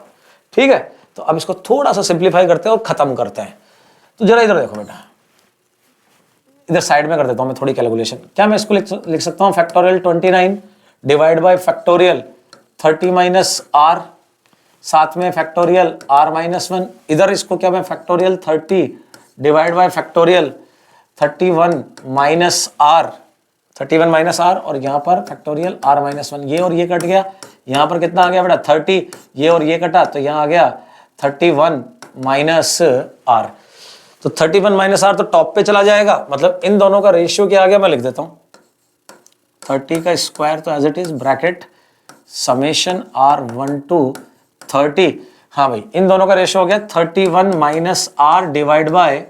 ठीक है, तो अब इसको थोड़ा सा सिंप्लीफाई करते हैं और खत्म करते हैं। तो जरा इधर देखो बेटा, इधर साइड में कर देता हूं मैं थोड़ी कैलकुलेशन। क्या मैं इसको लिख सकता हूं factorial 29 divide by factorial 30 minus r, साथ में फैक्टोरियल r-1। इधर इसको क्या मैं factorial 30 divide by factorial 31 minus r, 31 minus r, और यहाँ पर फैक्टोरियल r-1। ये और ये कट गया, यहाँ पर कितना आ गया बेटा 30, ये और ये कटा, तो यहाँ आ गया 31 माइनस r। तो 31 माइनस r तो टॉप पे चला जाएगा, मतलब इन दोनों का रेशियो क्या आ गया, मैं लिख देता हूँ 30 का स्क्वायर तो as it is bracket summation r1 to 30। हाँ भाई, इन दोनों का रेशियो हो गया 31 माइनस r डिवाइड बाय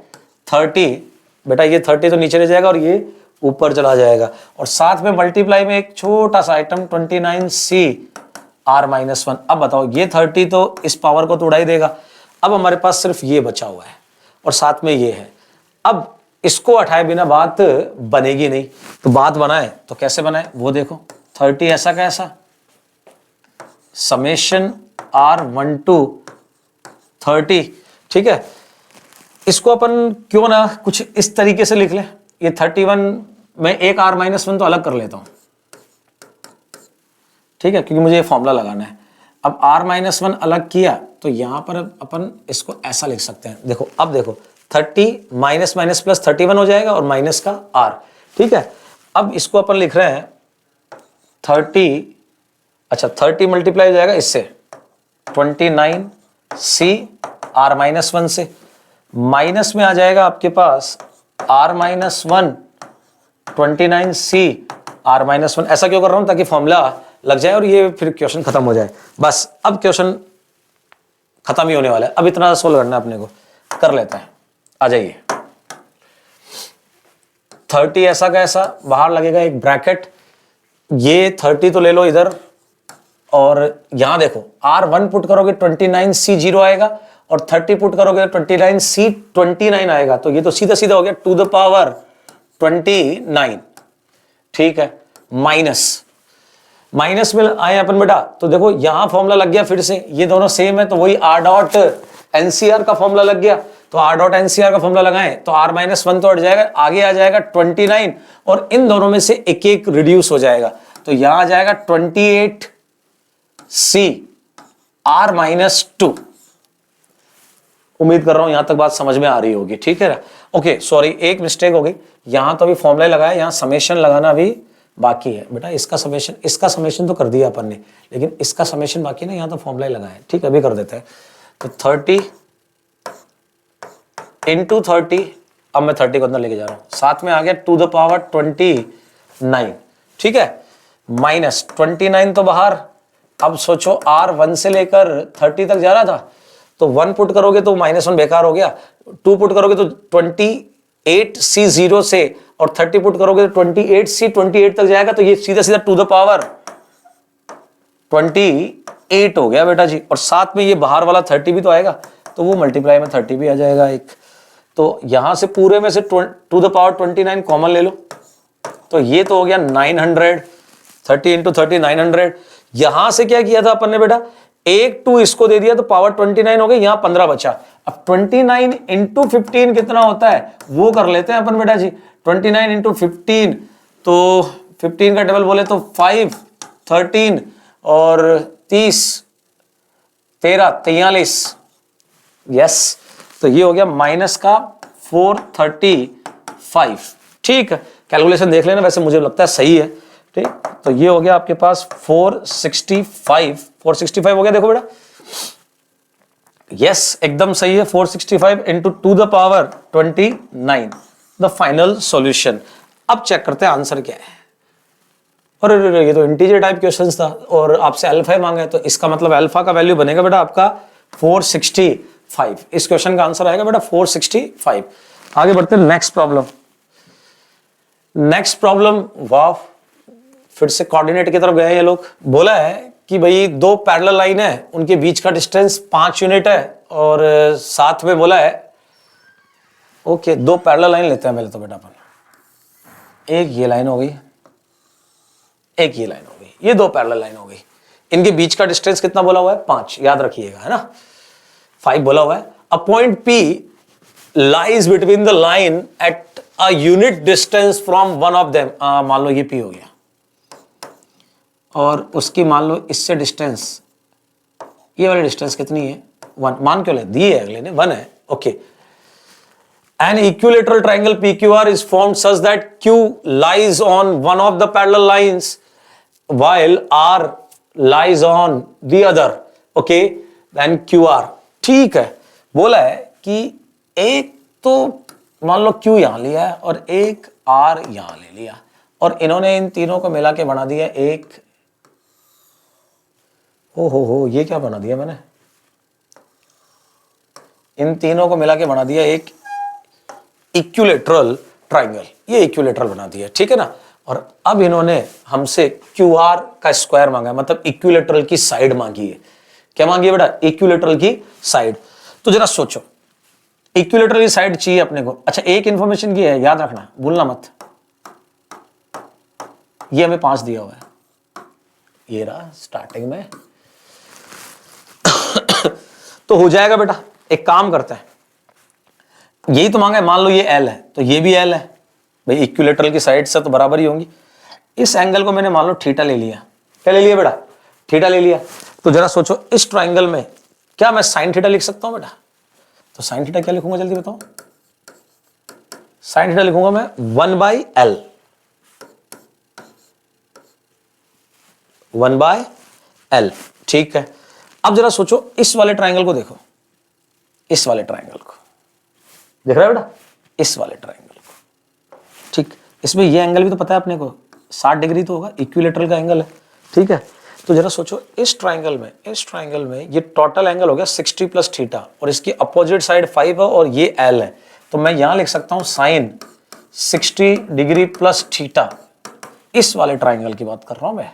30। बेटा ये 30 तो नीचे रह जाएगा और ये ऊपर चला जाएगा, और साथ में मल्टीप्लाई में एक छोटा सा आइटम 29c r-1। अब बताओ, ये 30 तो इस पावर को तो उड़ा ही देगा। अब हमारे पास सिर्फ ये बचा हुआ है और साथ में ये है। अब इसको हटाए बिना बात बनेगी नहीं, तो बात बनाए तो कैसे बनाए वो देखो। 30 ऐसा कैसा, समेशन r1 to 30। ठीक है, इसको अपन क्यों ना कुछ इस तरीके से लिख लें। ये 31 में एक r-1 तो अलग कर लेता हूं, ठीक है, क्योंकि मुझे ये फॉर्मूला लगाना है। अब r-1 अलग किया तो यहां पर अपन इसको ऐसा लिख सकते हैं। देखो, अब देखो 30 माइनस माइनस प्लस 31 हो जाएगा और माइनस का r। ठीक है, अब इसको अपन लिख रहे हैं 30, अच्छा 30 मल्टीप्लाई हो जाएगा इससे 29C R-1 से, माइनस में आ जाएगा आपके पास R-1 29C R-1। ऐसा क्यों कर रहा हूं? ताकि फॉर्मूला लग जाए और ये फिर क्वेश्चन खत्म हो जाए। बस अब क्वेश्चन खत्म ही होने वाला है, अब इतना सोल्व करना है अपने को, कर लेते हैं। आ जाइए, 30 ऐसा का ऐसा बाहर लगेगा एक ब्रैकेट, ये 30 तो ले लो इधर, और यहां देखो R1 पुट करोगे 29C 0 आएगा, और 30 पुट करोगे 29C 29 आएगा। तो ये तो सीधा सीधा हो गया टू द पावर 29। ठीक है, माइनस में आए अपन बेटा, तो देखो यहां फॉर्मूला लग गया फिर से, ये दोनों सेम है तो वही R डॉट एनसीआर का फॉर्मूला लग गया। तो R डॉट एनसीआर का फॉर्मूला लगाएं तो R-1 तो हट जाएगा, आगे आ जाएगा 29, और इन दोनों में से एक एक रिड्यूस हो जाएगा। तो यहां आ जाएगा 28C R-2। उम्मीद कर रहा हूं यहां तक बात समझ में आ रही होगी। ठीक है ना? ओके, सॉरी एक मिस्टेक हो गई, यहां तो अभी फॉर्मूला लगाया, यहां समेशन लगाना भी बाकी है बेटा। इसका समेशन तो कर दिया अपन ने, लेकिन इसका समेशन बाकी ना, यहां तो फॉर्मूला लगाया। ठीक है, अभी कर देते हैं। तो 30 इंटू 30, अब मैं 30 को अंदर लेके जा रहा हूं, साथ में आ गया टू द पावर 29। ठीक है, माइनस 29 तो बाहर। अब सोचो R1 से लेकर 30 तक जा रहा था, तो 1 पुट करोगे तो -1 बेकार हो गया, 2 पुट करोगे तो 28C 0 से, और 30 पुट करोगे तो 28C 28 तक जाएगा। तो ये सीधा सीधा टू द पावर 28 हो गया बेटा जी। और साथ में ये बाहर वाला 30 भी तो आएगा, तो वो मल्टीप्लाई में 30 भी आ जाएगा एक। तो यहां से पूरे में से टू द पावर 29 कॉमन ले लो, तो ये तो हो गया 900। 30 इंटू 30 900। यहां से क्या किया था अपन ने बेटा, एक 2 इसको दे दिया तो पावर 29 हो गई, यहां 15 बचा। अब 29 इंटू 15 कितना होता है वो कर लेते हैं अपन बेटा जी। 29 इंटू 15, तो 15 का टेबल बोले तो 5, 13 और 30, 13, 43। यस, तो ये हो गया माइनस का 435। ठीक है, कैलकुलेशन देख लेना, वैसे मुझे लगता है सही है। ठीक, तो ये हो गया आपके पास 465 हो गया। देखो बेटा, यस एकदम सही है। 465 into two the power 29, the final solution. अब चेक करते हैं आंसर क्या है। और ये तो इंटीजर टाइप क्वेश्चंस था और आपसे अल्फा मांगा है, तो इसका मतलब अल्फा का वैल्यू बनेगा बेटा आपका 465। इस क्वेश्चन का आंसर आएगा बेटा 465। आगे बढ़ते हैं नेक्स्ट प्रॉब्लम। नेक्स्ट प्रॉब्लम, वाह, फिर से कोऑर्डिनेट की तरफ गए ये लोग। बोला है कि भाई दो पैरेलल लाइन है, उनके बीच का डिस्टेंस 5 यूनिट है, और साथ में बोला है, ओके दो पैरेलल लाइन लेते हैं पहले तो बेटा अपन। एक ये लाइन हो गई, एक ये लाइन हो गई, ये दो पैरेलल लाइन हो गई। इनके बीच का डिस्टेंस कितना बोला हुआ है? 5, याद रखिएगा, है ना, 5 बोला हुआ है। A point P lies between the line at a unit distance from one of them। मान लो ये P हो गया, और उसकी मान लो इससे डिस्टेंस, ये वाली डिस्टेंस कितनी है? 1। मान क्यों ले दिए है अगले ने? 1 है। Okay, an equilateral triangle PQR is formed such that Q lies on one of the parallel lines while R lies on the other। okay, then QR। ठीक है, बोला है कि एक तो मान लो Q यहां लिया है और एक R यहां ले लिया, और इन्होंने इन तीनों को मिला के बना दिया एक, हो ये क्या बना दिया मैंने? इन तीनों को मिला के बना दिया एक इक्विलेटरल ट्राइंगल। ये इक्विलेटरल बना दिया, ठीक है ना। और अब इन्होंने हमसे QR का स्क्वायर मांगा है, मतलब इक्विलेटरल की साइड मांगी है। क्या मांगी है बेटा? इक्विलेटरल की साइड। तो जरा सोचो, इक्विलेटरल की साइड चाहिए अपने को। अच्छा, एक इंफॉर्मेशन की है, याद रखना, भूलना मत। ये हमें 5 दिया हुआ है, ये रहा स्टार्टिंग में। तो हो जाएगा बेटा, एक काम करते हैं, यही तो मांगा है। मान लो ये L है, तो ये भी L है भाई, इक्विलेटरल की साइड से तो बराबर ही होंगी। इस एंगल को मैंने मान लो थीटा ले लिया। क्या ले लिया बेटा? थीटा ले लिया। तो जरा सोचो, इस ट्राइंगल में क्या मैं साइन थीटा लिख सकता हूं बेटा? तो साइन थीटा क्या लिखूंगा, जल्दी बताओ। साइन थीटा लिखूंगा मैं 1/L। 1/L। ठीक है, अब जरा सोचो इस वाले ट्राइंगल को देखो, इस वाले ट्राइंगल को देख रहा है बेटा, इस वाले ट्राइंगल को। ठीक, इसमें ये एंगल भी तो पता है अपने को 60 डिग्री तो होगा, इक्विलेटरल का एंगल है। ठीक है, तो जरा सोचो इस ट्राइंगल में ये टोटल एंगल हो गया 60 प्लस थीटा और इसकी अपोजिट साइड 5 है और ये L है, तो मैं यहां लिख सकता हूं साइन 60 डिग्री प्लस थीटा। इस वाले ट्राइंगल की बात कर रहा हूं मैं।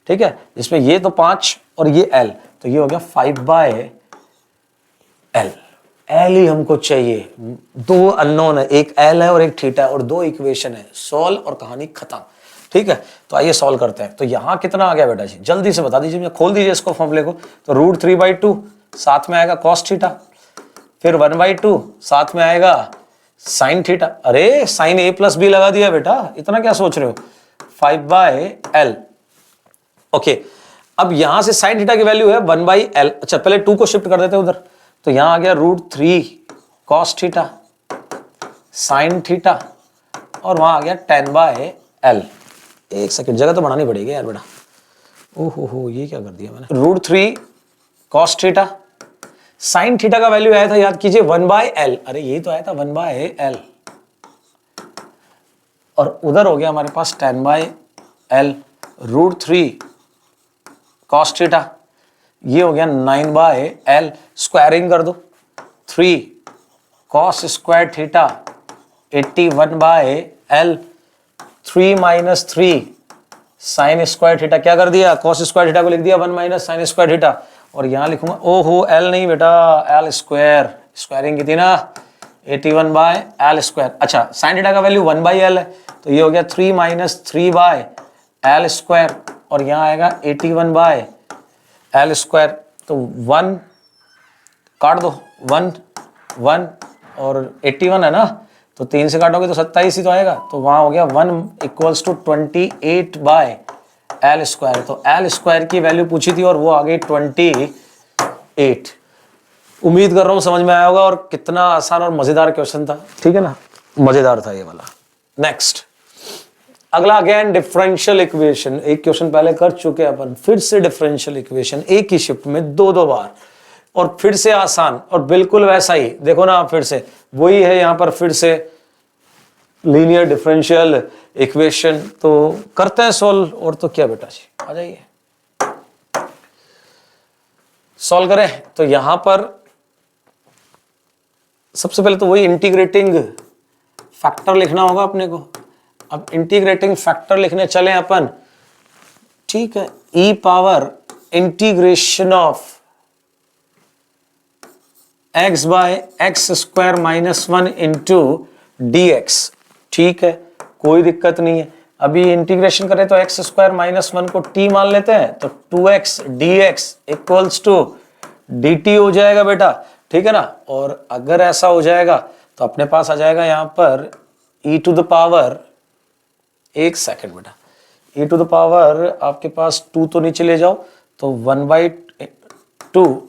ठीक है, जिसमें ये तो 5 और ये L, तो ये हो गया 5/L। L ही हमको चाहिए, दो अननोन है, एक L है और एक थीटा है और दो इक्वेशन है, सॉल्व और कहानी खत्म। ठीक है, तो आइए सॉल्व करते हैं। तो यहां कितना आ गया बेटा जी, जल्दी से बता दीजिए, खोल दीजिए इसको फॉर्मूले को। तो √3/2 साथ में आएगा cos थीटा, फिर 1/2 साथ में आएगा sin थीटा। अरे sin a प्लस बी लगा दिया बेटा, इतना क्या सोच रहे हो, 5/L। ओके, अब यहां से sin थीटा की वैल्यू है 1/L। अच्छा पहले 2 को शिफ्ट कर देते हैं उधर, तो यहां आ गया √3 cos थीटा sin थीटा और वहां आ गया 10/L। एक सेकंड, जगह तो बढ़ानी पड़ेगी यार बेटा। ओहो ये क्या कर दिया मैंने, √3 cos थीटा sin थीटा का वैल्यू आया था, याद कीजिए 1/L। अरे ये तो आया था 1/L और उधर हो गया हमारे पास 10/L। √3 cos थीटा ये हो गया 9/L, स्क्वायरिंग कर दो, 3 cos square theta 81/L, 3 - 3 sin square theta, क्या कर दिया, cos स्क्वायर थीटा को लिख दिया 1 - sin स्क्वायर थीटा और यहां लिखूंगा, ओहो L नहीं बेटा, L स्क्वायर, स्क्वायरिंग की थी ना, 81/L स्क्वायर। अच्छा sin थीटा का वैल्यू 1/L है, तो ये हो गया 3 - 3/L स्क्वायर और यहां आएगा 81/L स्क्वायर। तो 1 काट दो, 1 1 और 81 है ना, तो 3 से काटोगे तो 27 ही तो आएगा, तो वहां हो गया 1 = 28/L स्क्वायर। तो L स्क्वायर की वैल्यू पूछी थी और वो आ गई 28। उम्मीद कर रहा हूं समझ में आया होगा, और कितना आसान और मजेदार क्वेश्चन था। ठीक है ना, मजेदार था ये वाला। नेक्स्ट, अगला अगेन डिफरेंशियल इक्वेशन। एक क्वेश्चन पहले कर चुके हैं अपन, फिर से डिफरेंशियल इक्वेशन, एक ही शिफ्ट में 2 बार, और फिर से आसान और बिल्कुल वैसा ही। देखो ना आप, फिर से वही है यहां पर, फिर से लीनियर डिफरेंशियल इक्वेशन। तो करते हैं सॉल्व, और तो क्या बेटा जी, आ जाइए सॉल्व करें। तो यहां पर सबसे पहले तो वही इंटीग्रेटिंग फैक्टर लिखना होगा अपने को। अब इंटीग्रेटिंग फैक्टर लिखने चले अपन, ठीक है, e power integration of x/x² - 1 into dx। ठीक है, कोई दिक्कत नहीं है। अभी इंटीग्रेशन करें तो x² - 1 को t मान लेते हैं, तो 2x dx = dt हो जाएगा बेटा। ठीक है ना, और अगर ऐसा हो जाएगा तो अपने पास आ जाएगा यहां पर e⁻, एक सेकंड बेटा, e⁻, आपके पास 2 तो नीचे ले जाओ, तो 1/2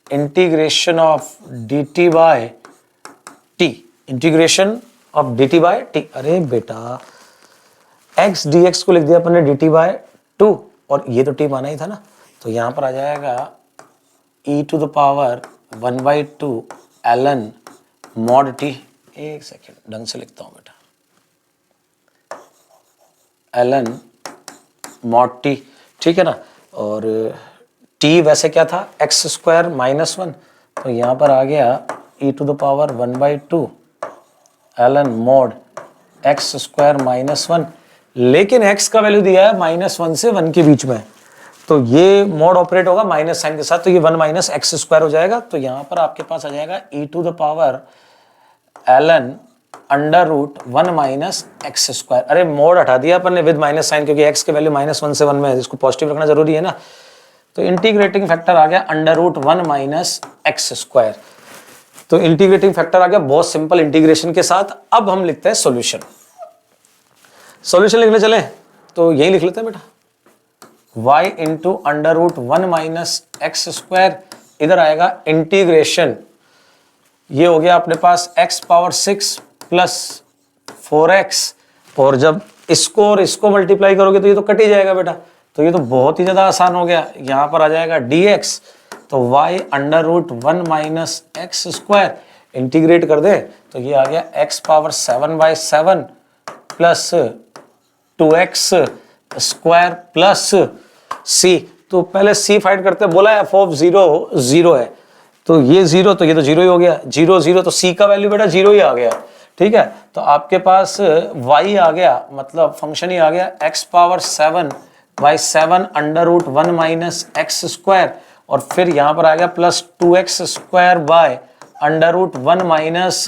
integration of dt/t, integration of dt/t। अरे बेटा x dx को लिख दिया अपन ने dt/2 और ये तो t माना ही था ना, तो यहां पर आ जाएगा e⁻, 1/2 ln mod t। एक सेकेंड ढंग से लिखता हूं बेटा, ln mod t। ठीक है ना, और t वैसे क्या था, x² - 1, तो यहां पर आ गया e⁻, 1/2 ln mod x² - 1, लेकिन x का वैल्यू दिया है -1 से 1 के बीच में, तो ये मोड ऑपरेट होगा माइनस साइन के साथ, तो ये 1 - x² हो जाएगा। तो यहां पर आपके पास आ जाएगा e⁻, ln √1 - x²। अरे मोड हटा दिया अपन ने विद माइनस साइन, क्योंकि x के वैल्यू -1 से 1 में है, इसको पॉजिटिव रखना जरूरी है ना। तो इंटीग्रेटिंग फैक्टर आ गया √1 - x²। तो इंटीग्रेटिंग फैक्टर आ गया बहुत सिंपल इंटीग्रेशन के साथ। अब हम लिखते हैं सॉल्यूशन। सॉल्यूशन लिखने चले तो यही लिख लेते हैं बेटा, y × √1 - x², इधर आएगा इंटीग्रेशन, ये हो गया अपने पास x⁻6 + 4x, और जब इसको और इसको मल्टीप्लाई करोगे तो ये तो कट ही जाएगा बेटा, तो ये तो बहुत ही ज्यादा आसान हो गया। यहां पर आ जाएगा dx, तो y under root 1 minus X square, integrate कर दे तो ये आ गया x power 7/7 plus 2x square plus c। तो पहले c फाइंड करते हैं, बोला है f ऑफ 0 0 है, तो ये 0, तो ये तो 0 ही हो गया, 0 0, तो c का वैल्यू बेटा 0 ही आ गया। ठीक है, तो आपके पास y आ गया, मतलब फंक्शन ही आ गया x power 7/7 under root 1 minus X square, और फिर यहां पर आ गया plus 2x square by under root 1 minus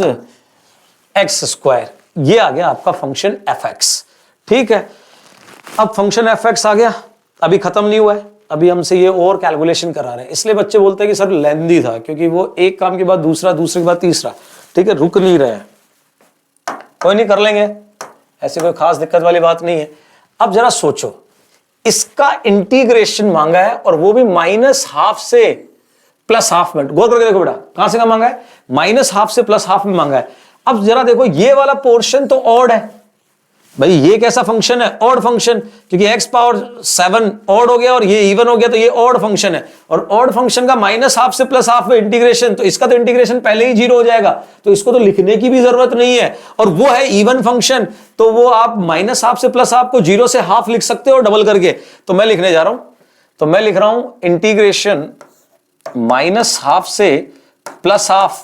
X square. ये आ गया आपका फंक्शन fx। ठीक है, अब फंक्शन fx आ गया, अभी खत्म नहीं हुआ है, अभी हमसे ये और कैलकुलेशन करा रहे हैं, इसलिए बच्चे बोलते हैं कि सर लेंदी था, क्योंकि वो एक काम के बाद दूसरा, दूसरे के बाद तीसरा, ठीक है, रुक नहीं रहे हैं। कोई नहीं, कर लेंगे, ऐसी कोई खास दिक्कत वाली बात नहीं है। अब जरा सोचो, इसका इंटीग्रेशन मांगा है और वो भी -½ से +½ में। गौर करके देखो बेटा, कहां से का मांगा है, -½ से +½ में मांगा है। अब जरा देखो, ये वाला पोर्शन तो ऑड है भाई, ये कैसा फंक्शन है, ऑड फंक्शन, क्योंकि x पावर 7 ऑड हो गया और ये इवन हो गया, तो ये ऑड फंक्शन है, और ऑड फंक्शन का -½ से +½ में इंटीग्रेशन, तो इसका तो इंटीग्रेशन पहले ही 0 हो जाएगा, तो इसको तो लिखने की भी जरूरत नहीं है। और वो है इवन फंक्शन, तो वो आप -½ से +½ को 0 से ½ लिख सकते हो डबल करके। तो मैं लिखने जा रहा हूं, तो मैं लिख रहा हूं इंटीग्रेशन -½ से +½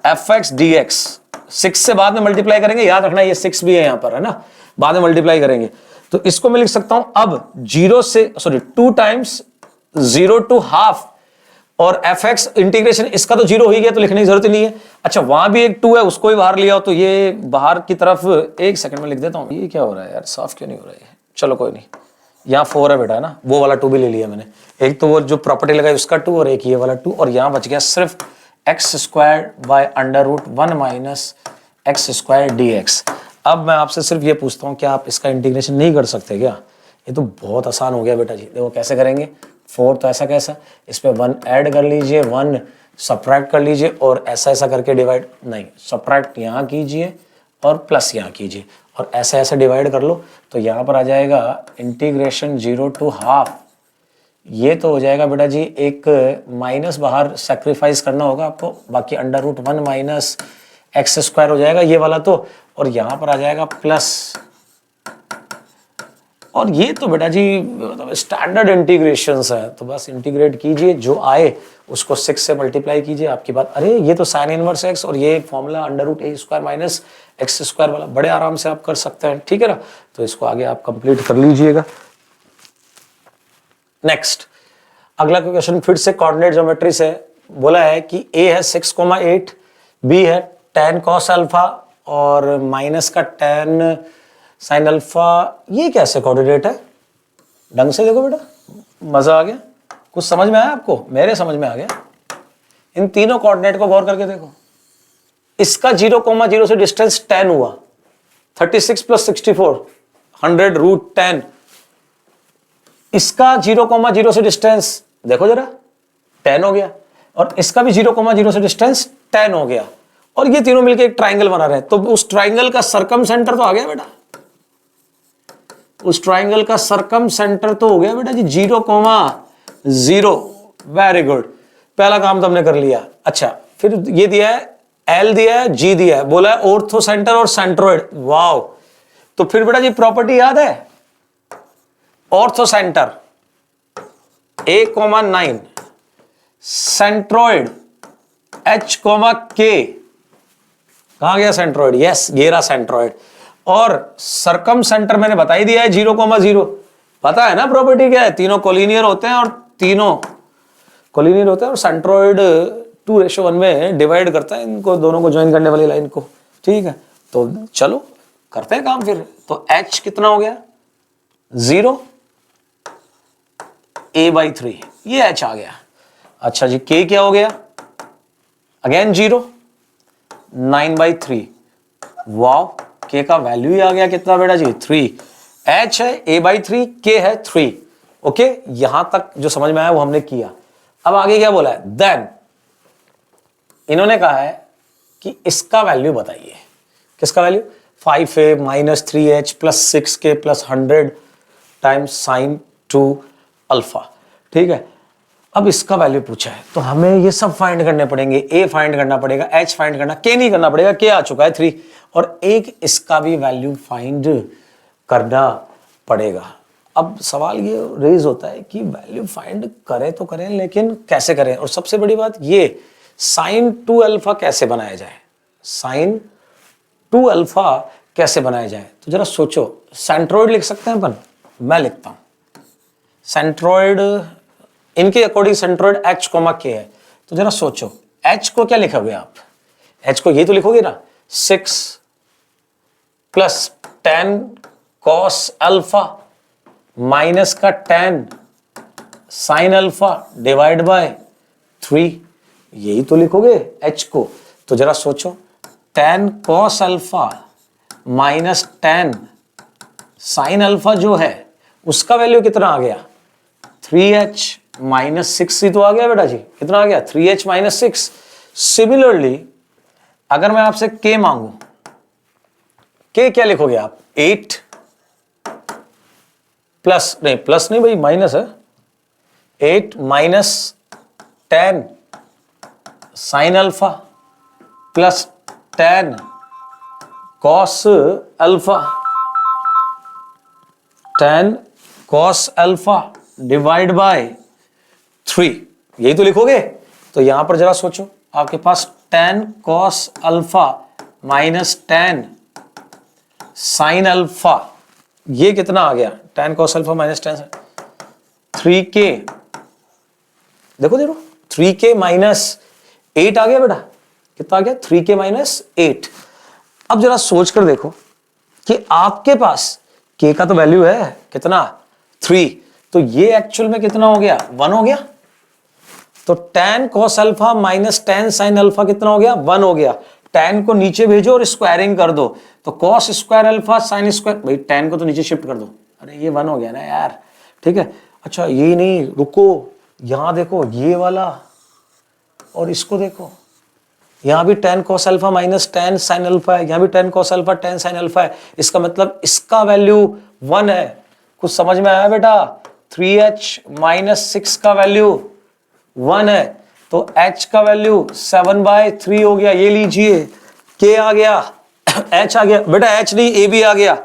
fx dx। 6 से बाद में मल्टीप्लाई करेंगे, याद रखना ये 6 भी है यहां पर, है ना, बाद में मल्टीप्लाई करेंगे। तो इसको मैं लिख सकता हूं अब 2 टाइम्स 0 to ½ और fx इंटीग्रेशन, इसका तो 0 हो ही गया, तो लिखने की जरूरत ही नहीं है। अच्छा, वहां भी एक 2 है, उसको भी बाहर लिया हो, तो ये बाहर की तरफ 1 सेकंड में लिख देता हूं। ये क्या हो रहा है यार, साफ क्यों नहीं हो रहा है, चलो कोई नहीं, यहाँ 4 है बेटा, है ना, वो वाला 2 भी ले लिया मैंने, एक तो वो जो प्रॉपर्टी लगाई उसका 2 और एक ये वाला 2, और यहां बच गया सिर्फ X square by under root 1 minus X square dx। अब मैं आपसे सिर्फ ये पूछता हूँ, क्या आप इसका इंटीग्रेशन नहीं कर सकते क्या? ये तो बहुत आसान हो गया बेटा जी। देखो कैसे करेंगे, 4 तो ऐसा कैसा, इस पे 1 ऐड कर लीजिए, 1 सब्ट्रैक्ट कर लीजिए, और ऐसा ऐसा करके डिवाइड, नहीं सब्ट्रैक्ट यहाँ कीजिए और प्लस यहाँ कीजिए, और ऐसा ऐसा डिवाइड कर लो, तो यहाँ पर आ जाएगा इंटीग्रेशन 0 to ½ ये तो हो जाएगा बेटा जी, एक माइनस बाहर सेक्रीफाइस करना होगा आपको, बाकी under root 1 minus X square हो जाएगा ये वाला तो, और यहां पर आ जाएगा प्लस, और ये तो बेटा जी स्टैंडर्ड इंटीग्रेशंस है, तो बस इंटीग्रेट कीजिए, जो आए उसको 6 से मल्टीप्लाई कीजिए, आपकी बात। अरे ये तो साइन इनवर्स एक्स और ये formula under root a square minus X square वाला बड़े आराम से आप कर सकते हैं, ठीक है ना। तो इसको आगे आप कंप्लीट कर लीजिएगा। नेक्स्ट अगला क्वेश्चन फिर से कोऑर्डिनेट ज्योमेट्री से, बोला है कि a है 6,8, b है tan cos अल्फा और माइनस का tan sin अल्फा। ये कैसे कोऑर्डिनेट है, ढंग से देखो बेटा, मजा आ गया, कुछ समझ में आया आपको? मेरे समझ में आ गया। इन तीनों कोऑर्डिनेट को गौर करके देखो, इसका 0,0 से डिस्टेंस 10 हुआ, 36 + 64 100 रूट 10। इसका 0,0 से डिस्टेंस देखो जरा 10 हो गया, और इसका भी 0,0 से डिस्टेंस 10 हो गया, और ये तीनों मिलकर एक ट्राइंगल बना रहे हैं। तो उस ट्राइंगल का सरकम सेंटर तो आ गया बेटा, उस ट्राइंगल का सरकम सेंटर तो हो गया बेटा जी 0,0। वेरी गुड, पहला काम तो हमने कर लिया। अच्छा, फिर ये दिया है L दिया है, G दिया है, बोला है ऑर्थो सेंटर और सेंट्रोइड। वाओ, तो फिर बेटा जी प्रॉपर्टी याद है, ortho centre A,9, centroid H,K। कहां गया सेंट्रोइड? यस, ये रहा सेंट्रोइड। और सरकम सेंटर मैंने बता ही दिया है 0,0, पता है ना प्रॉपर्टी क्या है, तीनों कोलिनियर होते हैं, और तीनों कोलिनियर होते हैं, और सेंट्रोइड 2:1 में डिवाइड करता है इनको दोनों को ज्वाइन करने वाली लाइन को, ठीक है। तो चलो करते हैं काम फिर। तो H कितना हो गया 0, A/3, ये H आ गया। अच्छा जी, K क्या हो गया, अगेन 0, 9/3। वाओ, K का वैल्यू ही आ गया कितना बेटा जी 3। H है A/3, K है 3। ओके, यहां तक जो समझ में आया वो हमने किया। अब आगे क्या बोला है, देन इन्होंने कहा है कि इसका वैल्यू बताइए। किसका value? 5a - 3h + 6k + 100 times sin two alpha, ठीक है। अब इसका वैल्यू पूछा है तो हमें ये सब फाइंड करने पड़ेंगे, ए फाइंड करना पड़ेगा, एच फाइंड करना, के नहीं करना पड़ेगा, के आ चुका है 3, और एक इसका भी वैल्यू फाइंड करना पड़ेगा। अब सवाल ये रेज होता है कि वैल्यू फाइंड करें तो करें, लेकिन कैसे करें, और सबसे बड़ी बात ये साइन 2 अल्फा कैसे बनाया जाए, साइन 2 अल्फा कैसे बनाया जाए। तो जरा सोचो, सेंट्रोइड लिख सकते हैं अपन, मैं लिखता हूं सेंट्रोइड, इनके अकॉर्डिंग सेंट्रोइड h, k है। तो जरा सोचो h को क्या लिखोगे आप, h को ये तो लिखोगे ना 6 प्लस 10 cos अल्फा माइनस का 10 साइन अल्फा डिवाइड बाय 3, यही तो लिखोगे h को। तो जरा सोचो 10 cos alpha minus 10 sine alpha जो है उसका वैल्यू कितना आ गया, 3h माइनस 6 ही तो आ गया बेटा जी, कितना आ गया 3h माइनस 6। सिमिलरली अगर मैं आपसे k मांगू, k क्या लिखोगे आप, 8 प्लस नहीं भाई माइनस है, 8 minus 10 sine alpha plus 10 cos alpha, 10 cos alpha divide by 3, यही तो लिखोगे। तो यहां पर जरा सोचो, आपके पास 10 cos alpha minus 10 sine alpha, ये कितना आ गया, 10 कॉस अल्फा माइनस 10 3k, देखो 3k माइनस 8 आ गया बेटा, कितना आ गया 3k माइनस 8। अब जरा सोच कर देखो कि आपके पास k का तो वैल्यू है कितना 3, तो ये एक्चुअल में कितना हो गया 1 हो गया। तो 10 cos alpha minus 10 sine alpha कितना हो गया 1 हो गया। 10 को नीचे भेजो और स्क्वायरिंग कर दो, तो cos square alpha sine square, भाई 10 को तो नीचे शिफ्ट कर दो, अरे ये 1 हो गया ना यार, ठीक है। अच्छा ये नहीं, रुको यहां देखो ये वाला, और इसको देखो यहां भी 10 cos alpha minus 10 sine alpha है, यहां भी 10 cos अल्फा 10 साइन अल्फा है, इसका मतलब इसका वैल्यू 1 है। कुछ समझ में आया बेटा, 3h माइनस 6 का वैल्यू 1 है, तो h का वैल्यू 7/3 हो गया। ये लीजिए k आ गया, h आ गया बेटा, h नहीं a भी आ गया,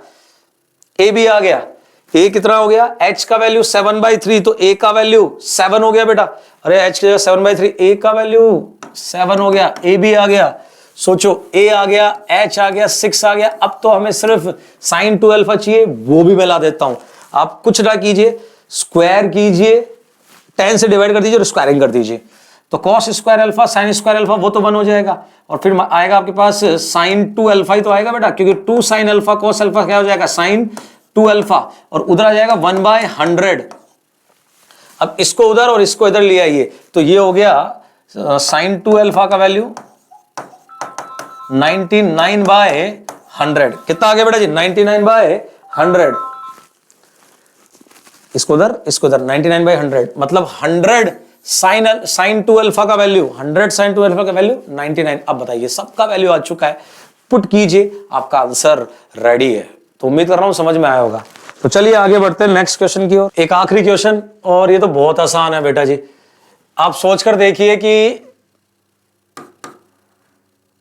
a भी आ गया, a कितना हो गया, h का वैल्यू 7/3, तो a का वैल्यू 7 हो गया बेटा, अरे h की जगह 7/3, a का वैल्यू 7 हो गया, a भी आ गया। सोचो a आ गया, h आ गया, 6 आ गया। अब तो हमें सिर्फ साइन 2 अल्फा चाहिए, वो भी मैं ला देता हूं। आप कुछ ना कीजिए, स्क्वायर कीजिए, 10 से डिवाइड कर दीजिए और स्क्वायरिंग कर दीजिए, तो cos square alpha sine square alpha वो तो 1 हो जाएगा, और फिर आएगा आपके पास साइन 2 अल्फा ही तो आएगा बेटा, क्योंकि 2 साइन अल्फा cos अल्फा क्या हो जाएगा साइन 2 अल्फा, और उधर आ जाएगा 1/100। अब इसको उधर और इसको इधर ले आइए, तो ये हो गया साइन 2 अल्फा का वैल्यू 99/100, कितना आ गया बेटा जी 99/100। इसको उधर 99/100, मतलब 100 साइन 2 अल्फा का वैल्यू, 100 साइन 2 अल्फा का वैल्यू 99। अब बताइए सबका वैल्यू आ चुका है, पुट कीजिए, आपका आंसर रेडी है। तो उम्मीद कर रहा हूं समझ में आया होगा। तो चलिए आगे बढ़ते हैं नेक्स्ट क्वेश्चन की ओर। एक आखिरी क्वेश्चन, और ये तो बहुत आसान है बेटा जी, आप सोचकर देखिए कि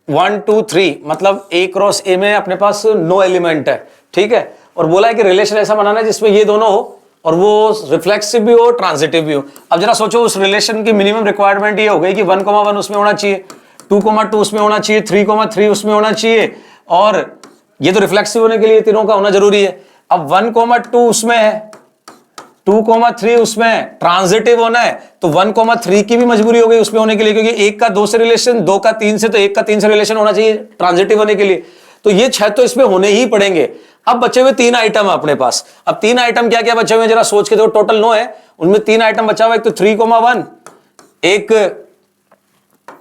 1 2 3 मतलब a क्रॉस a में अपने पास नो एलिमेंट है, ठीक है, और बोला है कि रिलेशन ऐसा बनाना है जिसमें ये दोनों हो और वो रिफ्लेक्सिव भी हो ट्रांजिटिव भी हो। अब जरा सोचो, उस रिलेशन की मिनिमम रिक्वायरमेंट ये हो गई कि 1,1 उसमें होना चाहिए, 2,2 उसमें होना चाहिए, 3,3 उसमें होना चाहिए, और ये तो रिफ्लेक्सिव होने के लिए तीनों का होना जरूरी है। अब 1,2 उसमें है, 2,3 उसमें ट्रांजिटिव होना है, तो 1,3 की भी मजबूरी हो गई उसमें होने के लिए, क्योंकि 1 का 2 से रिलेशन, 2 का 3 से, तो 1 का 3 से रिलेशन होना चाहिए ट्रांजिटिव होने के लिए। तो ये 6 तो इसमें होने ही पड़ेंगे। अब बचे हुए 3 आइटम है अपने पास। अब 3 आइटम क्या क्या बचे हुए जरा सोच के देखो, टोटल 9 है, उनमें 3 आइटम बचा हुआ, एक तो 3,1, एक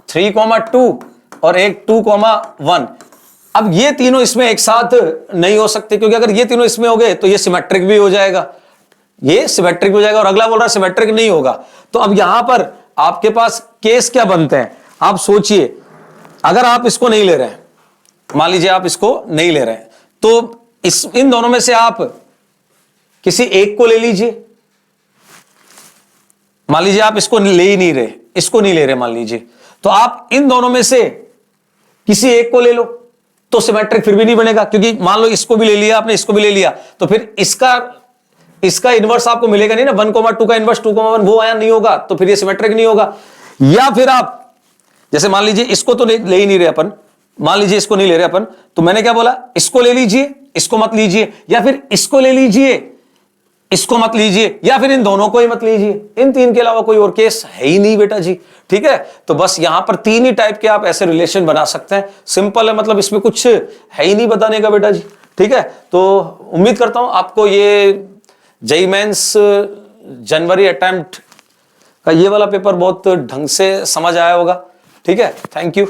3,2 और एक 2,1। अब ये तीनों इसमें एक साथ नहीं हो सकते, क्योंकि अगर ये तीनों इसमें हो गए तो ये सिमेट्रिक भी हो जाएगा, ये सिमेट्रिक हो जाएगा, और अगला बोल रहा है सिमेट्रिक नहीं होगा। तो अब यहां पर आपके पास केस क्या बनते हैं, आप सोचिए। अगर आप इसको नहीं ले रहे हैं, मान लीजिए आप इसको नहीं ले रहे हैं, तो इन दोनों में से आप किसी एक को ले लीजिए, मान लीजिए आप इसको ले ही नहीं रहे, इसको नहीं ले रहे मान लीजिए, तो आप इन दोनों में से किसी एक को ले लो तो सिमेट्रिक फिर भी नहीं बनेगा, क्योंकि मान लो इसको भी ले लिया आपने, इसको भी ले लिया, तो फिर इसका इनवर्स आपको मिलेगा नहीं ना, 1,2 का इनवर्स 2,1 वो आया नहीं होगा, तो फिर ये सिमेट्रिक नहीं होगा। या फिर आप जैसे मान लीजिए इसको तो ले ही नहीं रहे अपन, मान लीजिए इसको नहीं ले रहे अपन, तो मैंने क्या बोला, इसको ले लीजिए, इसको मत लीजिए, या फिर इसको ले लीजिए, इसको मत लीजिए, या फिर इन दोनों को ही मत लीजिए। इन तीन के अलावा कोई और केस है ही नहीं बेटा जी, ठीक है। तो बस यहां पर तीन ही टाइप के आप ऐसे रिलेशन बना सकते हैं, सिंपल है, मतलब इसमें कुछ है ही नहीं बताने का बेटा जी, ठीक है। तो उम्मीद करता हूं आपको ये जेईई मेंस जनवरी अटेम्प्ट का ये वाला पेपर बहुत ढंग से समझ आया होगा, ठीक है। Thank you.